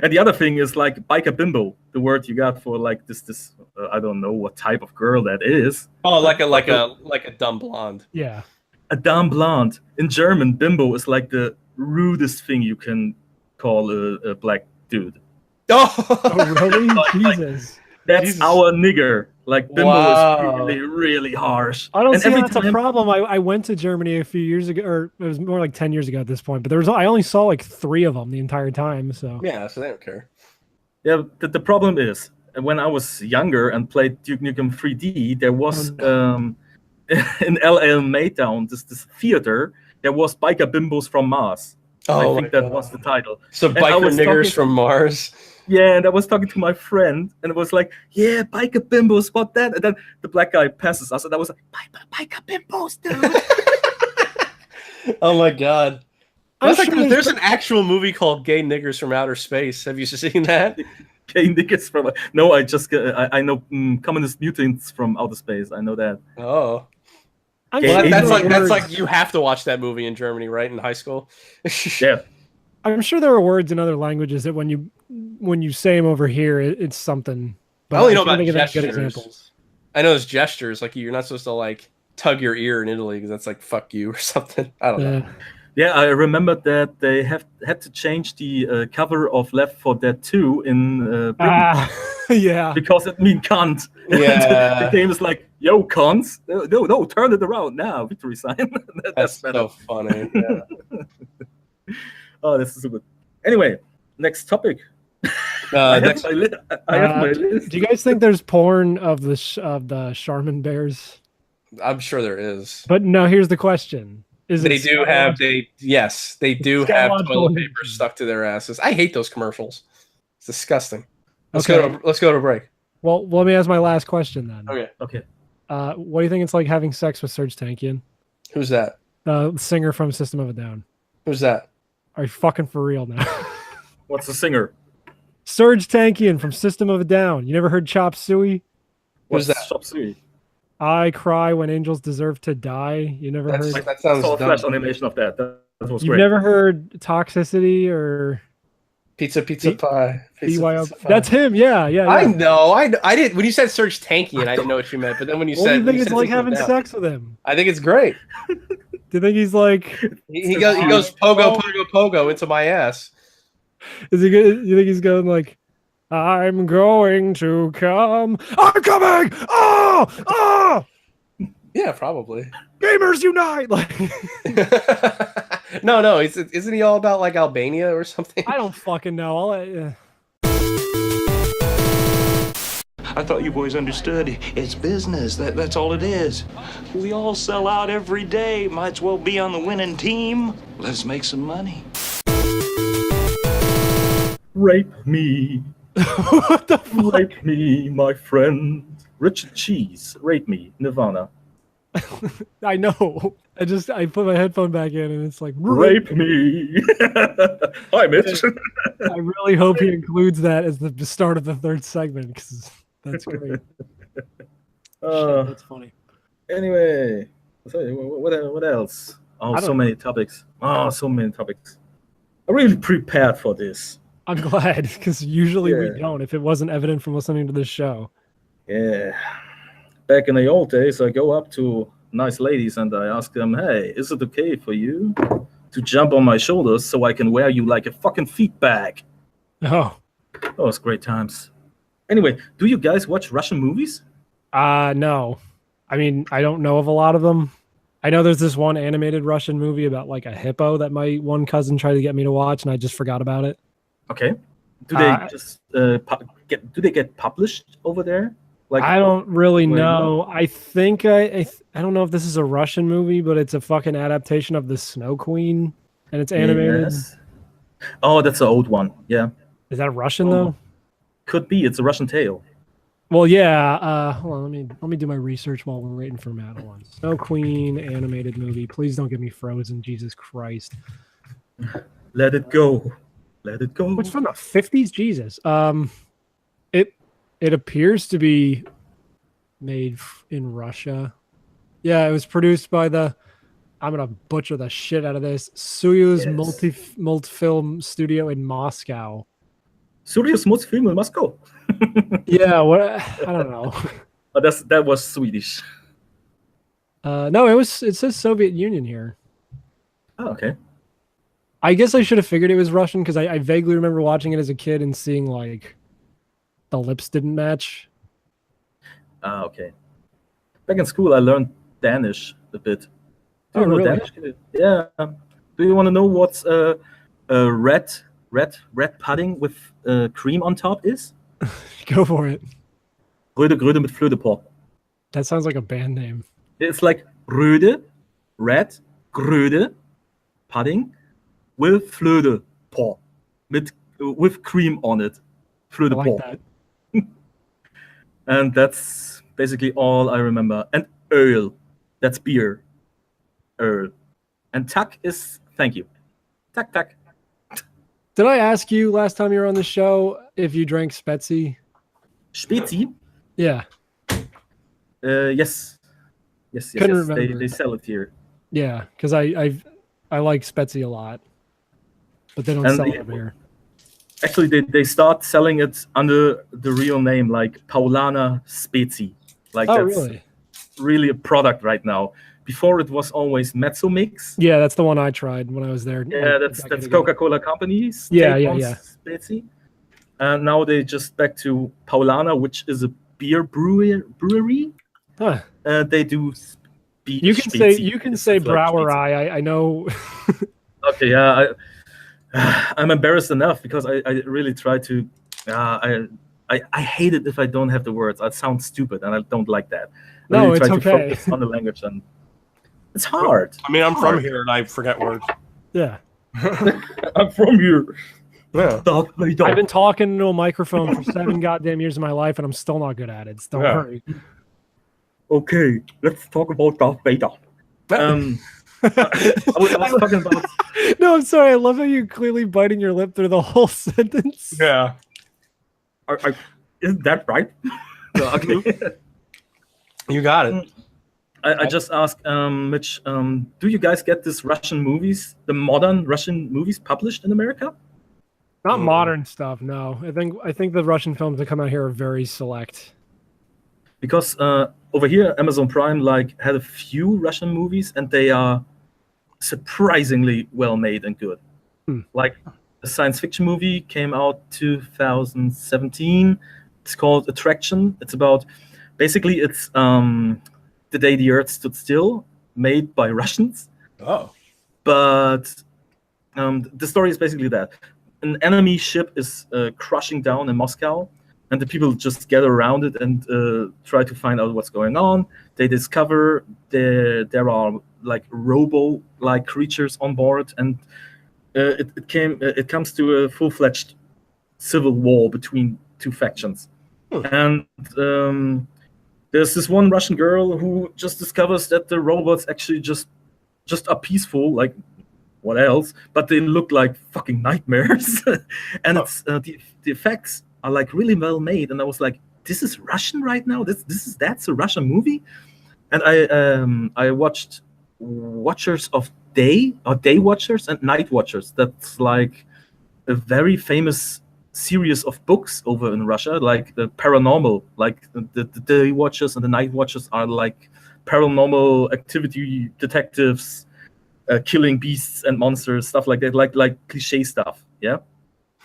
And the other thing is like biker bimbo, the word you got for like this I don't know what type of girl that is. Oh, like a dumb blonde. Yeah. A dumb blonde. In German, bimbo is like the rudest thing you can call a black dude. Oh, really? Jesus. That's our nigger. Like bimbo is really harsh. I don't see that's a problem. I went to Germany a few years ago, or it was more like 10 years ago at this point. But I only saw like 3 of them the entire time. So yeah, so they don't care. Yeah, the problem is when I was younger and played Duke Nukem 3D, there was in LA Maytown this theater. There was biker bimbos from Mars. Oh, I think that was the title. So And biker niggers from Mars. Yeah, and I was talking to my friend, and it was like, "Yeah, biker bimbos, what that?" And then the black guy passes us, and I was like, "Biker bimbos, dude." Oh my god! There's an actual movie called "Gay Niggers from Outer Space." Have you seen that? Gay niggers from no, I know communist mutants from outer space. I know that. Oh. Well, that's like you have to watch that movie in Germany, right? In high school. Yeah. I'm sure there are words in other languages that when you say them over here, it's something. But I only know about good gestures. examples. I know it's gestures. Like you're not supposed to like tug your ear in Italy because that's like fuck you or something. I don't know. Yeah, I remember that they had to change the cover of Left 4 Dead 2 in Britain. Yeah. because it means cunt. Yeah. The game is like, yo, cunts. No, turn it around now. Victory sign. That's better. so funny. Yeah. Oh, this is so good. Anyway, next topic. I have my list. Do you guys think there's porn of the Charmin bears? I'm sure there is. But no, here's the question. Yes, they do have toilet paper stuck to their asses. I hate those commercials. It's disgusting. Let's go to break. Well, let me ask my last question then. Okay. What do you think it's like having sex with Serge Tankian? Who's that? The singer from System of a Down. Who's that? Are you fucking for real now? What's the singer? Serge Tankian from System of a Down. You never heard Chop Suey? Who's that? Chop Suey? I Cry When Angels Deserve to Die. You never heard? That sounds I saw a dumb. flash animation of that. That was You've great. never heard Toxicity or Pizza Pie. BYO? That's him. Yeah. I know. I did. When you said Serge Tankian, I didn't know what you meant. But then when you What said, do you think it's like System of having a Down, sex with him? I think it's great. Do you think he's like? He goes pogo into my ass. Is he good? You think he's going like? I'm going to come. I'm coming. Oh. Yeah, probably. Gamers unite! Like, no. Isn't he all about like Albania or something? I don't fucking know. I thought you boys understood. It's business. That's all it is. We all sell out every day. Might as well be on the winning team. Let's make some money. Rape me. What the fuck? Rape me, my friend. Richard Cheese. Rape me. Nirvana. I know. I put my headphone back in and it's like rape me. Hi, Mitch. I really hope he includes that as the start of the third segment because that's great. Shit, that's funny. Anyway, what else? Oh, so many topics. I'm really prepared for this. I'm glad because usually we don't. If it wasn't evident from listening to this show. Yeah. Back in the old days, I go up to nice ladies and I ask them, hey, is it okay for you to jump on my shoulders so I can wear you like a fucking feet bag? Oh. Those great times. Anyway, do you guys watch Russian movies? No. I mean, I don't know of a lot of them. I know there's this one animated Russian movie about like a hippo that my one cousin tried to get me to watch and I just forgot about it. Okay. Do they just do they get published over there? Like, I don't really know. I think I don't know if this is a Russian movie, but it's a fucking adaptation of The Snow Queen, and it's animated. Yes. Oh, that's an old one. Yeah. Is that Russian though? Could be. It's a Russian tale. Well, yeah. Hold on. Let me do my research while we're waiting for Matt. Hold on. Snow Queen animated movie. Please don't get me frozen. Jesus Christ. Let it go. Let it go. It's from the 50s. Jesus. It appears to be made in Russia. Yeah, it was produced by I'm gonna butcher the shit out of this. Soyuz Multifilm Studio in Moscow. Soyuz Multifilm in Moscow. Yeah, what? I don't know. Oh, that was Swedish. No, it says Soviet Union here. Oh, okay. I guess I should have figured it was Russian because I vaguely remember watching it as a kid and seeing like the lips didn't match. Okay. Back in school, I learned Danish a bit. Do you know really? Danish? Yeah. Do you want to know what's red pudding with cream on top is? Go for it. Røde mit flødepop. That sounds like a band name. It's like røde, red, grøde, pudding with flødepop, with cream on it. Flødepop. I like that. And that's basically all I remember. And øl, that's beer. Øl. And tak is thank you. Tak. Did I ask you last time you were on the show if you drank Spezi? Spezi? Yeah. Yes. Couldn't remember. They sell it here. Yeah, because I like Spezi a lot, but they don't sell it over here. Actually, they start selling it under the real name, like Paulana Spezi. Like that's really a product right now. Before it was always Mezzo Mix. Yeah, that's the one I tried when I was there. Yeah, that's Coca-Cola Company's. Yeah. Spezi. and now they just back to Paulana, which is a beer brewery. Huh. They do. You can say Brauerei. I know. Okay, yeah. I'm embarrassed enough because I really try to. I hate it if I don't have the words. I sound stupid, and I don't like that. I No, really it's try okay. to focus on the language, and it's hard. I mean, I'm from here and I forget words. Yeah. I'm from here. Yeah. I've been talking into a microphone for 7 goddamn years of my life, and I'm still not good at it. So don't worry. Okay, let's talk about Darth Vader. I was talking about. No, I'm sorry. I love how you're clearly biting your lip through the whole sentence. Yeah. Isn't that right? Okay. You got it. I just asked Mitch, do you guys get this Russian movies, the modern Russian movies published in America? Not modern stuff, no. I think the Russian films that come out here are very select. Because over here, Amazon Prime had a few Russian movies, and they are surprisingly well made and good. Like a science fiction movie came out 2017. It's called Attraction. It's about basically it's The Day the Earth Stood Still, made by Russians. Oh. But the story is basically that an enemy ship is crushing down in Moscow, and the people just gather around it and try to find out what's going on. They discover there are like robo-like creatures on board, and it comes to a full-fledged civil war between two factions. And there's this one Russian girl who just discovers that the robots actually just are peaceful, like what else? But they look like fucking nightmares, and it's the effects are like really well made. And I was like, this is Russian right now. That's a Russian movie. And I watched Watchers of Day, or Day Watchers and Night Watchers. That's like a very famous series of books over in Russia, like the paranormal, like the Day Watchers and the Night Watchers are like paranormal activity detectives, killing beasts and monsters, stuff like that, like cliche stuff. Yeah.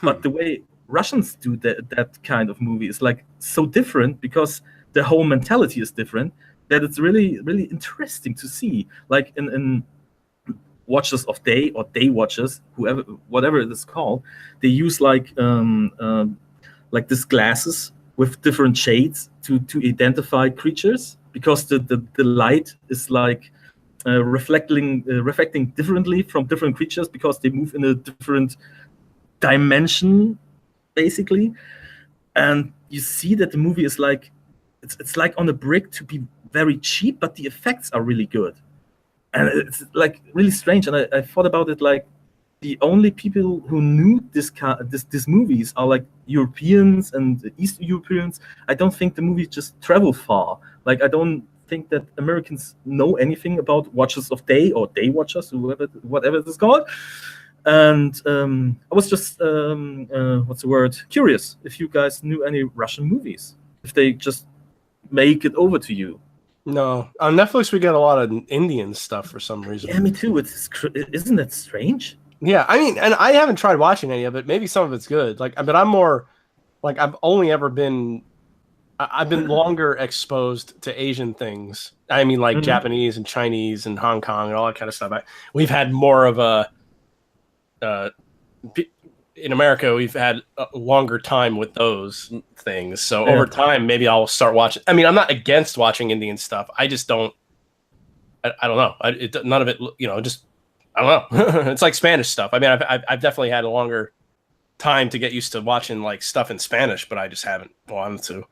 But the way Russians do that kind of movie is like so different, because the whole mentality is different, that it's really, really interesting to see. Like in Watchers of Day or Day Watchers, whatever it is called, they use like this glasses with different shades to identify creatures, because the light is like reflecting differently from different creatures, because they move in a different dimension, basically. And you see that the movie is like it's like on a brick to be very cheap, but the effects are really good. And it's like really strange. And I thought about it, like the only people who knew this movies are like Europeans and East Europeans. I don't think the movies just travel far. Like I don't think that Americans know anything about Watchers of Day or Day Watchers, whatever it is called. And I was just curious if you guys knew any Russian movies, if they just make it over to you. No, on Netflix we get a lot of Indian stuff for some reason. Yeah, me too. Isn't that strange? Yeah, I mean, and I haven't tried watching any of it. Maybe some of it's good. Like, but I'm more like I've only ever been. I've been longer exposed to Asian things. I mean, like Japanese and Chinese and Hong Kong and all that kind of stuff. We've had more of a. In America, we've had a longer time with those things. So over time, maybe I'll start watching. I mean, I'm not against watching Indian stuff. I just don't. I don't know. None of it. Just I don't know. It's like Spanish stuff. I mean, I've definitely had a longer time to get used to watching like stuff in Spanish, but I just haven't wanted to.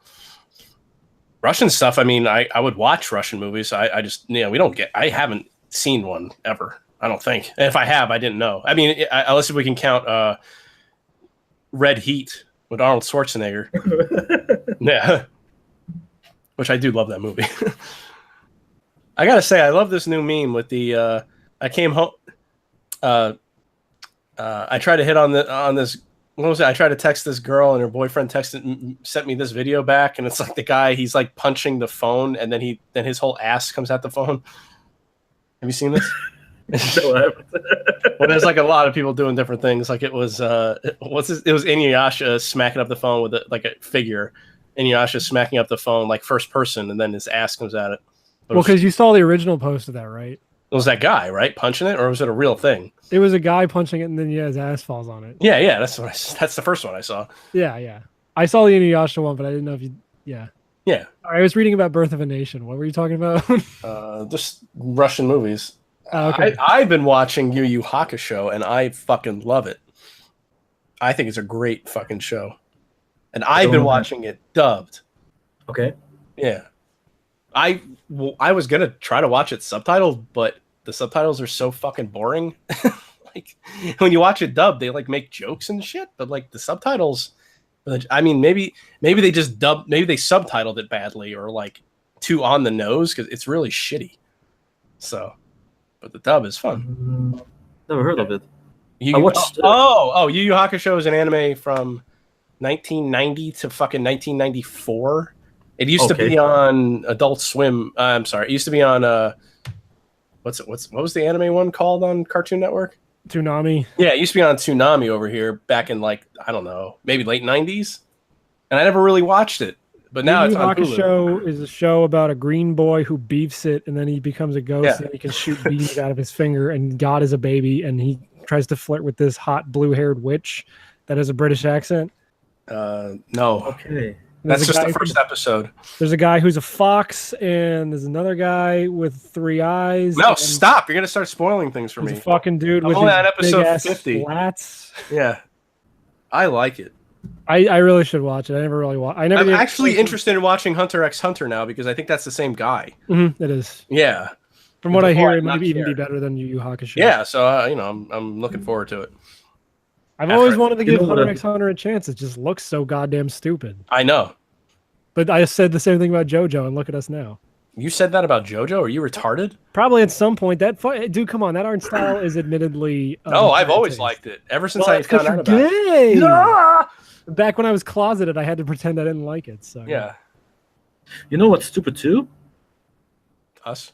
Russian stuff. I mean, I would watch Russian movies. I just we don't get. I haven't seen one ever. I don't think. And if I have, I didn't know. I mean, unless if we can count Red Heat with Arnold Schwarzenegger. Yeah. Which I do love that movie. I gotta say, I love this new meme with the I came home I tried to hit on this. What was it? I tried to text this girl, and her boyfriend sent me this video back, and it's like the guy, he's like punching the phone, and then his whole ass comes out the phone. Have you seen this? No, I haven't. Well, there's like a lot of people doing different things. Like it was it was Inuyasha smacking up the phone with like a figure. Inuyasha smacking up the phone like first person, and then his ass comes at it. Well, because you saw the original post of that, right? It was that guy, right, punching it, or was it a real thing? It was a guy punching it, and then his ass falls on it. Yeah, that's that's the first one I saw. Yeah. I saw the Inuyasha one, but I didn't know if you. Yeah. I was reading about Birth of a Nation. What were you talking about? Just Russian movies. Okay. I've been watching Yu Yu Hakusho, and I fucking love it. I think it's a great fucking show, and I've been watching it dubbed. Okay. Yeah. I was gonna try to watch it subtitled, but the subtitles are so fucking boring. Like when you watch it dubbed, they like make jokes and shit, but like the subtitles, I mean, maybe they just maybe they subtitled it badly or like too on the nose because it's really shitty. So, but the dub is fun. Never heard of it. I watched. Yu Yu Hakusho is an anime from 1990 to fucking 1994. It used to be on Adult Swim. I'm sorry. It used to be on what was the anime one called on Cartoon Network? Toonami. Yeah, it used to be on Toonami over here back in like I don't know, maybe late 90s. And I never really watched it. But now it's on Hulu. Hakusho is a show about a green boy who beefs it and then he becomes a ghost and he can shoot beams out of his finger and God is a baby and he tries to flirt with this hot blue-haired witch that has a British accent. No. Okay. That's just the first episode. There's a guy who's a fox, and there's another guy with 3 eyes. No, stop! You're gonna start spoiling things for me. A fucking dude with only on episode big-ass 50. Slats. Yeah, I like it. I really should watch it. I never really watched. I'm actually interested in watching Hunter x Hunter now because I think that's the same guy. Mm-hmm, it is. Yeah. From what I hear, it might even be better than Yu Yu Hakusho. Yeah, so I'm looking forward to it. I've always wanted to give Hunter x Hunter a chance. It just looks so goddamn stupid. I know. But I said the same thing about JoJo, and look at us now. You said that about JoJo? Are you retarded? Probably at some point. Dude, come on. That art style is admittedly... No, I've always liked it. Ever since I found out about it. No! Back when I was closeted, I had to pretend I didn't like it. So yeah. You know what's stupid too? Us?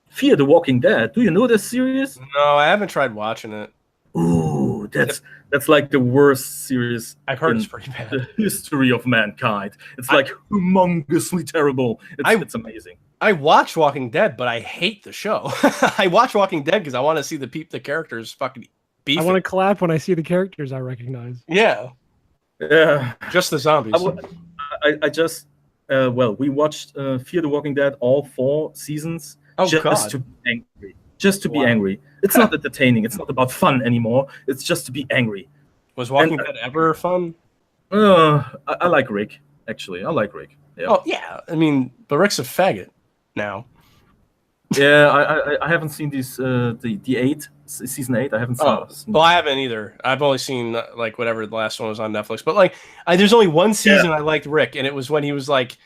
Fear the Walking Dead. Do you know this series? No, I haven't tried watching it. Ooh, that's like the worst series I've heard it's pretty bad. The history of mankind. It's like humongously terrible. It's amazing. I watch Walking Dead, but I hate the show. I watch Walking Dead because I want to see the characters fucking beefing. I want to clap when I see the characters I recognize. Yeah. Yeah. Just the zombies. I just we watched Fear the Walking Dead all 4 seasons just to be angry. Just to be angry. It's not entertaining. It's not about fun anymore. It's just to be angry. Was Walking Dead ever fun? I like Rick, actually. I like Rick. Yeah. Oh, yeah. I mean, but Rick's a faggot now. Yeah, I haven't seen these the season 8. I haven't seen. Well, I haven't either. I've only seen like whatever the last one was on Netflix. But like, there's only one season I liked Rick, and it was when he was like,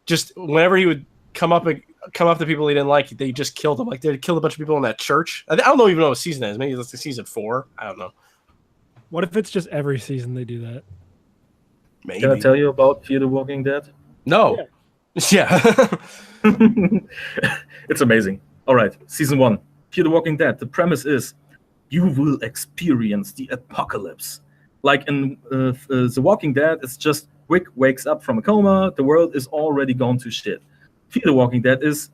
just whenever he would come up to people he didn't like, they just killed him. Like they killed a bunch of people in that church. I don't even know what season it is. Maybe it's like season 4. I don't know. What if it's just every season they do that? Maybe. Can I tell you about Fear the Walking Dead? No. Yeah. It's amazing. All right, season 1, Fear the Walking Dead. The premise is you will experience the apocalypse. Like in The Walking Dead, it's just Rick wakes up from a coma. The world is already gone to shit. Fear the Walking Dead is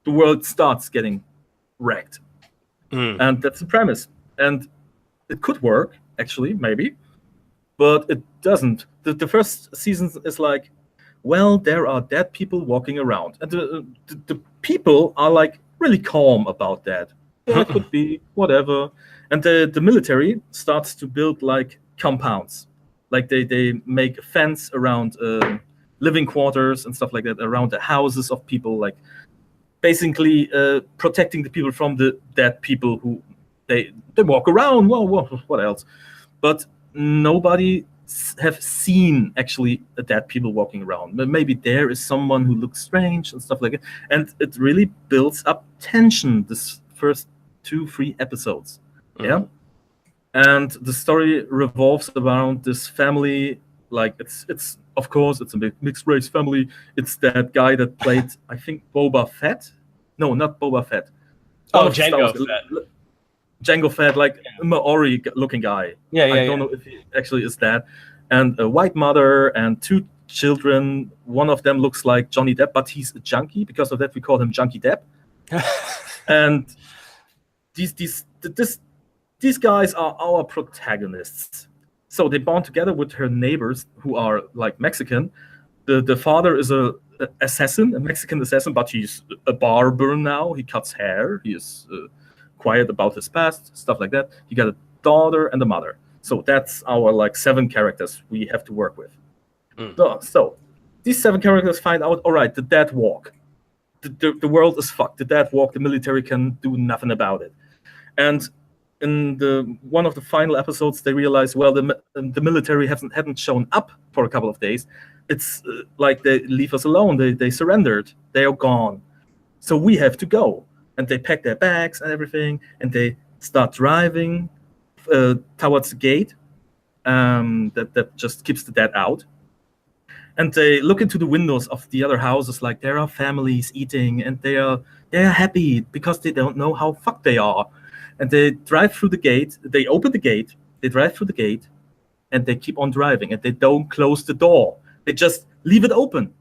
the world starts getting wrecked. And that's the premise. And it could work, actually, maybe. But it doesn't. The first season is like, well, there are dead people walking around. And the people are like really calm about that. Yeah, it could be whatever. And the military starts to build like compounds. Like they make a fence around living quarters and stuff like that, around the houses of people, like basically protecting the people from the dead people who they walk around. Well, what else? But nobody have seen actually dead people walking around. Maybe there is someone who looks strange and stuff like that. And it really builds up tension this first 2-3 episodes. Yeah. And the story revolves around this family. Like it's of course it's a mixed race family. It's that guy that played, I think, Boba Fett. No, not Boba Fett. Oh, Django Fett. Django Fett, like a Maori-looking guy. I don't know if he actually is that. And a white mother and 2 children. One of them looks like Johnny Depp, but he's a junkie. Because of that, we call him Junkie Depp. And these guys are our protagonists. So they bond together with her neighbors who are like Mexican. The father is a Mexican assassin, but he's a barber now. He cuts hair. He is quiet about his past, stuff like that. He got a daughter and a mother. So that's our like 7 characters we have to work with. So these 7 characters find out, all right, the dead walk. The world is fucked. The dead walk, the military can do nothing about it. And in one of the final episodes, they realize, well, the military hadn't shown up for a couple of days. It's like they leave us alone. They surrendered. They are gone. So we have to go. And they pack their bags and everything, and they start driving towards the gate that just keeps the dead out. And they look into the windows of the other houses, like there are families eating, and they are happy because they don't know how fucked they are. And they drive through the gate. They open the gate. They drive through the gate, and they keep on driving. And they don't close the door. They just leave it open.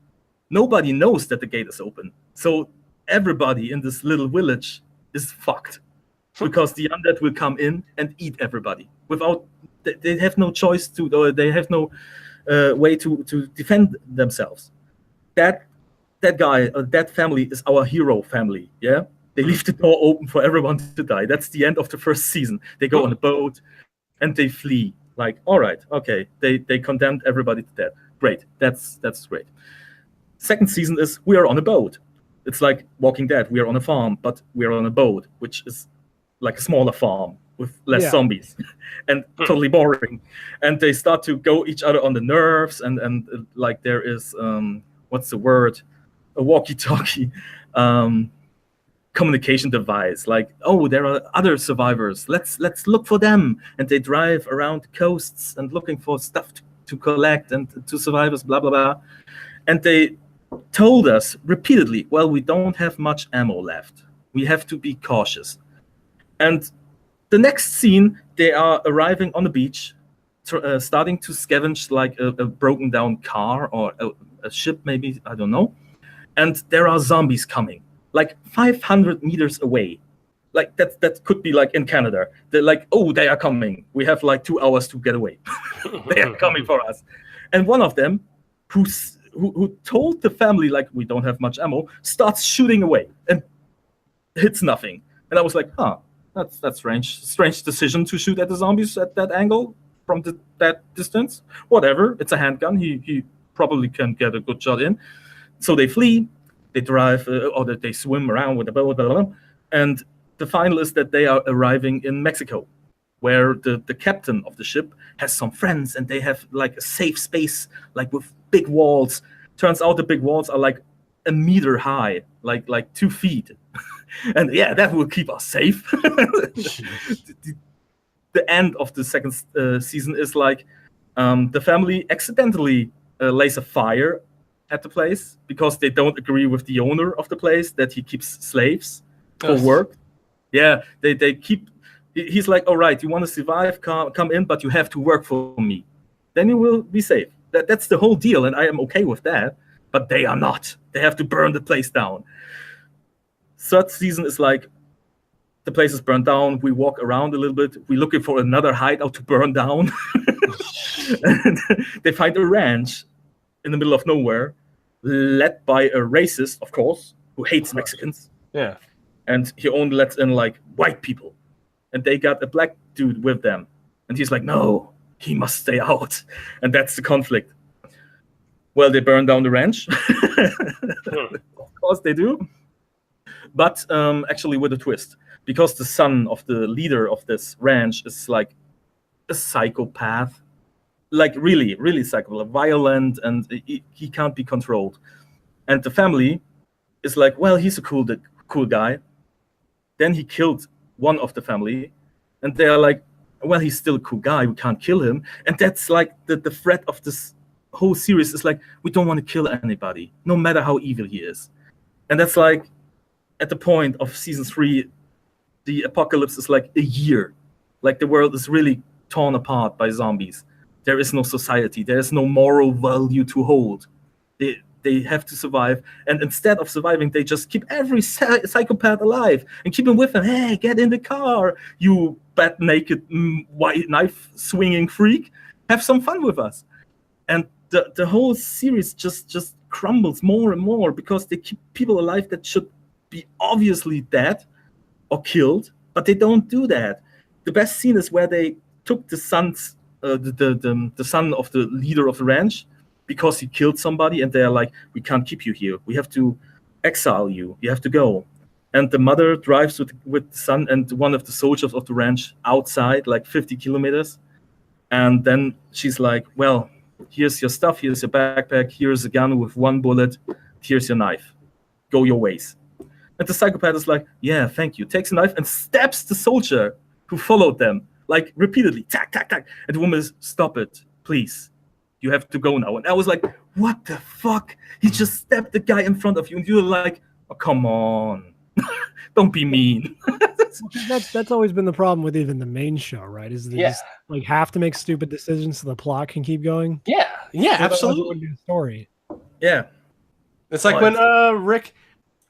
Nobody knows that the gate is open. So everybody in this little village is fucked because the undead will come in and eat everybody without. They have no choice to, or they have no way to defend themselves. That guy, that family is our hero family. Yeah, they leave the door open for everyone to die. That's the end of the first season. They go on a boat and they flee. Like, all right, okay, they condemned everybody to death. Great, that's great. Second season is we are on a boat. It's like Walking Dead. We are on a farm, but we are on a boat, which is like a smaller farm with less zombies and totally boring. And they start to go each other on the nerves, and like there is what's the word? A walkie-talkie communication device. Like, oh, there are other survivors. Let's look for them. And they drive around the coasts and looking for stuff to collect and to survivors, blah blah blah. And they told us repeatedly, well, we don't have much ammo left. We have to be cautious. And the next scene, they are arriving on the beach, starting to scavenge like a broken down car or a ship, maybe, I don't know. And there are zombies coming, like 500 meters away. Like that could be like in Canada. They're like, oh, they are coming. We have like 2 hours to get away. They are coming for us. And one of them, who told the family, like, we don't have much ammo, starts shooting away and hits nothing. And I was like, that's strange decision to shoot at the zombies at that angle from that distance. Whatever, it's a handgun. He probably can get a good shot in. So they flee, they drive, or they swim around with the boat, blah, blah, blah. And the final is that they are arriving in Mexico, where the captain of the ship has some friends, and they have like a safe space, like with big walls. Turns out the big walls are like a meter high, like 2 feet. And yeah, that will keep us safe. The end of the second season is like the family accidentally lays a fire at the place because they don't agree with the owner of the place that he keeps slaves for work. Yeah, they keep. He's like, all right, you want to survive? Come in, but you have to work for me. Then you will be safe. That's the whole deal, and I am okay with that. But they are not. They have to burn the place down. Third season is like, the place is burned down. We walk around a little bit. We're looking for another hideout to burn down. And they find a ranch in the middle of nowhere, led by a racist, of course, who hates Mexicans. Yeah. And he only lets in like white people. And they got a black dude with them. And he's like, no, he must stay out. And that's the conflict. Well, they burn down the ranch. Of course they do. But actually with a twist. Because the son of the leader of this ranch is like a psychopath. Like really, really psychopath. Violent, and he can't be controlled. And the family is like, well, he's a cool guy. Then he killed one of the family. And they are like, well, he's still a cool guy. We can't kill him. And that's like the threat of this whole series is like, we don't want to kill anybody, no matter how evil he is. And that's like, at the point of season 3, the apocalypse is like a year. Like the world is really torn apart by zombies. There is no society. There is no moral value to hold. They have to survive, and instead of surviving, they just keep every psychopath alive and keep him with them. Hey, get in the car, you bat naked, white knife swinging freak. Have some fun with us. And the whole series just crumbles more and more because they keep people alive that should be obviously dead or killed, but they don't do that. The best scene is where they took the son's the son of the leader of the ranch, because he killed somebody, and they're like, we can't keep you here. We have to exile you. You have to go. And the mother drives with the son and one of the soldiers of the ranch outside, like 50 kilometers. And then she's like, well, here's your stuff. Here's your backpack. Here's a gun with 1 bullet. Here's your knife. Go your ways. And the psychopath is like, yeah, thank you. Takes a knife and stabs the soldier who followed them, like repeatedly. Tack, tack, tack. And the woman is, stop it, please. You have to go now. And I was like, what the fuck? He just stabbed the guy in front of you. And you're like, oh, come on. Don't be mean. That's always been the problem with even the main show, right? Is they just like have to make stupid decisions so the plot can keep going. Yeah, absolutely. It would be a story. Yeah. It's like when Rick,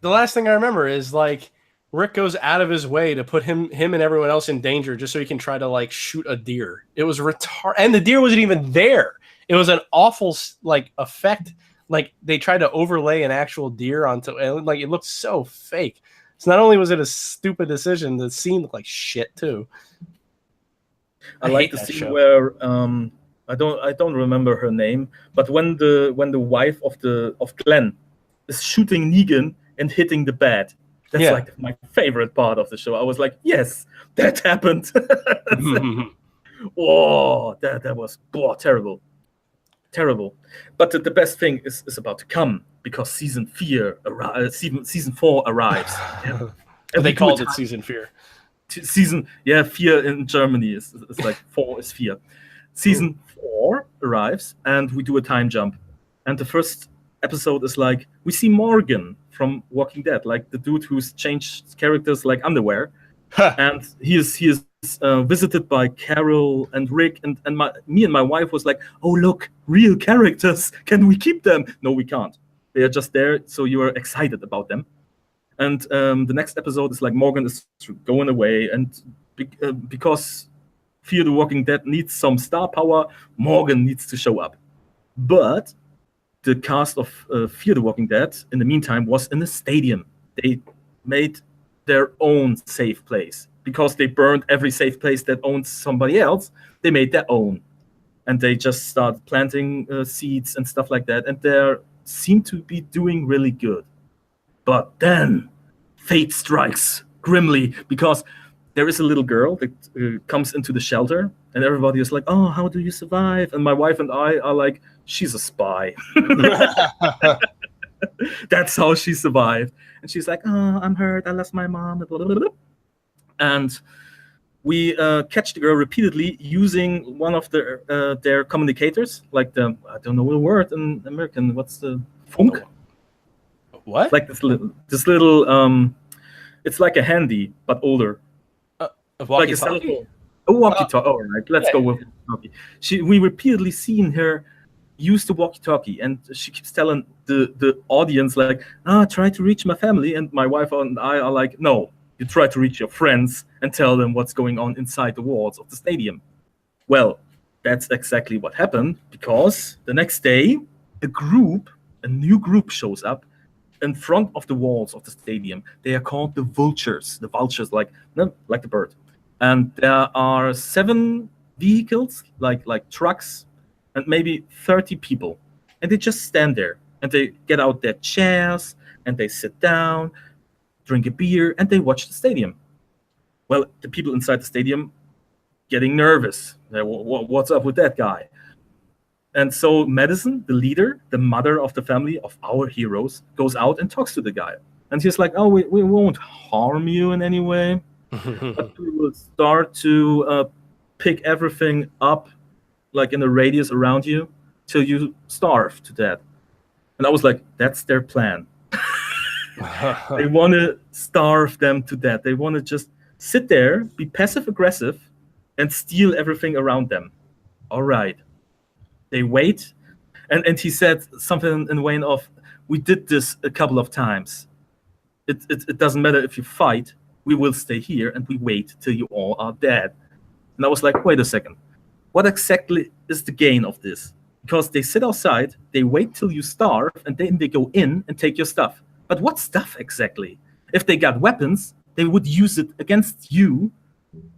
the last thing I remember is like Rick goes out of his way to put him and everyone else in danger just so he can try to like shoot a deer. It was retarded. And the deer wasn't even there. It was an awful like effect. Like they tried to overlay an actual deer onto it. Like it looked so fake. So not only was it a stupid decision, the scene looked like shit too. I like the scene where I don't remember her name, but when the wife of Glenn is shooting Negan and hitting the bed. That's like my favorite part of the show. I was like, yes, that happened. Oh, that was terrible. Terrible. But the best thing is about to come, because season 4 arrives. Yeah. They called it season 4. Fear in Germany is like 4 is fear. Season 4 arrives, and we do a time jump. And the first episode is like, we see Morgan from Walking Dead, like the dude who's changed characters like underwear. And he is visited by Carol and Rick, and me and my wife was like, oh, look, real characters. Can we keep them? No, we can't. They are just there, so you are excited about them. And the next episode is like Morgan is going away, and because Fear the Walking Dead needs some star power, Morgan needs to show up. But the cast of Fear the Walking Dead, in the meantime, was in a stadium. They made their own safe place. Because they burned every safe place that owns somebody else, they made their own. And they just started planting seeds and stuff like that. And they seem to be doing really good. But then fate strikes grimly, because there is a little girl that comes into the shelter, and everybody is like, oh, how do you survive? And my wife and I are like, she's a spy. That's how she survived. And she's like, oh, I'm hurt. I lost my mom. And we catch the girl repeatedly using one of their communicators, like I don't know the word in American. What's the funk? What? Like this little it's like a handy but older. Like a walkie-talkie? A walkie-talkie. All right, let's go with walkie-talkie. We repeatedly seen her use the walkie-talkie, and she keeps telling the audience like, try to reach my family. And my wife and I are like, no, you try to reach your friends and tell them what's going on inside the walls of the stadium. Well, that's exactly what happened, because the next day a new group shows up in front of the walls of the stadium. They are called the Vultures. The Vultures, like the bird. And there are 7 vehicles, like trucks, and maybe 30 people. And they just stand there, and they get out their chairs, and they sit down, drink a beer, and they watch the stadium. Well, the people inside the stadium getting nervous. What's up with that guy? And so Madison, the leader, the mother of the family of our heroes, goes out and talks to the guy. And he's like, oh, we won't harm you in any way, but we will start to pick everything up, like in a radius around you, till you starve to death. And I was like, that's their plan. They want to starve them to death. They want to just sit there, be passive aggressive, and steal everything around them. All right. They wait, and he said something in the vein of, "We did this a couple of times. It doesn't matter if you fight. We will stay here and we wait till you all are dead." And I was like, wait a second. What exactly is the gain of this? Because they sit outside, they wait till you starve, and then they go in and take your stuff. But what stuff exactly? If they got weapons, they would use it against you.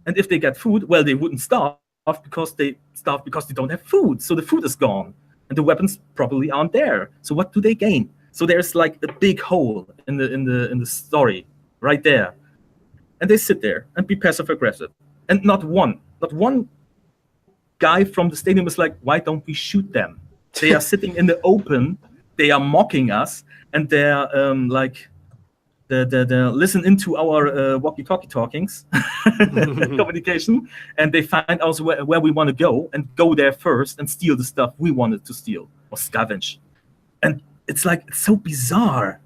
And if they got food, well, they wouldn't starve because they don't have food. So the food is gone. And the weapons probably aren't there. So what do they gain? So there's like a big hole in the story right there. And they sit there and be passive aggressive. And not one guy from the stadium is like, why don't we shoot them? They are sitting in the open, they are mocking us, and they're they listen into our walkie-talkie talkings, communication, and they find out where we want to go and go there first and steal the stuff we wanted to steal or scavenge. And it's like, it's so bizarre.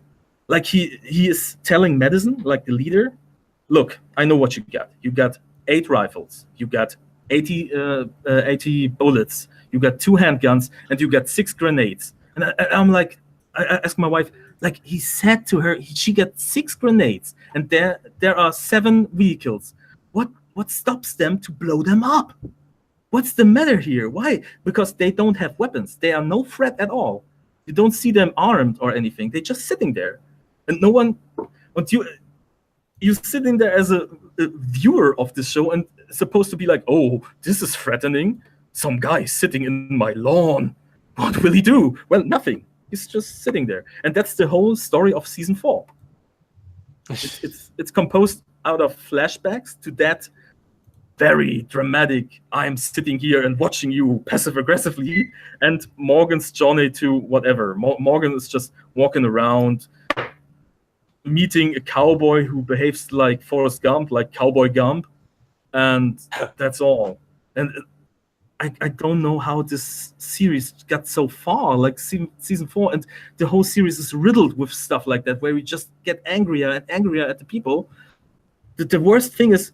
Like he is telling Madison, like the leader, look, I know what you got. You got 8 rifles. You got 80 bullets. You got 2 handguns, and you got 6 grenades. And I'm like, I asked my wife, like he said to her, she got 6 grenades, and there are 7 vehicles. What stops them to blow them up? What's the matter here? Why? Because they don't have weapons. They are no threat at all. You don't see them armed or anything. They're just sitting there, and no one. You're sitting there as a viewer of this show and supposed to be like, oh, this is threatening. Some guy sitting in my lawn. What will he do? Well, nothing. He's just sitting there. And that's the whole story of season 4. It's composed out of flashbacks to that very dramatic, I'm sitting here and watching you passive aggressively, and Morgan's journey to whatever. Morgan is just walking around, meeting a cowboy who behaves like Forrest Gump, like Cowboy Gump, and that's all. And I don't know how this series got so far, like season 4, and the whole series is riddled with stuff like that, where we just get angrier and angrier at the people. The worst thing is,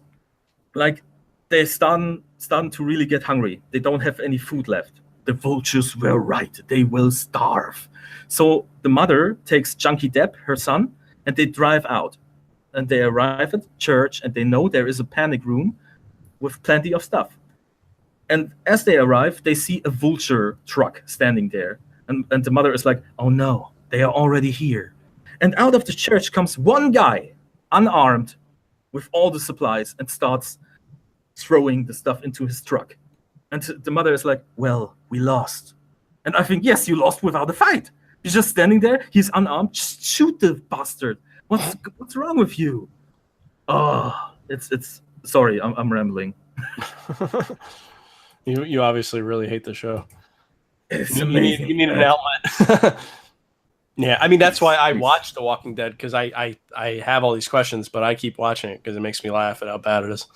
like, they're starting to really get hungry. They don't have any food left. The vultures were right. They will starve. So the mother takes Junkie Depp, her son, and they drive out. And they arrive at church, and they know there is a panic room with plenty of stuff. And as they arrive, they see a vulture truck standing there. And the mother is like, oh no, they are already here. And out of the church comes one guy, unarmed, with all the supplies, and starts throwing the stuff into his truck. And the mother is like, well, we lost. And I think, yes, you lost without a fight. You're just standing there. He's unarmed. Just shoot the bastard. What's wrong with you? Oh, it's sorry, I'm rambling. You obviously really hate the show. It's amazing. You need an outlet. Yeah, I mean, that's why I watch The Walking Dead, because I have all these questions, but I keep watching it because it makes me laugh at how bad it is.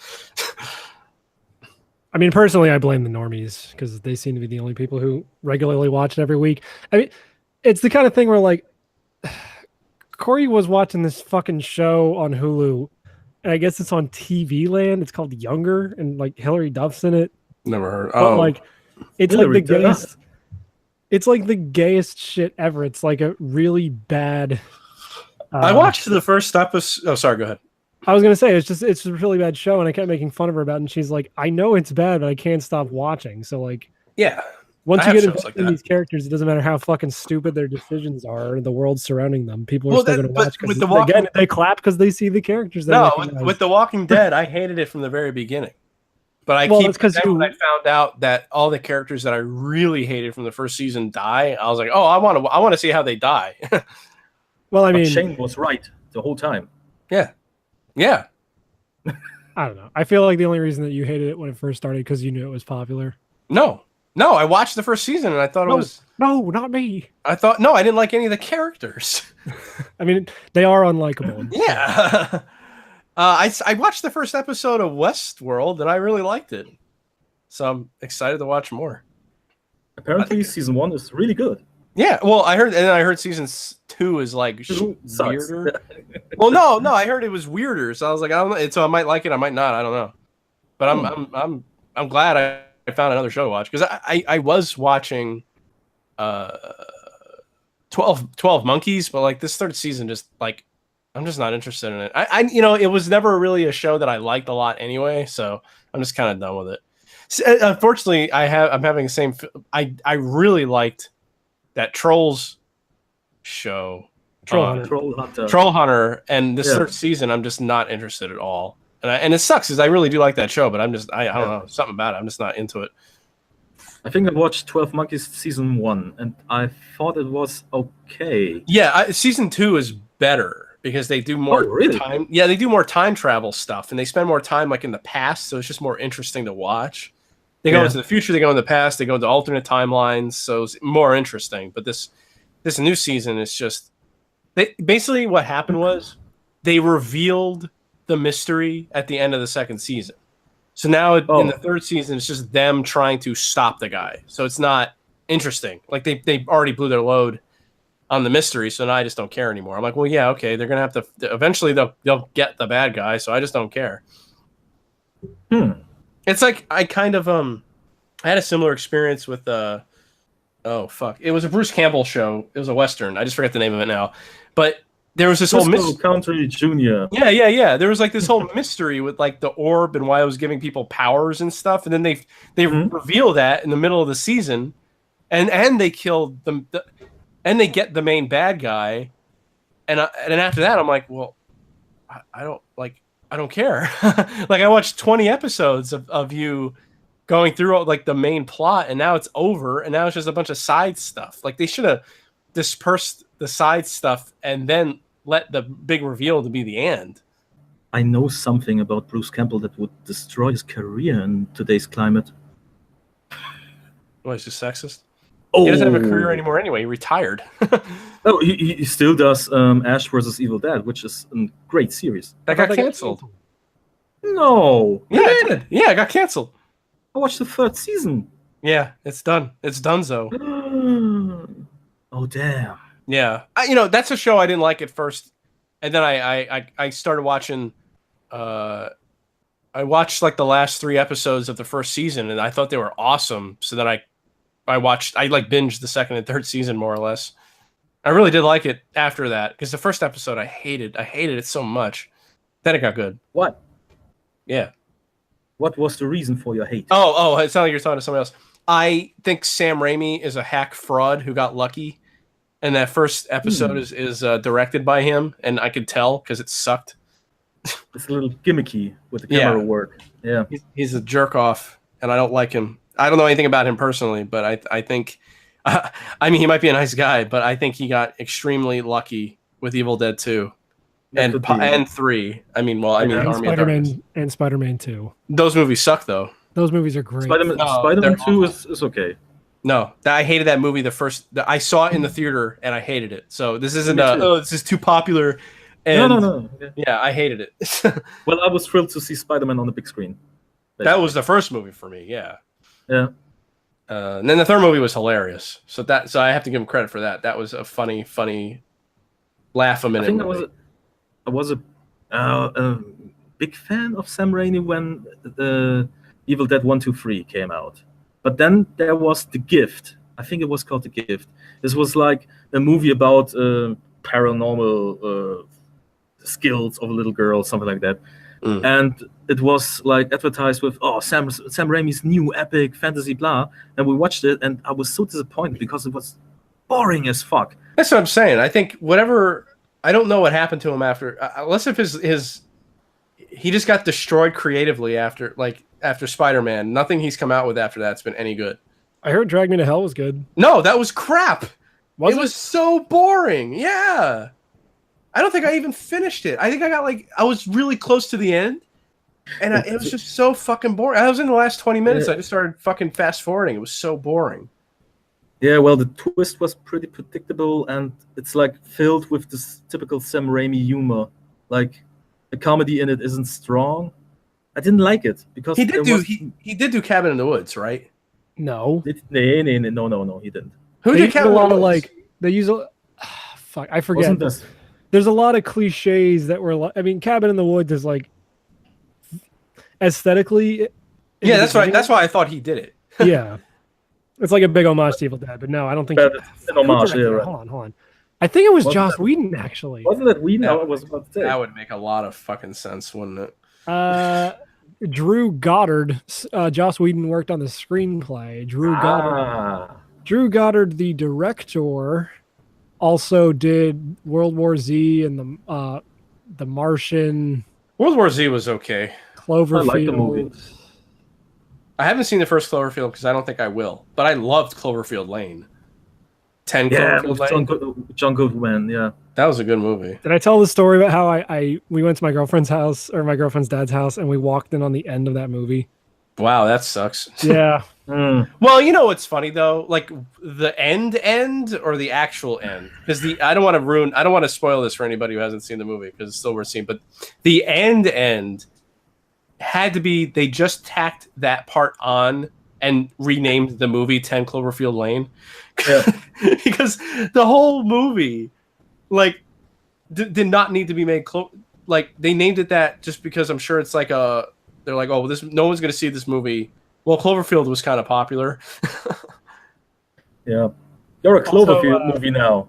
I mean, personally, I blame the normies because they seem to be the only people who regularly watch it every week. I mean, it's the kind of thing where, like, Corey was watching this fucking show on Hulu, and I guess it's on TV Land. It's called Younger, and, like, Hilary Duff's in it. Never heard. But, like, it's Hilary like the gayest. It's like the gayest shit ever. It's like a really bad. I watched the first episode. Oh, sorry. Go ahead. I was gonna say it's a really bad show, and I kept making fun of her about it. And she's like, I know it's bad, but I can't stop watching. So, like, yeah, once you get invested in these characters, it doesn't matter how fucking stupid their decisions are or the world surrounding them. People are still gonna watch because again, they clap because they see the characters. With The Walking Dead, I hated it from the very beginning. But I when I found out that all the characters that I really hated from the first season die, I was like, oh, I want to see how they die. Well, I mean, Shane was right the whole time. Yeah. Yeah. I don't know. I feel like the only reason that you hated it when it first started because you knew it was popular. No, I watched the first season and I thought it was... No, not me. I didn't like any of the characters. I mean, they are unlikable. Yeah. I watched the first episode of Westworld and I really liked it. So I'm excited to watch more. Apparently season 1 is really good. Yeah, well, I heard season 2 is like Sucks. weirder. Well, no, I heard it was weirder, so I was like, I don't know. So I might like it, I might not, I don't know. But I'm glad I found another show to watch because I was watching 12 Monkeys, but like this third season, just like I'm just not interested in it. It was never really a show that I liked a lot anyway, so I'm just kind of done with it. Unfortunately, I'm having the same. I really liked that Trolls show, Troll Hunter. Troll Hunter, and this third season, I'm just not interested at all. And it sucks because I really do like that show, but I don't know, something about it. I'm just not into it. I think I watched 12 Monkeys season 1, and I thought it was okay. Yeah, season 2 is better because they do more time. Yeah, they do more time travel stuff, and they spend more time like in the past, so it's just more interesting to watch. They go into the future, they go in the past, they go into alternate timelines, so it's more interesting. But this new season is just basically what happened was they revealed the mystery at the end of the second season. So now in the third season, it's just them trying to stop the guy. So it's not interesting. Like they already blew their load on the mystery, so now I just don't care anymore. I'm like, well, yeah, okay, they're gonna have to eventually they'll get the bad guy, so I just don't care. It's like I kind of I had a similar experience with it was a Bruce Campbell show. It was a Western. I just forget the name of it now. But there was this whole mystery. Country Junior. Yeah. There was like this whole mystery with like the orb and why it was giving people powers and stuff. And then they reveal that in the middle of the season, and they killed them, and they get the main bad guy. And after that, I'm like, well, I don't care. Like I watched 20 episodes of you going through like the main plot, and now it's over, and now it's just a bunch of side stuff. Like they should have dispersed the side stuff and then let the big reveal to be the end. I know something about Bruce Campbell that would destroy his career in today's climate. What, is just sexist? He doesn't have a career anymore anyway. He retired. He still does Ash vs. Evil Dead, which is a great series. That got canceled. No. Yeah, it did. Yeah, it got canceled. I watched the third season. Yeah, it's done. It's donezo. Oh, damn. Yeah. That's a show I didn't like at first. And then I started watching I watched like the last 3 episodes of the first season, and I thought they were awesome. So then I like binged the second and third season more or less. I really did like it after that because the first episode I hated it so much. Then it got good. What? Yeah. What was the reason for your hate? Oh, it sounded like you're talking to somebody else. I think Sam Raimi is a hack fraud who got lucky, and that first episode is directed by him, and I could tell because it sucked. It's a little gimmicky with the camera work. Yeah, he's a jerk off, and I don't like him. I don't know anything about him personally, but I think, he might be a nice guy, but I think he got extremely lucky with Evil Dead 2 and 3. Spider-Man and Spider-Man 2. Those movies suck though. Those movies are great. Spider-Man 2 is okay. No, I hated that movie. I saw it in the theater and I hated it. So this isn't this is too popular. And no. Okay. Yeah, I hated it. Well, I was thrilled to see Spider-Man on the big screen. Basically. That was the first movie for me. Yeah. Yeah. And then the third movie was hilarious. So I have to give him credit for that. That was a funny laugh a minute. I think I was a big fan of Sam Raimi when the Evil Dead 1, 2, 3 came out. But then there was The Gift. I think it was called The Gift. This was like a movie about paranormal skills of a little girl, something like that. And it was like advertised with, Sam Raimi's new epic fantasy blah. And we watched it, and I was so disappointed because it was boring as fuck. That's what I'm saying. I think I don't know what happened to him after. Unless if he just got destroyed creatively after Spider-Man. Nothing he's come out with after that's been any good. I heard Drag Me to Hell was good. No, that was crap. It was so boring. Yeah. I don't think I even finished it. I think I was really close to the end. And it was just so fucking boring. I was in the last 20 minutes. I just started fucking fast forwarding. It was so boring. Yeah, well, the twist was pretty predictable, and it's like filled with this typical Sam Raimi humor. Like, the comedy in it isn't strong. I didn't like it because he did do Cabin in the Woods, right? No. No, he didn't. Who They did use a Cabin in lot the of Woods? they use a fuck. I forget. Wasn't this? There's a lot of cliches that were. I mean, Cabin in the Woods is like aesthetically. Yeah, that's why I thought he did it. Yeah, it's like a big homage to Evil Dead, but no, I don't think. But it's an Who homage, directed yeah, it? right. Hold on. I think it was Wasn't Joss that- Whedon actually. Wasn't that Whedon? That I was about to say. That would make a lot of fucking sense, wouldn't it? Drew Goddard. Joss Whedon worked on the screenplay. Drew Goddard, the director, also did World War Z and the Martian, World War Z was okay. Cloverfield. I like the movie. I haven't seen the first Cloverfield because I don't think I will. But I loved Cloverfield Lane. 10 Yeah, Cloverfield Lane. John Goodman. Yeah. That was a good movie. Did I tell the story about how we went to my girlfriend's house or my girlfriend's dad's house and we walked in on the end of that movie? Wow, that sucks. Yeah. Well, you know what's funny though? Like the end or the actual end? Because I don't want to spoil this for anybody who hasn't seen the movie because it's still worth seeing. But the end had to be they just tacked that part on and renamed the movie 10 Cloverfield Lane. Yeah. Because the whole movie like did not need to be made like they named it that just because I'm sure it's like they're like, oh, no one's going to see this movie. Well, Cloverfield was kind of popular. Yeah. You're a Cloverfield movie now.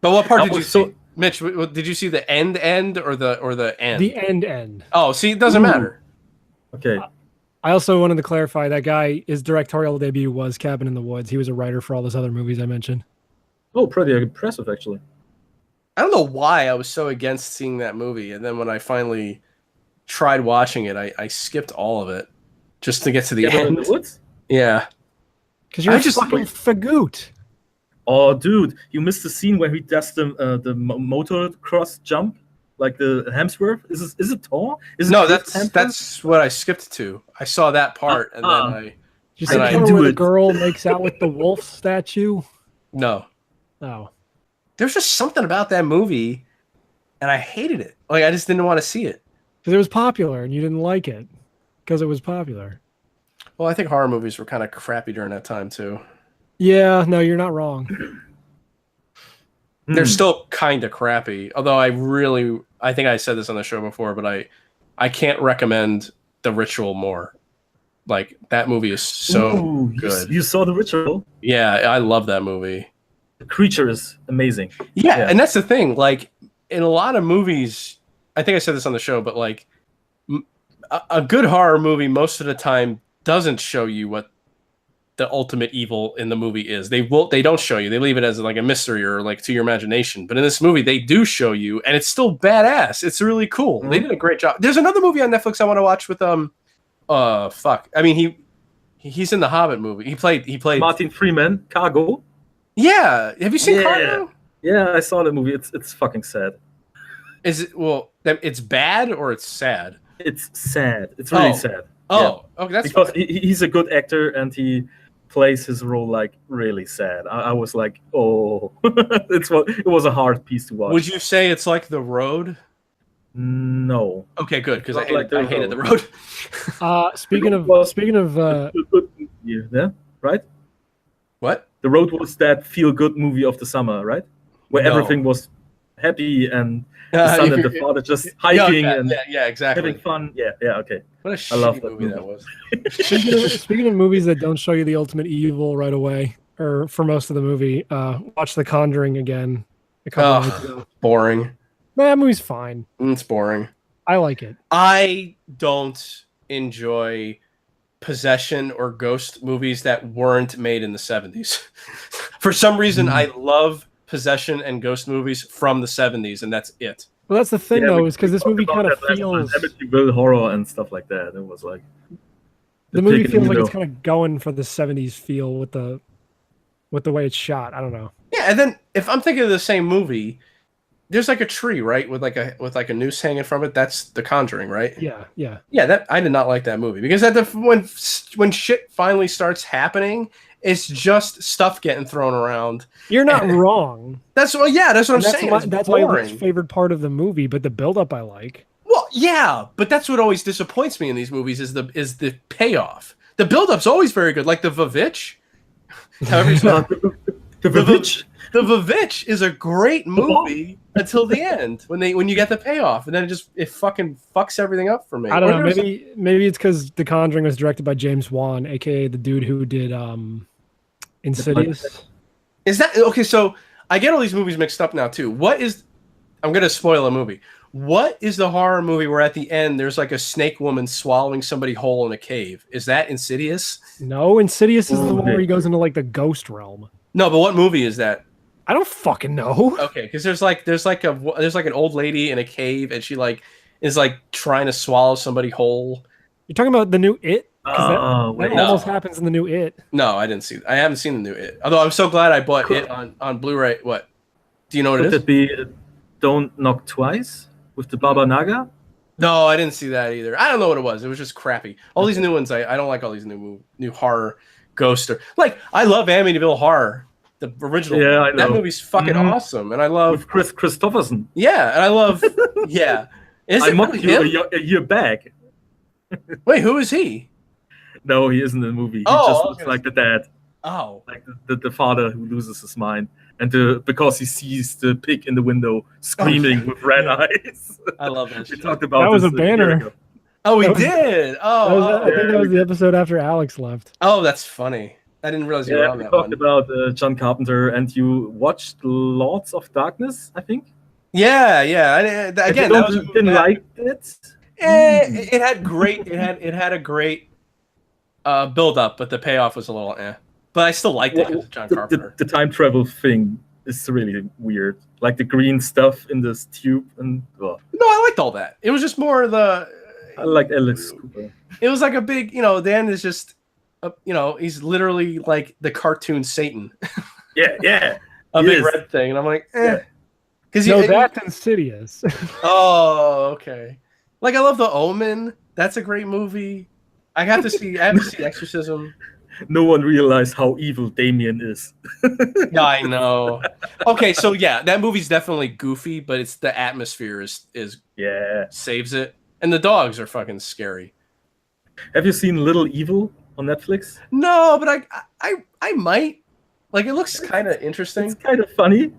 But what part That did you was see? Mitch, did you see the end or the end? The end. Oh, see, it doesn't matter. Okay. I also wanted to clarify that guy, his directorial debut was Cabin in the Woods. He was a writer for all those other movies I mentioned. Oh, pretty impressive, actually. I don't know why I was so against seeing that movie. And then when I finally tried watching it, I skipped all of it just to get to the Cabin in end. the Woods? Yeah. Because you're I a just- fucking fagoot. Oh, dude, you missed the scene where he does the motocross jump, like the Hemsworth. Is it tall? Is it No, Chris Hemsworth? that's what I skipped to. I saw that part and then I Did you Then see I the part do where the it. girl makes out with the wolf statue? no. Oh. There's just something about that movie and I hated it. Like I just didn't want to see it. Because it was popular and you didn't like it. Because it was popular. Well, I think horror movies were kind of crappy during that time too. Yeah, no, you're not wrong. They're still kind of crappy. Although I think I said this on the show before, but I can't recommend The Ritual more. Like that movie is so Ooh, good. You saw The Ritual? Yeah, I love that movie. The creature is amazing. Yeah, Yeah. and that's the thing. Like in a lot of movies, I think I said this on the show, but like a good horror movie most of the time doesn't show you what the ultimate evil in the movie is. They don't show you. They leave it as like a mystery or like to your imagination. But in this movie, they do show you, and it's still badass. It's really cool. They did a great job. There's another movie on Netflix I want to watch with fuck. I mean he's in the Hobbit movie. He played Martin Freeman, Cargo. Yeah. Have you seen Yeah. Cargo? Yeah, I saw the movie. It's fucking sad. Is it it's bad or it's sad? It's sad. It's really Oh. sad. Oh, okay, that's Because fine. he's a good actor and he plays his role like really sad. I was like, oh, it was a hard piece to watch. Would you say it's like The Road? No. Okay, good, because Not I like The hated The Road. Road. Speaking of Yeah, right? What? The Road was that feel-good movie of the summer, right? Where No. everything was happy and the son and the father just hiking and yeah, exactly. having fun. Yeah, okay. What a I shitty love that movie movie. that was. speaking of movies that don't show you the ultimate evil right away, or for most of the movie, watch The Conjuring again a couple nights ago. Boring. That movie's fine. It's boring. I like it. I don't enjoy possession or ghost movies that weren't made in the 70s. For some reason, I love possession and ghost movies from the 70s, and that's it. Well, that's the thing, though, is because this talked movie about kind of that last feels... time, Amityville horror and stuff like that. It was like The movie pig in feels like the it's middle. kind of going for the 70s feel with the way it's shot. I don't know. Yeah, and then if I'm thinking of the same movie, there's like a tree, right, with like a noose hanging from it. That's The Conjuring, right? Yeah. Yeah, that I did not like that movie because when shit finally starts happening, it's just stuff getting thrown around. You're not wrong. That's what I'm saying. It's That's my boring. least favorite part of the movie, but the build-up I like. Well, yeah, but that's what always disappoints me in these movies is the payoff. The build-up's always very good, like the Vavitch. However, you say- The Witch. The Vavitch is a great movie until the end when you get the payoff, and then it fucking fucks everything up for me. I don't know. Maybe it's because The Conjuring was directed by James Wan, aka the dude who did Insidious. Is that okay? So I get all these movies mixed up now too. I'm gonna spoil a movie. What is the horror movie where at the end there's like a snake woman swallowing somebody whole in a cave? Is that Insidious? No, Insidious is the one where he goes into like the ghost realm. No, but what movie is that? I don't fucking know. Okay, because there's like an old lady in a cave and she like is like trying to swallow somebody whole. You're talking about the new It? That almost happens in the new It. No, I haven't seen the new It. Although I'm so glad I bought it on Blu-ray. What? Do you know what it is? Could it be Don't Knock Twice with the Baba Naga? No, I didn't see that either. I don't know what it was. It was just crappy. All these new ones, I don't like all these new horror ghost like I love Amityville Horror. The original, yeah, I know. That movie's fucking awesome, and I love with Chris Christopherson. Yeah, and I love yeah. I mocked you a year back. Wait, who is he? No, he isn't in the movie. He just looks like the dad. Oh, like the father who loses his mind, and because he sees the pig in the window screaming with red eyes. I love that. We talked about that was a banner. Oh, we did. I think that was the episode after Alex left. Oh, that's funny. I didn't realize you were on that one. We talked about John Carpenter, and you watched Lords of Darkness, I think. Yeah. Again, didn't like it. It had great. It had a great build up, but the payoff was a little But I still liked it because John Carpenter. The time travel thing is really weird, like the green stuff in this tube, and no, I liked all that. It was just more I like Alex Cooper. It was like a big, the end is just. He's literally like the cartoon Satan. Yeah. A big red thing. And I'm like, Because that's Insidious. Oh, okay. Like, I love The Omen. That's a great movie. I have to see Exorcism. No one realized how evil Damien is. Yeah, I know. Okay, so yeah, that movie's definitely goofy, but it's the atmosphere is saves it. And the dogs are fucking scary. Have you seen Little Evil on Netflix? No, but I might. Like, it looks kind of interesting. It's kind of funny.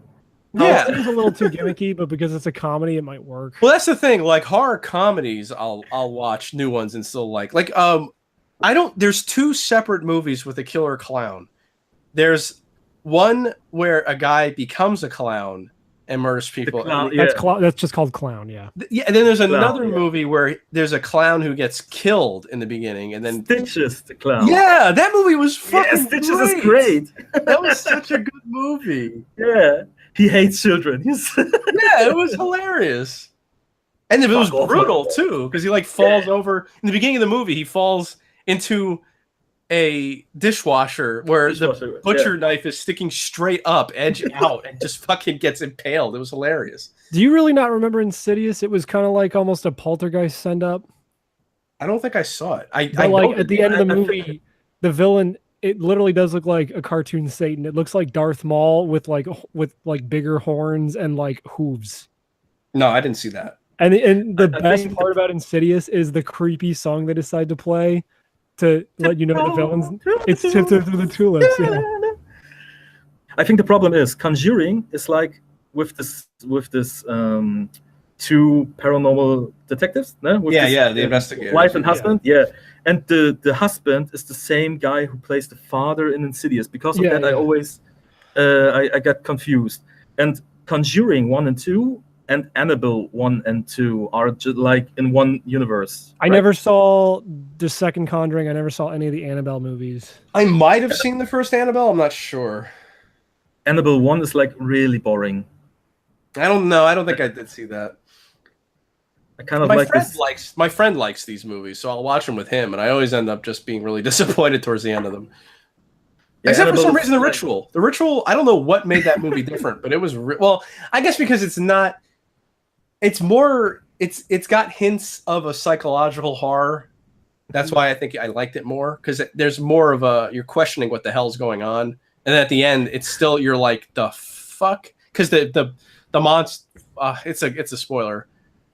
Yeah, it's a little too gimmicky, but because it's a comedy, it might work. Well, that's the thing. Like, horror comedies, I'll watch new ones and still like. There's two separate movies with a killer clown. There's one where a guy becomes a clown and murders people. That's just called Clown, yeah. Yeah, and then there's another movie where there's a clown who gets killed in the beginning, and then Stitches the clown. Yeah, that movie was fucking Stitches great. is great. That was such a good movie. Yeah, he hates children. Yeah, it was hilarious, and it was brutal too because he falls over in the beginning of the movie. He falls into a dishwasher where the butcher knife is sticking straight up, edge out, and just fucking gets impaled. It was hilarious. Do you really not remember Insidious? It was kind of like almost a poltergeist send-up. I don't think I saw it. At the end of the movie, the villain, it literally does look like a cartoon Satan. It looks like Darth Maul with bigger horns and like hooves. No, I didn't see that. And the best part about Insidious is the creepy song they decide to play to let you know the villains. It's Tiptoe Through the Tulips. Yeah. I think the problem is Conjuring is like with this two paranormal detectives. No? The investigators. Wife and husband. Yeah. And the husband is the same guy who plays the father in Insidious. Because of that, I always I got confused. And Conjuring 1 and 2 and Annabelle 1 and 2 are just like in one universe. I never saw the second Conjuring. I never saw any of the Annabelle movies. I might have seen the first Annabelle. I'm not sure. Annabelle 1 is like really boring. I don't know. I don't think I did see that. I kind of my friend likes these movies, so I'll watch them with him, and I always end up just being really disappointed towards the end of them. Yeah, except for some reason, The Ritual. I don't know what made that movie different, but it was I guess because it's not. It's more. It's got hints of a psychological horror. That's why I think I liked it more because there's more of you're questioning what the hell's going on, and then at the end, it's still you're like the fuck because the monster. It's a spoiler,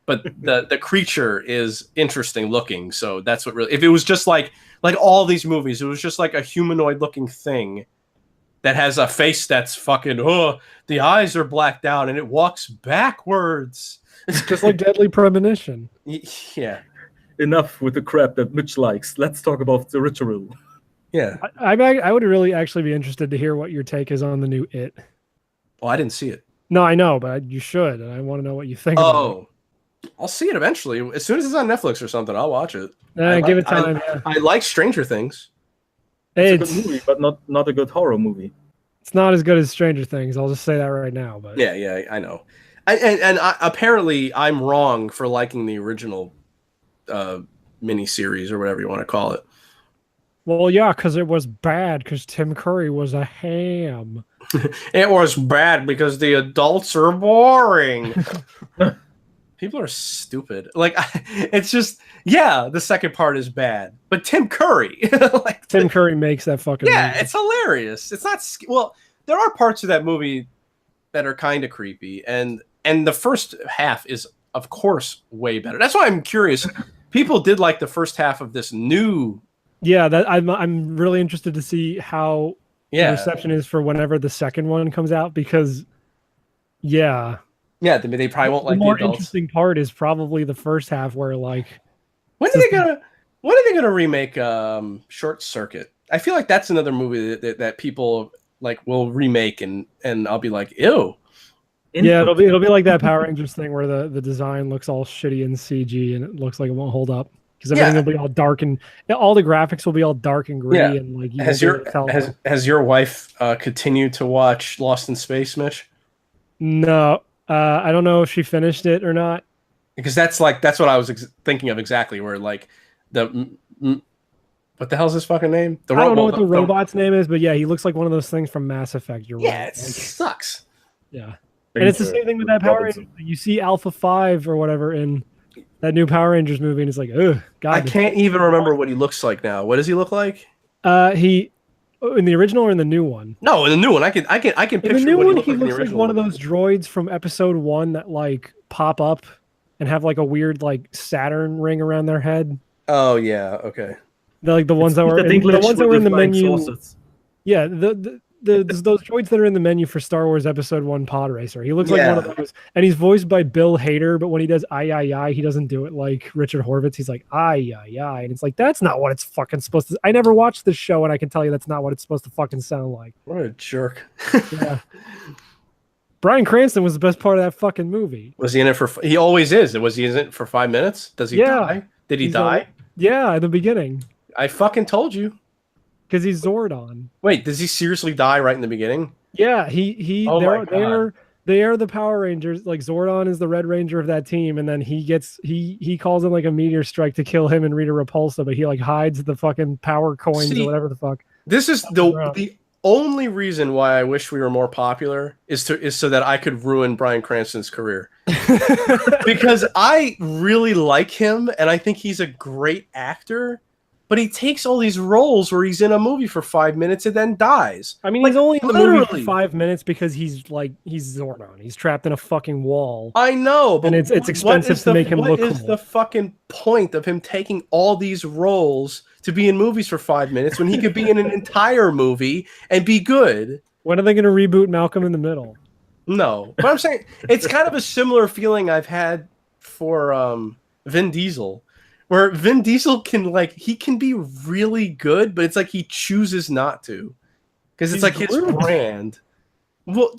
but the creature is interesting looking. So that's what really. If it was just like all these movies, it was just like a humanoid looking thing that has a face that's fucking, oh, the eyes are blacked out and it walks backwards. Just like Deadly Premonition. Yeah. Enough with the crap that Mitch likes. Let's talk about the ritual. Yeah. I would really actually be interested to hear what your take is on the new It. Well, I didn't see it. No, I know, but you should, and I want to know what you think about it. Oh, I'll see it eventually. As soon as it's on Netflix or something, I'll watch it. Give it time. I like Stranger Things. It's a good movie, but not a good horror movie. It's not as good as Stranger Things. I'll just say that right now. But yeah, I know. Apparently, I'm wrong for liking the original miniseries or whatever you want to call it. Well, yeah, because it was bad because Tim Curry was a ham. It was bad because the adults are boring. People are stupid. Like, it's just, yeah, the second part is bad, but Tim Curry, like Tim Curry makes that fucking movie. It's hilarious. It's not, well, there are parts of that movie that are kind of creepy, and the first half is, of course, way better. That's why I'm curious. People did like the first half of this new. Yeah, that I'm really interested to see how the reception is for whenever the second one comes out, because yeah, they probably won't like the more adults. interesting part is probably the first half, where like when are they gonna remake Short Circuit? I feel like that's another movie that people like will remake, and I'll be like, ew. Yeah, it'll be like that Power Rangers thing where the design looks all shitty in CG and it looks like it won't hold up because everything will be all dark and all the graphics will be all dark and gritty and like. Has your wife continued to watch Lost in Space, Mitch? No, I don't know if she finished it or not. Because that's what I was thinking of exactly. Where like what the hell's his fucking name? I don't know what the robot's name is, but yeah, he looks like one of those things from Mass Effect. You're right. It sucks. Yeah. And it's the same thing with that Power Rangers. You see Alpha 5 or whatever in that new Power Rangers movie, and it's like, ugh, God. I can't even remember what he looks like now. What does he look like? He in the original or in the new one? No, in the new one. I can picture. In the new one, he looks looks like one of those droids from Episode 1 that like pop up and have like a weird like Saturn ring around their head. Oh yeah, okay. They're like the ones that were in the menu. Saucers. Yeah, those droids that are in the menu for Star Wars Episode 1 Pod Racer. He looks like one of those, and he's voiced by Bill Hader, but when he does "ay," he doesn't do it like Richard Horvitz. He's like "ay," and it's like that's not what it's fucking supposed to. I never watched this show, and I can tell you that's not what it's supposed to fucking sound like. What a jerk! Yeah. Bryan Cranston was the best part of that fucking movie. Was he in it for? He always is. Was he in it for 5 minutes? Does he die? Did he die? Yeah, at the beginning. I fucking told you. Because he's Zordon. Wait, does he seriously die right in the beginning? Yeah, they are the Power Rangers. Like Zordon is the Red Ranger of that team, and then he calls in like a meteor strike to kill him and Rita Repulsa, but he like hides the fucking power coins or whatever the fuck. This is the only reason why I wish we were more popular is so that I could ruin Bryan Cranston's career. Because I really like him and I think he's a great actor. But he takes all these roles where he's in a movie for 5 minutes and then dies. I mean, he's only in the movie for 5 minutes because he's Zordon. He's trapped in a fucking wall. I know, but and it's expensive to make him look cool. What is the fucking point of him taking all these roles to be in movies for 5 minutes when he could be in an entire movie and be good? When are they going to reboot Malcolm in the Middle? No, but I'm saying it's kind of a similar feeling I've had for Vin Diesel. Where Vin Diesel can be really good, but it's like he chooses not to, because it's like his brand. Well,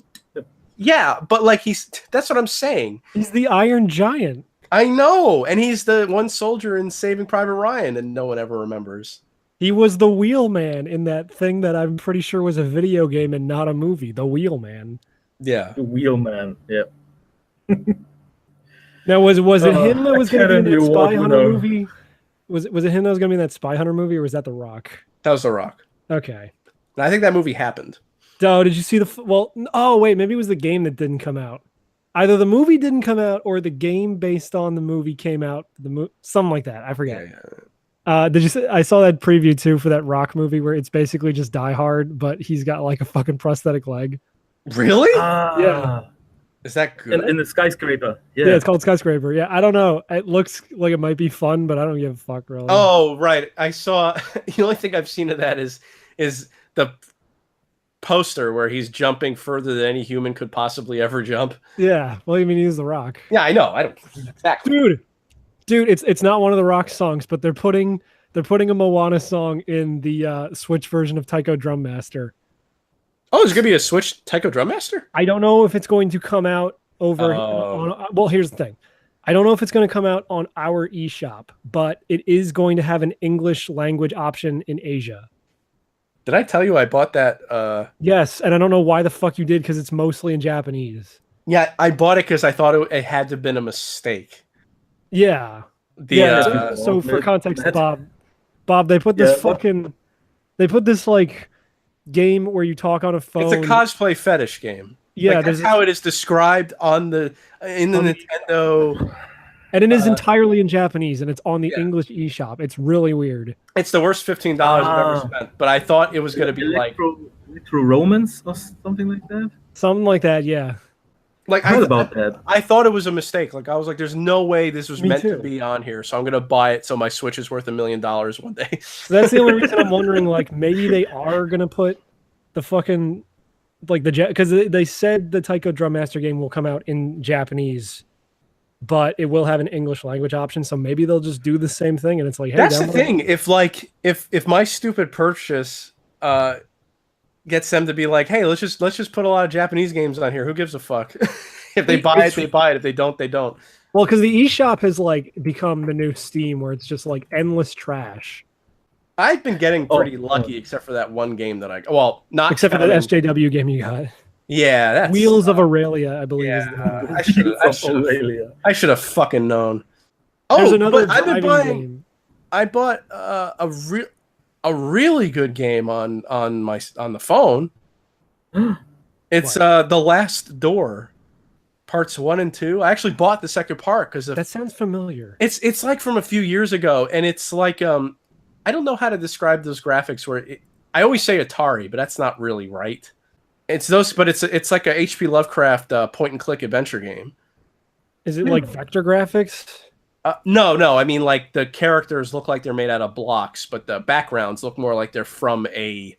yeah, but like that's what I'm saying. He's the Iron Giant. I know, and he's the one soldier in Saving Private Ryan, and no one ever remembers. He was the Wheelman in that thing that I'm pretty sure was a video game and not a movie. The Wheelman. Yeah, the Wheelman. Yeah. Now, was it him that was going to be in that Spy Hunter movie? Was it him that was going to be in that Spy Hunter movie, or was that The Rock? That was The Rock. Okay. And I think that movie happened. Oh, did you see maybe it was the game that didn't come out. Either the movie didn't come out, or the game based on the movie came out. Something like that. I forget. Yeah. Did you see? I saw that preview too for that Rock movie where it's basically just Die Hard, but he's got like a fucking prosthetic leg. Really? Yeah. Is that good? In the skyscraper. Yeah, it's called Skyscraper. Yeah, I don't know. It looks like it might be fun, but I don't give a fuck really. Oh, right. I saw the only thing I've seen of that is the poster where he's jumping further than any human could possibly ever jump. Yeah. Well, I mean, he's The Rock. Yeah, I know. I don't exactly. Dude, it's not one of the Rock songs, but they're putting a Moana song in the Switch version of Taiko Drum Master. Oh, there's gonna be a Switch Taiko Drum Master? I don't know if it's going to come out over. Well, here's the thing. I don't know if it's going to come out on our eShop, but it is going to have an English language option in Asia. Did I tell you I bought that? Yes, and I don't know why the fuck you did because it's mostly in Japanese. Yeah, I bought it because I thought it had to have been a mistake. Yeah. So for context, Bob, they put this they put this like game where you talk on a phone. It's a cosplay fetish game. Yeah, like, that's how it is described in the Nintendo. And it is entirely in Japanese, and it's on the English eShop. It's really weird. It's the worst $15 I've ever spent, but I thought it was going to be Electro Romance or something like that. Something like that, yeah. Like I heard about that. I thought it was a mistake. Like I was like, "There's no way this was meant to be on here." So I'm going to buy it so my Switch is worth $1 million one day. That's the only reason I'm wondering. Like maybe they are going to put the fucking like because they said the Taiko Drum Master game will come out in Japanese, but it will have an English language option. So maybe they'll just do the same thing, and it's like, hey, that's the thing. If my stupid purchase gets them to be like, hey, let's just put a lot of Japanese games on here. Who gives a fuck? If they buy it, they buy it. If they don't, they don't. Well, because the eShop has like become the new Steam, where it's just like endless trash. I've been getting pretty lucky, except for that one game that not except for the SJW game you got. Yeah, that's Wheels of Aurelia, I believe. Yeah, I should have fucking known. There's another but I've been buying. game. I bought a really good game on the phone. It's The Last Door, parts 1 and 2. I actually bought the second part because that sounds familiar. It's like from a few years ago, and it's like I don't know how to describe those graphics. I always say Atari, but that's not really right. It's those, but it's like a H.P. Lovecraft point and click adventure game. Is it like vector graphics? No. I mean, like the characters look like they're made out of blocks, but the backgrounds look more like they're from a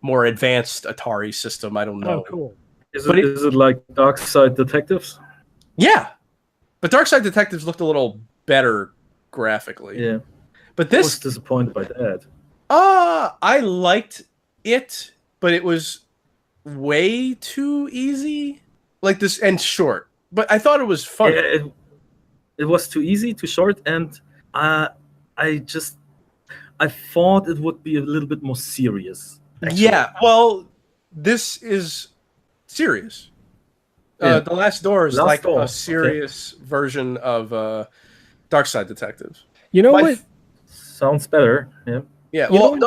more advanced Atari system. I don't know. Oh, cool. Is it like Dark Side Detectives? Yeah, but Dark Side Detectives looked a little better graphically. Yeah, but this I was disappointed by that. I liked it, but it was way too easy, like this, and short. But I thought it was fun. Yeah, it was too easy, too short, and I thought it would be a little bit more serious. Actually. Yeah, well, this is serious. The Last Door is a serious version of Dark Side Detectives. You know what? Sounds better. Yeah. Yeah. Well,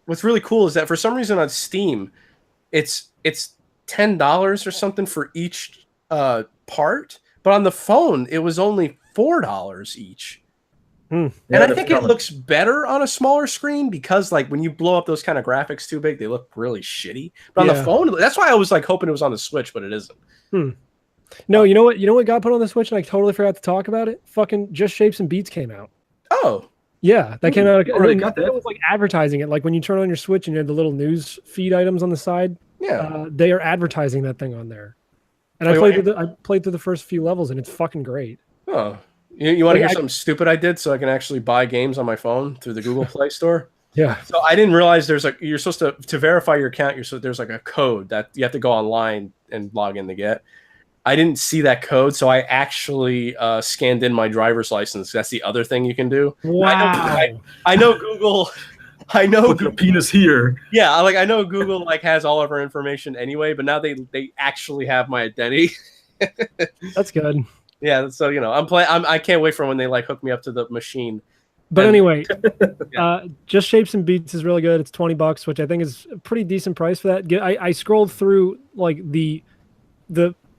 what's really cool is that for some reason on Steam, it's $10 or something for each part, but on the phone it was only $4 each. And I think it looks better on a smaller screen because, like, when you blow up those kind of graphics too big, they look really shitty. But on the phone, that's why I was like hoping it was on the Switch, but it isn't. No, you know what? You know what got put on the Switch, and I totally forgot to talk about it. Fucking Just Shapes and Beats came out. Oh, yeah, that came out. Already got that. It was like advertising it, like when you turn on your Switch and you have the little news feed items on the side. Yeah, they are advertising that thing on there. And I played through the first few levels, and it's fucking great. Oh. You want to hear something stupid I did so I can actually buy games on my phone through the Google Play Store? Yeah. So I didn't realize you're supposed to verify your account. There's like a code that you have to go online and log in to get. I didn't see that code, so I actually scanned in my driver's license. That's the other thing you can do. Wow. I know Google. I know Put your penis here. Yeah, I know Google has all of our information anyway, but now they actually have my identity. That's good. Yeah, so I can't wait for when they hook me up to the machine. But anyway, Just Shapes and Beats is really good. It's $20, which I think is a pretty decent price for that. I scrolled through the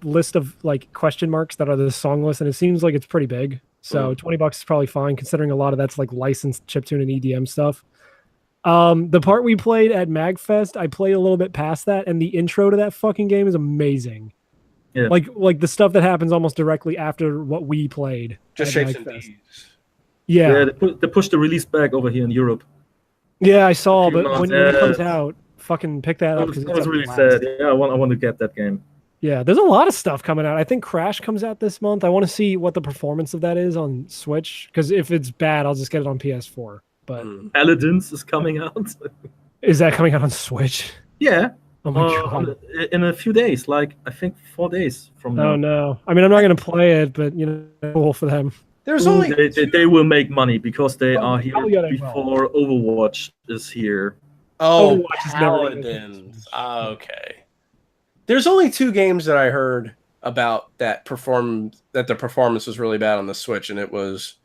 list of question marks that are the song list, and it seems like it's pretty big. So $20 is probably fine, considering a lot of that's licensed chiptune and EDM stuff. The part we played at MagFest, I played a little bit past that, and the intro to that fucking game is amazing. Yeah. Like the stuff that happens almost directly after what we played. Just Shapes and Beats. Yeah. They pushed the release back over here in Europe. Yeah, I saw, but months, when it comes out, fucking pick that up. That was really sad. Yeah, I want to get that game. Yeah, there's a lot of stuff coming out. I think Crash comes out this month. I want to see what the performance of that is on Switch, because if it's bad, I'll just get it on PS4. But Paladins is coming out. Is that coming out on Switch? Yeah. Oh my god! In a few days, like I think 4 days from now. Oh no! I mean, I'm not going to play it, but cool for them. There's only they will make money because they are here yeah, before Overwatch is here. Oh, Overwatch is Paladins. Okay. There's only 2 games that I heard about that the performance was really bad on the Switch, and it was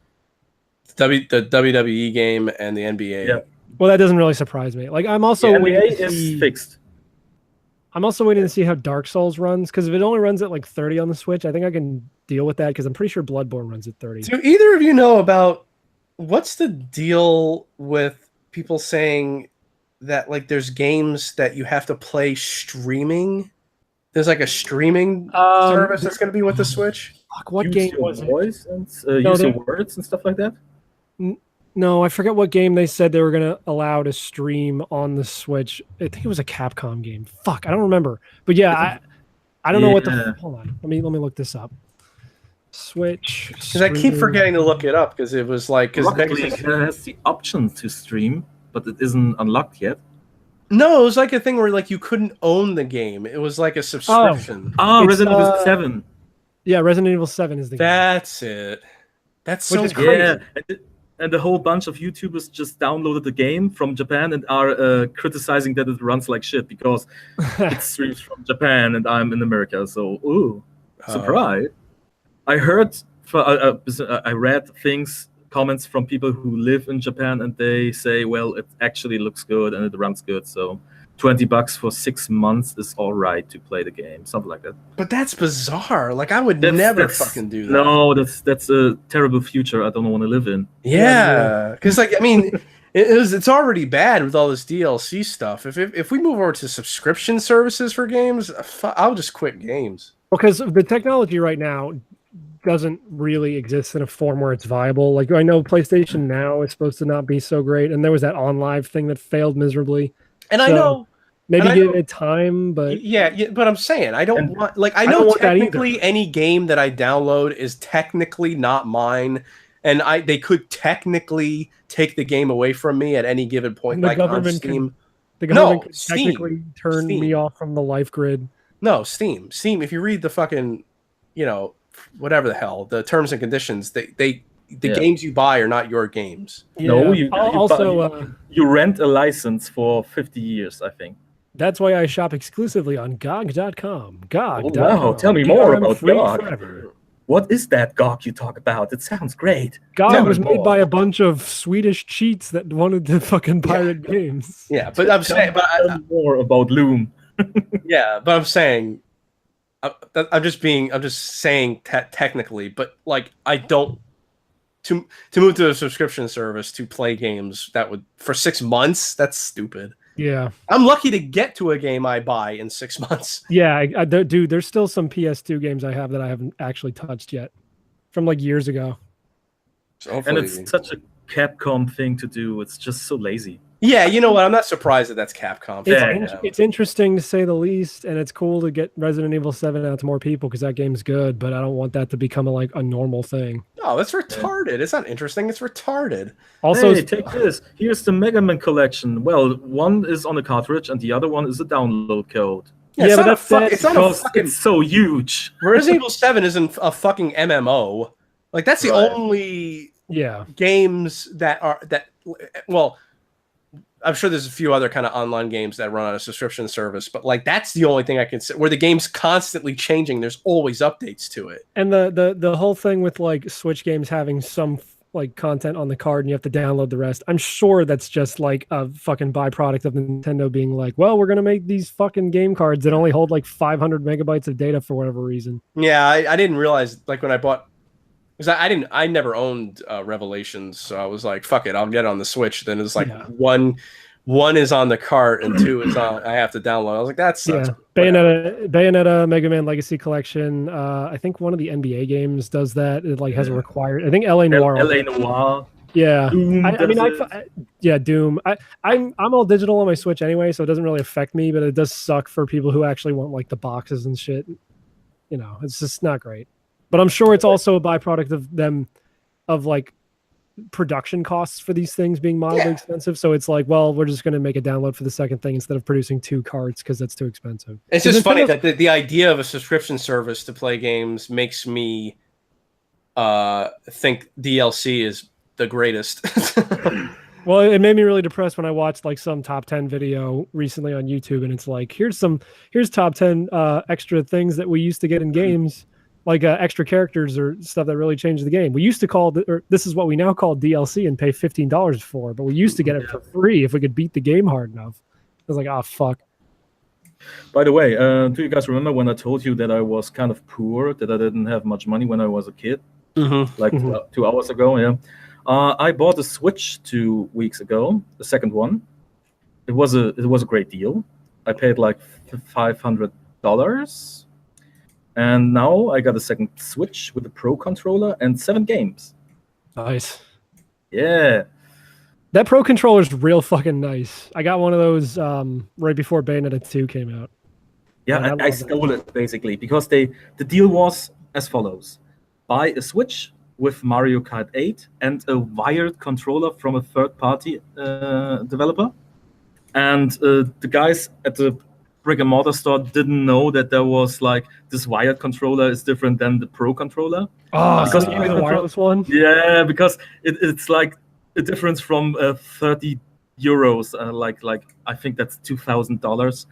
the WWE game and the NBA. Yeah. Well, that doesn't really surprise me. Like, I'm also waiting to see. Fixed. I'm also waiting to see how Dark Souls runs, because if it only runs at like 30 on the Switch, I think I can deal with that, because I'm pretty sure Bloodborne runs at 30. Do either of you know about what's the deal with people saying that like there's games that you have to play streaming? There's like a streaming service that's going to be with the Switch. Fuck, what game was it? Voice and use your words and stuff like that. No, I forget what game they said they were going to allow to stream on the Switch. I think it was a Capcom game. Fuck, I don't remember. But yeah, I don't know what the. Hold on, let me look this up. Switch. Because I keep forgetting to look it up because it was like It has the option to stream, but it isn't unlocked yet. No, it was like a thing where like you couldn't own the game. It was like a subscription. Resident Evil 7. Yeah, Resident Evil 7 is the game. That's it. That's so crazy. Yeah, and a whole bunch of YouTubers just downloaded the game from Japan and are criticizing that it runs like shit because it streams from Japan and I'm in America. So, surprise! I heard, I read comments from people who live in Japan, and they say, well, it actually looks good and it runs good. So $20 for 6 months is all right to play the game, something like that. But that's bizarre. Like I would never fucking do that. No, that's a terrible future I don't want to live in. Yeah, because like I mean, it's already bad with all this DLC stuff. If we move over to subscription services for games, I'll just quit games. Because the technology right now doesn't really exist in a form where it's viable. Like I know PlayStation Now is supposed to not be so great, and there was that OnLive thing that failed miserably. And I know maybe give it time, but yeah, but I'm saying I don't want like I know technically any game that I download is technically not mine, and they could technically take the game away from me at any given point. Like on Steam, the government could technically turn me off from the life grid. No, Steam. If you read the fucking, whatever the hell the terms and conditions, the games you buy are not your games. Yeah. No, you rent a license for 50 years, I think. That's why I shop exclusively on GOG.com. GOG.com. Oh, wow, tell me more about GOG. Forever. What is that GOG you talk about? It sounds great. GOG was made by a bunch of Swedish cheats that wanted to fucking pirate games. Yeah, but I'm saying, more about Loom. Yeah, but I'm saying, I'm just saying technically, but like I don't. To move to a subscription service to play games that would for 6 months, that's stupid. Yeah, I'm lucky to get to a game I buy in 6 months. Yeah, dude, there's still some PS2 games I have that I haven't actually touched yet, from like years ago. So and it's such a Capcom thing to do. It's just so lazy. Yeah, you know what? I'm not surprised that that's Capcom. It's interesting to say the least, and it's cool to get Resident Evil 7 out to more people because that game's good, but I don't want that to become a normal thing. No, that's retarded. It's not interesting. It's retarded. Also, hey, take this. Here's the Mega Man collection. Well, one is on a cartridge, and the other one is a download code. Yeah, but it's so huge. Resident Evil 7 isn't a fucking MMO. Like that's the only games that well. I'm sure there's a few other kind of online games that run on a subscription service, but like that's the only thing I can say where the game's constantly changing. There's always updates to it. And the whole thing with like Switch games having some like content on the card and you have to download the rest. I'm sure that's just like a fucking byproduct of Nintendo being like, well, we're going to make these fucking game cards that only hold like 500 megabytes of data for whatever reason. Yeah. I didn't realize like when I bought, because I never owned Revelations, so I was like, "Fuck it, I'll get it on the Switch." Then it's like one is on the cart and 2 is on. I have to download. I was like, "That's Bayonetta, Mega Man Legacy Collection." I think one of the NBA games does that. It like has a required. I think LA Noire. LA Noire. Yeah, Doom I mean, does it. yeah, Doom. I'm all digital on my Switch anyway, so it doesn't really affect me. But it does suck for people who actually want like the boxes and shit. You know, it's just not great. But I'm sure it's also a byproduct of them of like production costs for these things being mildly expensive. So it's like, well, we're just going to make a download for the second thing instead of producing 2 carts because that's too expensive. It's just funny that the idea of a subscription service to play games makes me think DLC is the greatest. Well, it made me really depressed when I watched like some top 10 video recently on YouTube, and it's like, here's top 10 extra things that we used to get in games, like extra characters or stuff that really changed the game. We used to call this is what we now call DLC and pay $15 for, but we used to get it for free if we could beat the game hard enough. I was like, oh fuck. By the way, do you guys remember when I told you that I was kind of poor, that I didn't have much money when I was a kid? Like 2 hours ago, yeah. I bought a Switch 2 weeks ago, the second one. It was a great deal. I paid like $500, and now I got a second Switch with a Pro controller and 7 games. Nice. Yeah. That Pro controller is real fucking nice. I got one of those right before Bayonetta 2 came out. Yeah, I stole it basically because the deal was as follows: buy a Switch with Mario Kart 8 and a wired controller from a third-party developer. And the guys at the brick-and-mortar store didn't know that there was like this wired controller is different than the Pro controller. Oh, because the wireless one? Yeah, because it's like a difference from 30 euros. Like I think that's $2,000.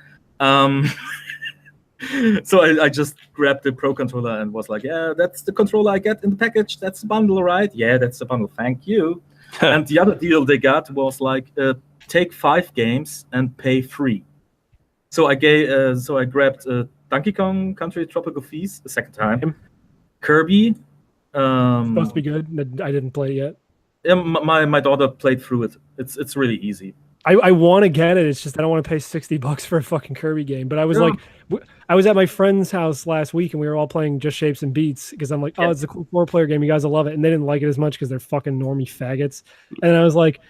So I just grabbed the Pro controller and was like, yeah, that's the controller I get in the package. That's the bundle, right? Yeah, that's the bundle. Thank you. And the other deal they got was like, take 5 games and pay 3. So I grabbed Donkey Kong Country Tropical Freeze the second time. Kirby. Supposed to be good. I didn't play it yet. Yeah, my daughter played through it. It's really easy. I want to get it. It's just I don't want to pay $60 for a fucking Kirby game. But I was like, I was at my friend's house last week and we were all playing Just Shapes and Beats because I'm like, oh, it's a cool 4-player game. You guys will love it. And they didn't like it as much because they're fucking normie faggots. And I was like,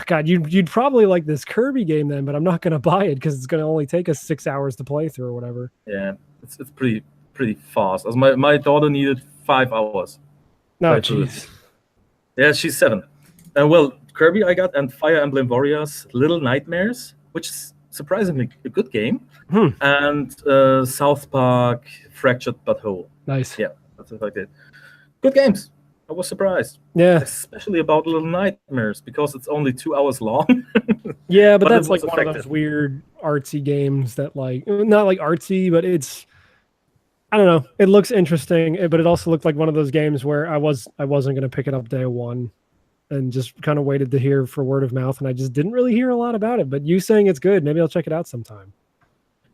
God, you'd probably like this Kirby game then, but I'm not going to buy it because it's going to only take us 6 hours to play through or whatever. Yeah, it's pretty fast. As my daughter needed 5 hours. No, jeez. Yeah, she's 7. Well, Kirby I got, and Fire Emblem Warriors Little Nightmares, which is surprisingly a good game, and South Park Fractured But Whole. Nice. Yeah, that's what I did. Good games. I was surprised. Yeah. Especially about Little Nightmares, because it's only 2 hours long. Yeah, but that's like one of those weird artsy games that like, not like artsy, but it's, I don't know. It looks interesting, but it also looked like one of those games where I wasn't going to pick it up day one. And just kind of waited to hear for word of mouth, and I just didn't really hear a lot about it. But you saying it's good, maybe I'll check it out sometime.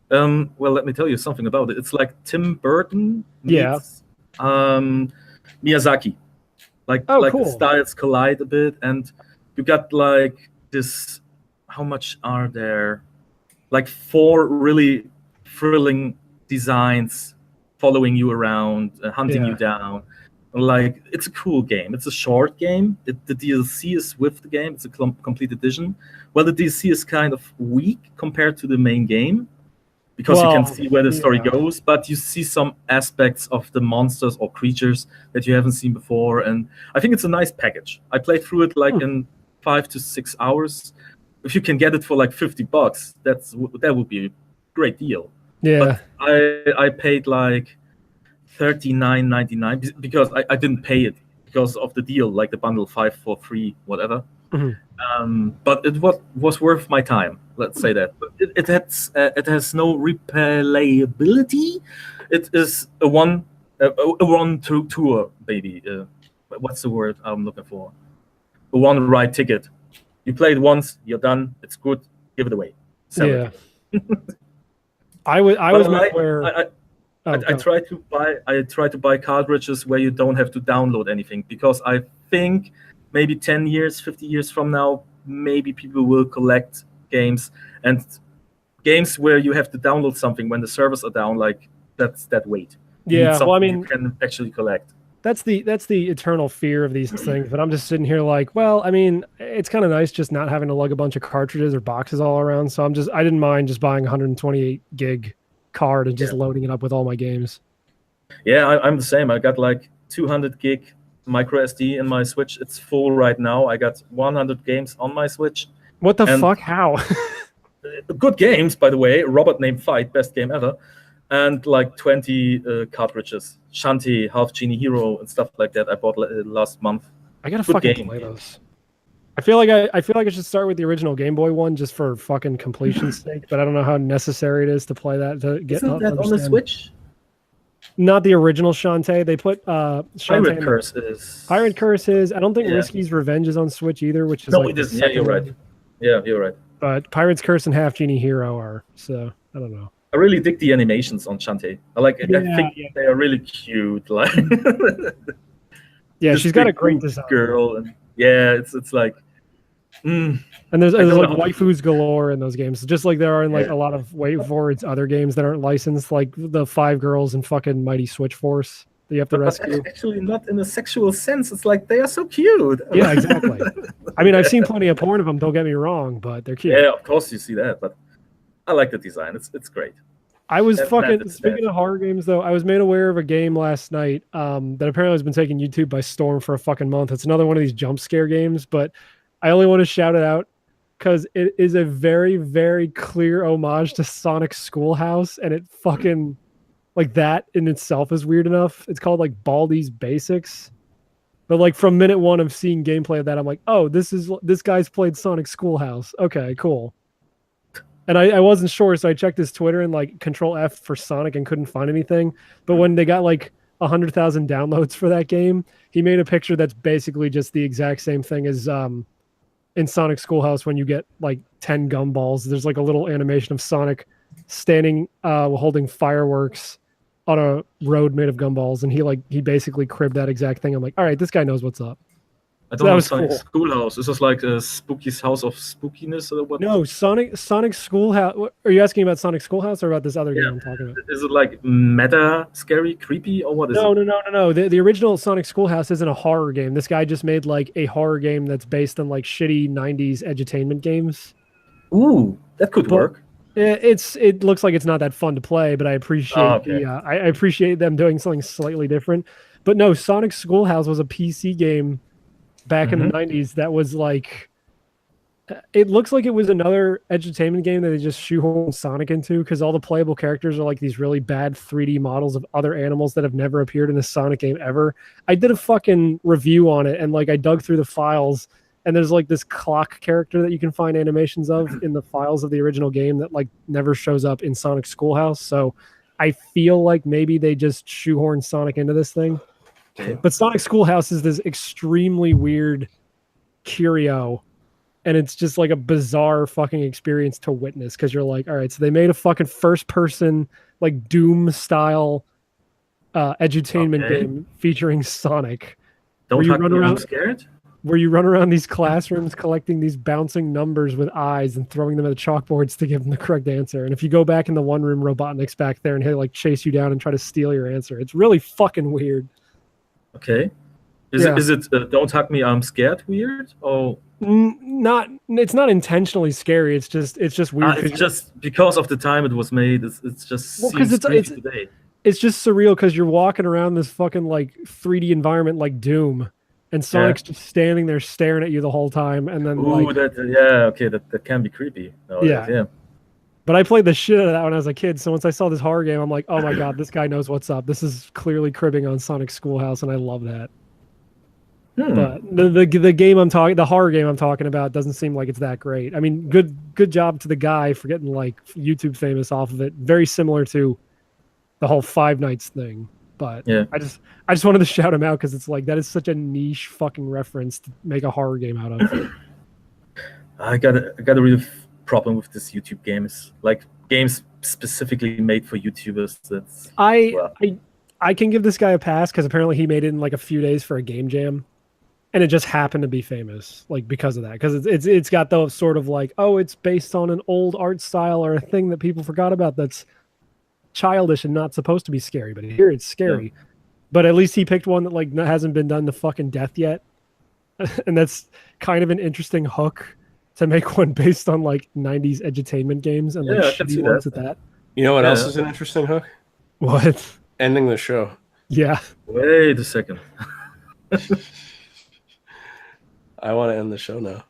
Well, let me tell you something about it. It's like Tim Burton meets Miyazaki. Like cool. The styles collide a bit, and you got like this. How much are there? Like 4 really thrilling designs following you around, hunting you down. Like, it's a cool game. It's a short game. The DLC is with the game. It's a complete edition. Well, the DLC is kind of weak compared to the main game because you can see where the story goes, but you see some aspects of the monsters or creatures that you haven't seen before, and I think it's a nice package. I played through it like in 5 to 6 hours. If you can get it for like $50, that would be a great deal. Yeah. But I paid like $39.99 because I didn't pay it because of the deal, like the bundle 5 for 3, whatever. But it was worth my time. Let's say that. But it has no replayability. It is a one tour, baby. What's the word I'm looking for? A one ride ticket. You play it once, you're done. It's good. Give it away. Sell it. I try to buy cartridges where you don't have to download anything, because I think maybe 10 years, 50 years from now, maybe people will collect games, and games where you have to download something when the servers are down, like that's that weight. Yeah, well, I mean, you can actually collect. That's the eternal fear of these things. But I'm just sitting here like, well, I mean, it's kind of nice just not having to lug a bunch of cartridges or boxes all around. So I didn't mind just buying a 128 gig card and just loading it up with all my games. Yeah, I'm the same. I got like 200 gig micro SD in my Switch. It's full right now. I got 100 games on my Switch. What the fuck? How? Good games, by the way. Robot Named Fight, best game ever. And like 20 cartridges. Shantae, Half Genie Hero, and stuff like that. I bought last month. I gotta fucking play those. I feel like I should start with the original Game Boy one just for fucking completion's sake. But I don't know how necessary it is to play that to get. Isn't that on the Switch? Not the original Shantae. They put Pirate Curse is. Pirate Curse is. I don't think Risky's Revenge is on Switch either, which is no, it isn't. Yeah, you're right. Yeah, you're right. But Pirate's Curse and Half Genie Hero are, so I don't know. I really dig the animations on Shantae. I like it. I think they are really cute. Like, yeah, she's got a great design. Girl, and it's like. And there's like waifus galore in those games, just like there are in like a lot of WayForward's other games that aren't licensed, like the 5 girls in fucking Mighty Switch Force that you have to rescue. Actually, not in a sexual sense. It's like they are so cute. Yeah, exactly. I mean, I've seen plenty of porn of them. Don't get me wrong, but they're cute. Yeah, of course you see that, but I like the design. It's great. I was speaking of horror games though, I was made aware of a game last night that apparently has been taking YouTube by storm for a fucking month. It's another one of these jump scare games, but I only want to shout it out because it is a very, very clear homage to Sonic Schoolhouse, and it fucking like that in itself is weird enough. It's called like Baldi's Basics. But like from minute one of seeing gameplay of that, I'm like, oh, this guy's played Sonic Schoolhouse. Okay, cool. And I wasn't sure, so I checked his Twitter and like Control F for Sonic and couldn't find anything. But when they got like 100,000 downloads for that game, he made a picture that's basically just the exact same thing as in Sonic Schoolhouse when you get like 10 gumballs. There's like a little animation of Sonic standing holding fireworks on a road made of gumballs, and he basically cribbed that exact thing. I'm like, all right, this guy knows what's up. I don't know Sonic Schoolhouse. Is this like a Spooky's House of Spookiness or what? No, Sonic Schoolhouse. Are you asking about Sonic Schoolhouse or about this other game I'm talking about? Is it like meta, scary, creepy, or what is it? No. The original Sonic Schoolhouse isn't a horror game. This guy just made like a horror game that's based on like shitty 90s edutainment games. Ooh, that could work. It looks like it's not that fun to play, but I appreciate I appreciate them doing something slightly different. But no, Sonic Schoolhouse was a PC game back in the 90s that was like, it looks like it was another edutainment game that they just shoehorned Sonic into, because all the playable characters are like these really bad 3D models of other animals that have never appeared in a Sonic game ever. I did a fucking review on it, and like I dug through the files, and there's like this clock character that you can find animations of in the files of the original game that like never shows up in Sonic Schoolhouse. So I feel like maybe they just shoehorned Sonic into this thing. But Sonic Schoolhouse is this extremely weird curio, and it's just like a bizarre fucking experience to witness, because you're like, all right, so they made a fucking first-person, like Doom-style edutainment game featuring Sonic. Don't talk me, I'm scared? Where you run around these classrooms collecting these bouncing numbers with eyes and throwing them at the chalkboards to give them the correct answer. And if you go back in the one room, Robotnik's back there and he'll like chase you down and try to steal your answer. It's really fucking weird. Okay. Is it Don't Hug Me, I'm Scared weird? Oh, it's not intentionally scary. It's just weird. It's just because of the time it was made. It's just today. It's just surreal because you're walking around this fucking like 3D environment like Doom, and Sonic's just standing there staring at you the whole time. And then that can be creepy. Yeah. But I played the shit out of that when I was a kid. So once I saw this horror game, I'm like, oh my god, this guy knows what's up. This is clearly cribbing on Sonic Schoolhouse, and I love that. But the horror game I'm talking about doesn't seem like it's that great. I mean, good job to the guy for getting like YouTube famous off of it. Very similar to the whole Five Nights thing. But I just wanted to shout him out because it's like that is such a niche fucking reference to make a horror game out of. I got a real problem with this YouTube games, like games specifically made for YouTubers. I can give this guy a pass because apparently he made it in like a few days for a game jam, and it just happened to be famous like because of that, because it's got those sort of like, oh, it's based on an old art style or a thing that people forgot about that's childish and not supposed to be scary, but here it's scary. but at least he picked one that like hasn't been done to fucking death yet, and that's kind of an interesting hook to make one based on like 90s edutainment games and like shitty ones at that. You know what else is an interesting hook? What? Ending the show. Yeah. Wait a second. I want to end the show now.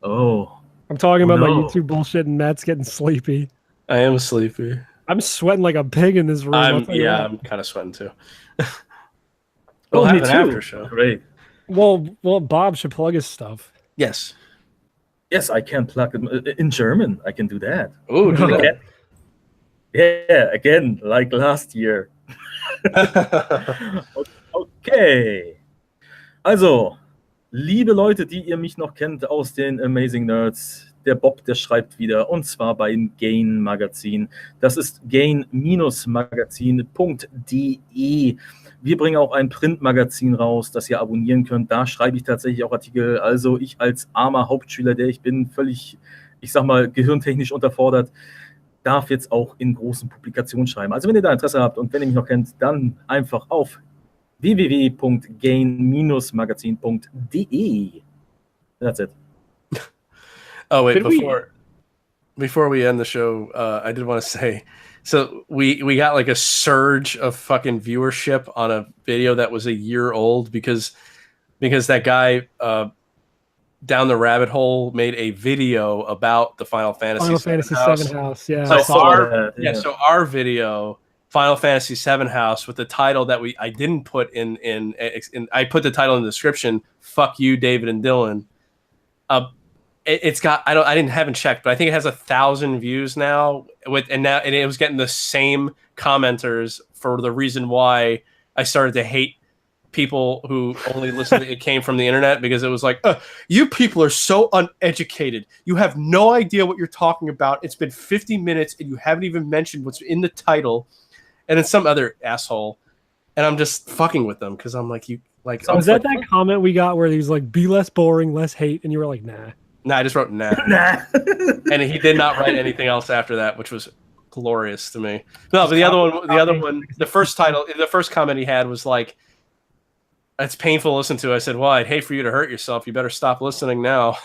Oh. I'm talking about my YouTube bullshit and Matt's getting sleepy. I am sleepy. I'm sweating like a pig in this room. I'm kind of sweating too. We'll have an after show. Great. Well, Bob should plug his stuff. Yes. Yes, I can plug it in German. I can do that. Oh, do that. Yeah, again, like last year. Okay. Also, liebe Leute, die ihr mich noch kennt aus den Amazing Nerds, der Bob, der schreibt wieder, und zwar beim Gain Magazin. Das ist gain-magazin.de. Wir bringen auch ein Printmagazin raus, das ihr abonnieren könnt. Da schreibe ich tatsächlich auch Artikel. Also ich als armer Hauptschüler, der ich bin, völlig, ich sag mal, gehirntechnisch unterfordert, darf jetzt auch in großen Publikationen schreiben. Also wenn ihr da Interesse habt und wenn ihr mich noch kennt, dann einfach auf www.gain-magazin.de. That's it. Oh wait, before we end the show, I did want to say, so we got like a surge of fucking viewership on a video that was a year old because that guy down the rabbit hole made a video about the Final Fantasy VII house. Yeah. So our video, Final Fantasy VII House, with the title that I didn't put in I put the title in the description. Fuck you, David and Dylan. It's got I haven't checked, but I think it has 1,000 views now. And it was getting the same commenters for the reason why I started to hate people who only listen to it came from the internet, because it was like, you people are so uneducated. You have no idea what you're talking about. It's been 50 minutes and you haven't even mentioned what's in the title. And then some other asshole, and I'm just fucking with them because I'm like, you like. So was that comment we got where he was like, "Be less boring, less hate," and you were like, "Nah." Nah, I just wrote nah. Nah. And he did not write anything else after that, which was glorious to me. No, but the other one, the first comment he had was like, "It's painful to listen to." I said, "Well, I'd hate for you to hurt yourself. You better stop listening now."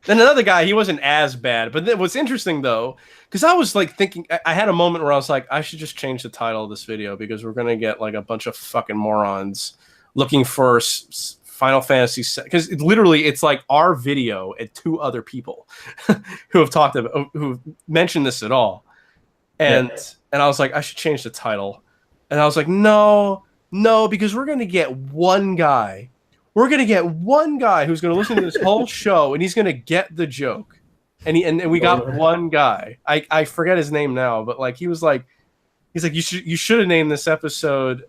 Then another guy, he wasn't as bad. But what's interesting, though, because I was like thinking, I had a moment where I was like, I should just change the title of this video because we're going to get like a bunch of fucking morons looking for Final Fantasy. Because literally, it's like our video and 2 other people who have talked about, who mentioned this at all. And I was like, I should change the title. And I was like, no, because we're going to get one guy. We're going to get one guy who's going to listen to this whole show, and he's going to get the joke. And we got one guy. I forget his name now, but like he's like you should have named this episode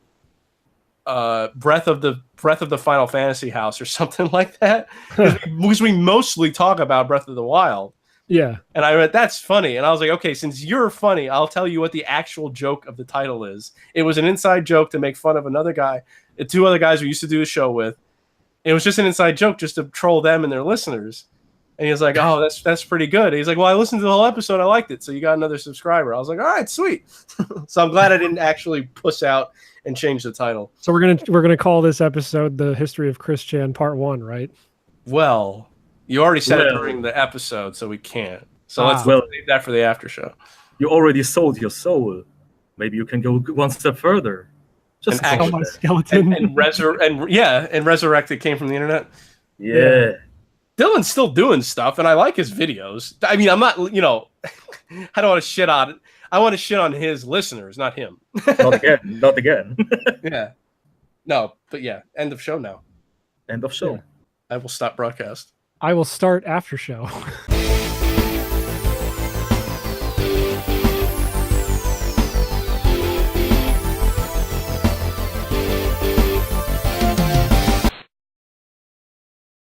Breath of the Final Fantasy House or something like that, because we mostly talk about Breath of the Wild. Yeah. And I read, that's funny. And I was like, okay, since you're funny, I'll tell you what the actual joke of the title is. It was an inside joke to make fun of another guy, 2 other guys we used to do a show with. It was just an inside joke just to troll them and their listeners. And he was like, oh, that's pretty good. He's like, well, I listened to the whole episode. I liked it. So you got another subscriber. I was like, all right, sweet. So I'm glad I didn't actually puss out and change the title. So we're gonna call this episode The History of Chris Chan Part 1, right? Well, you already said it during the episode, so we can't. So let's leave that for the after show. You already sold your soul. Maybe you can go one step further. Just sell my skeleton and resurrect it came from the internet. Yeah. Dylan's still doing stuff, and I like his videos. I mean, I'm not, I don't want to shit on it. I want to shit on his listeners, not him. Not again. Yeah. No, but yeah, end of show now. End of show. Yeah. I will stop broadcast. I will start after show.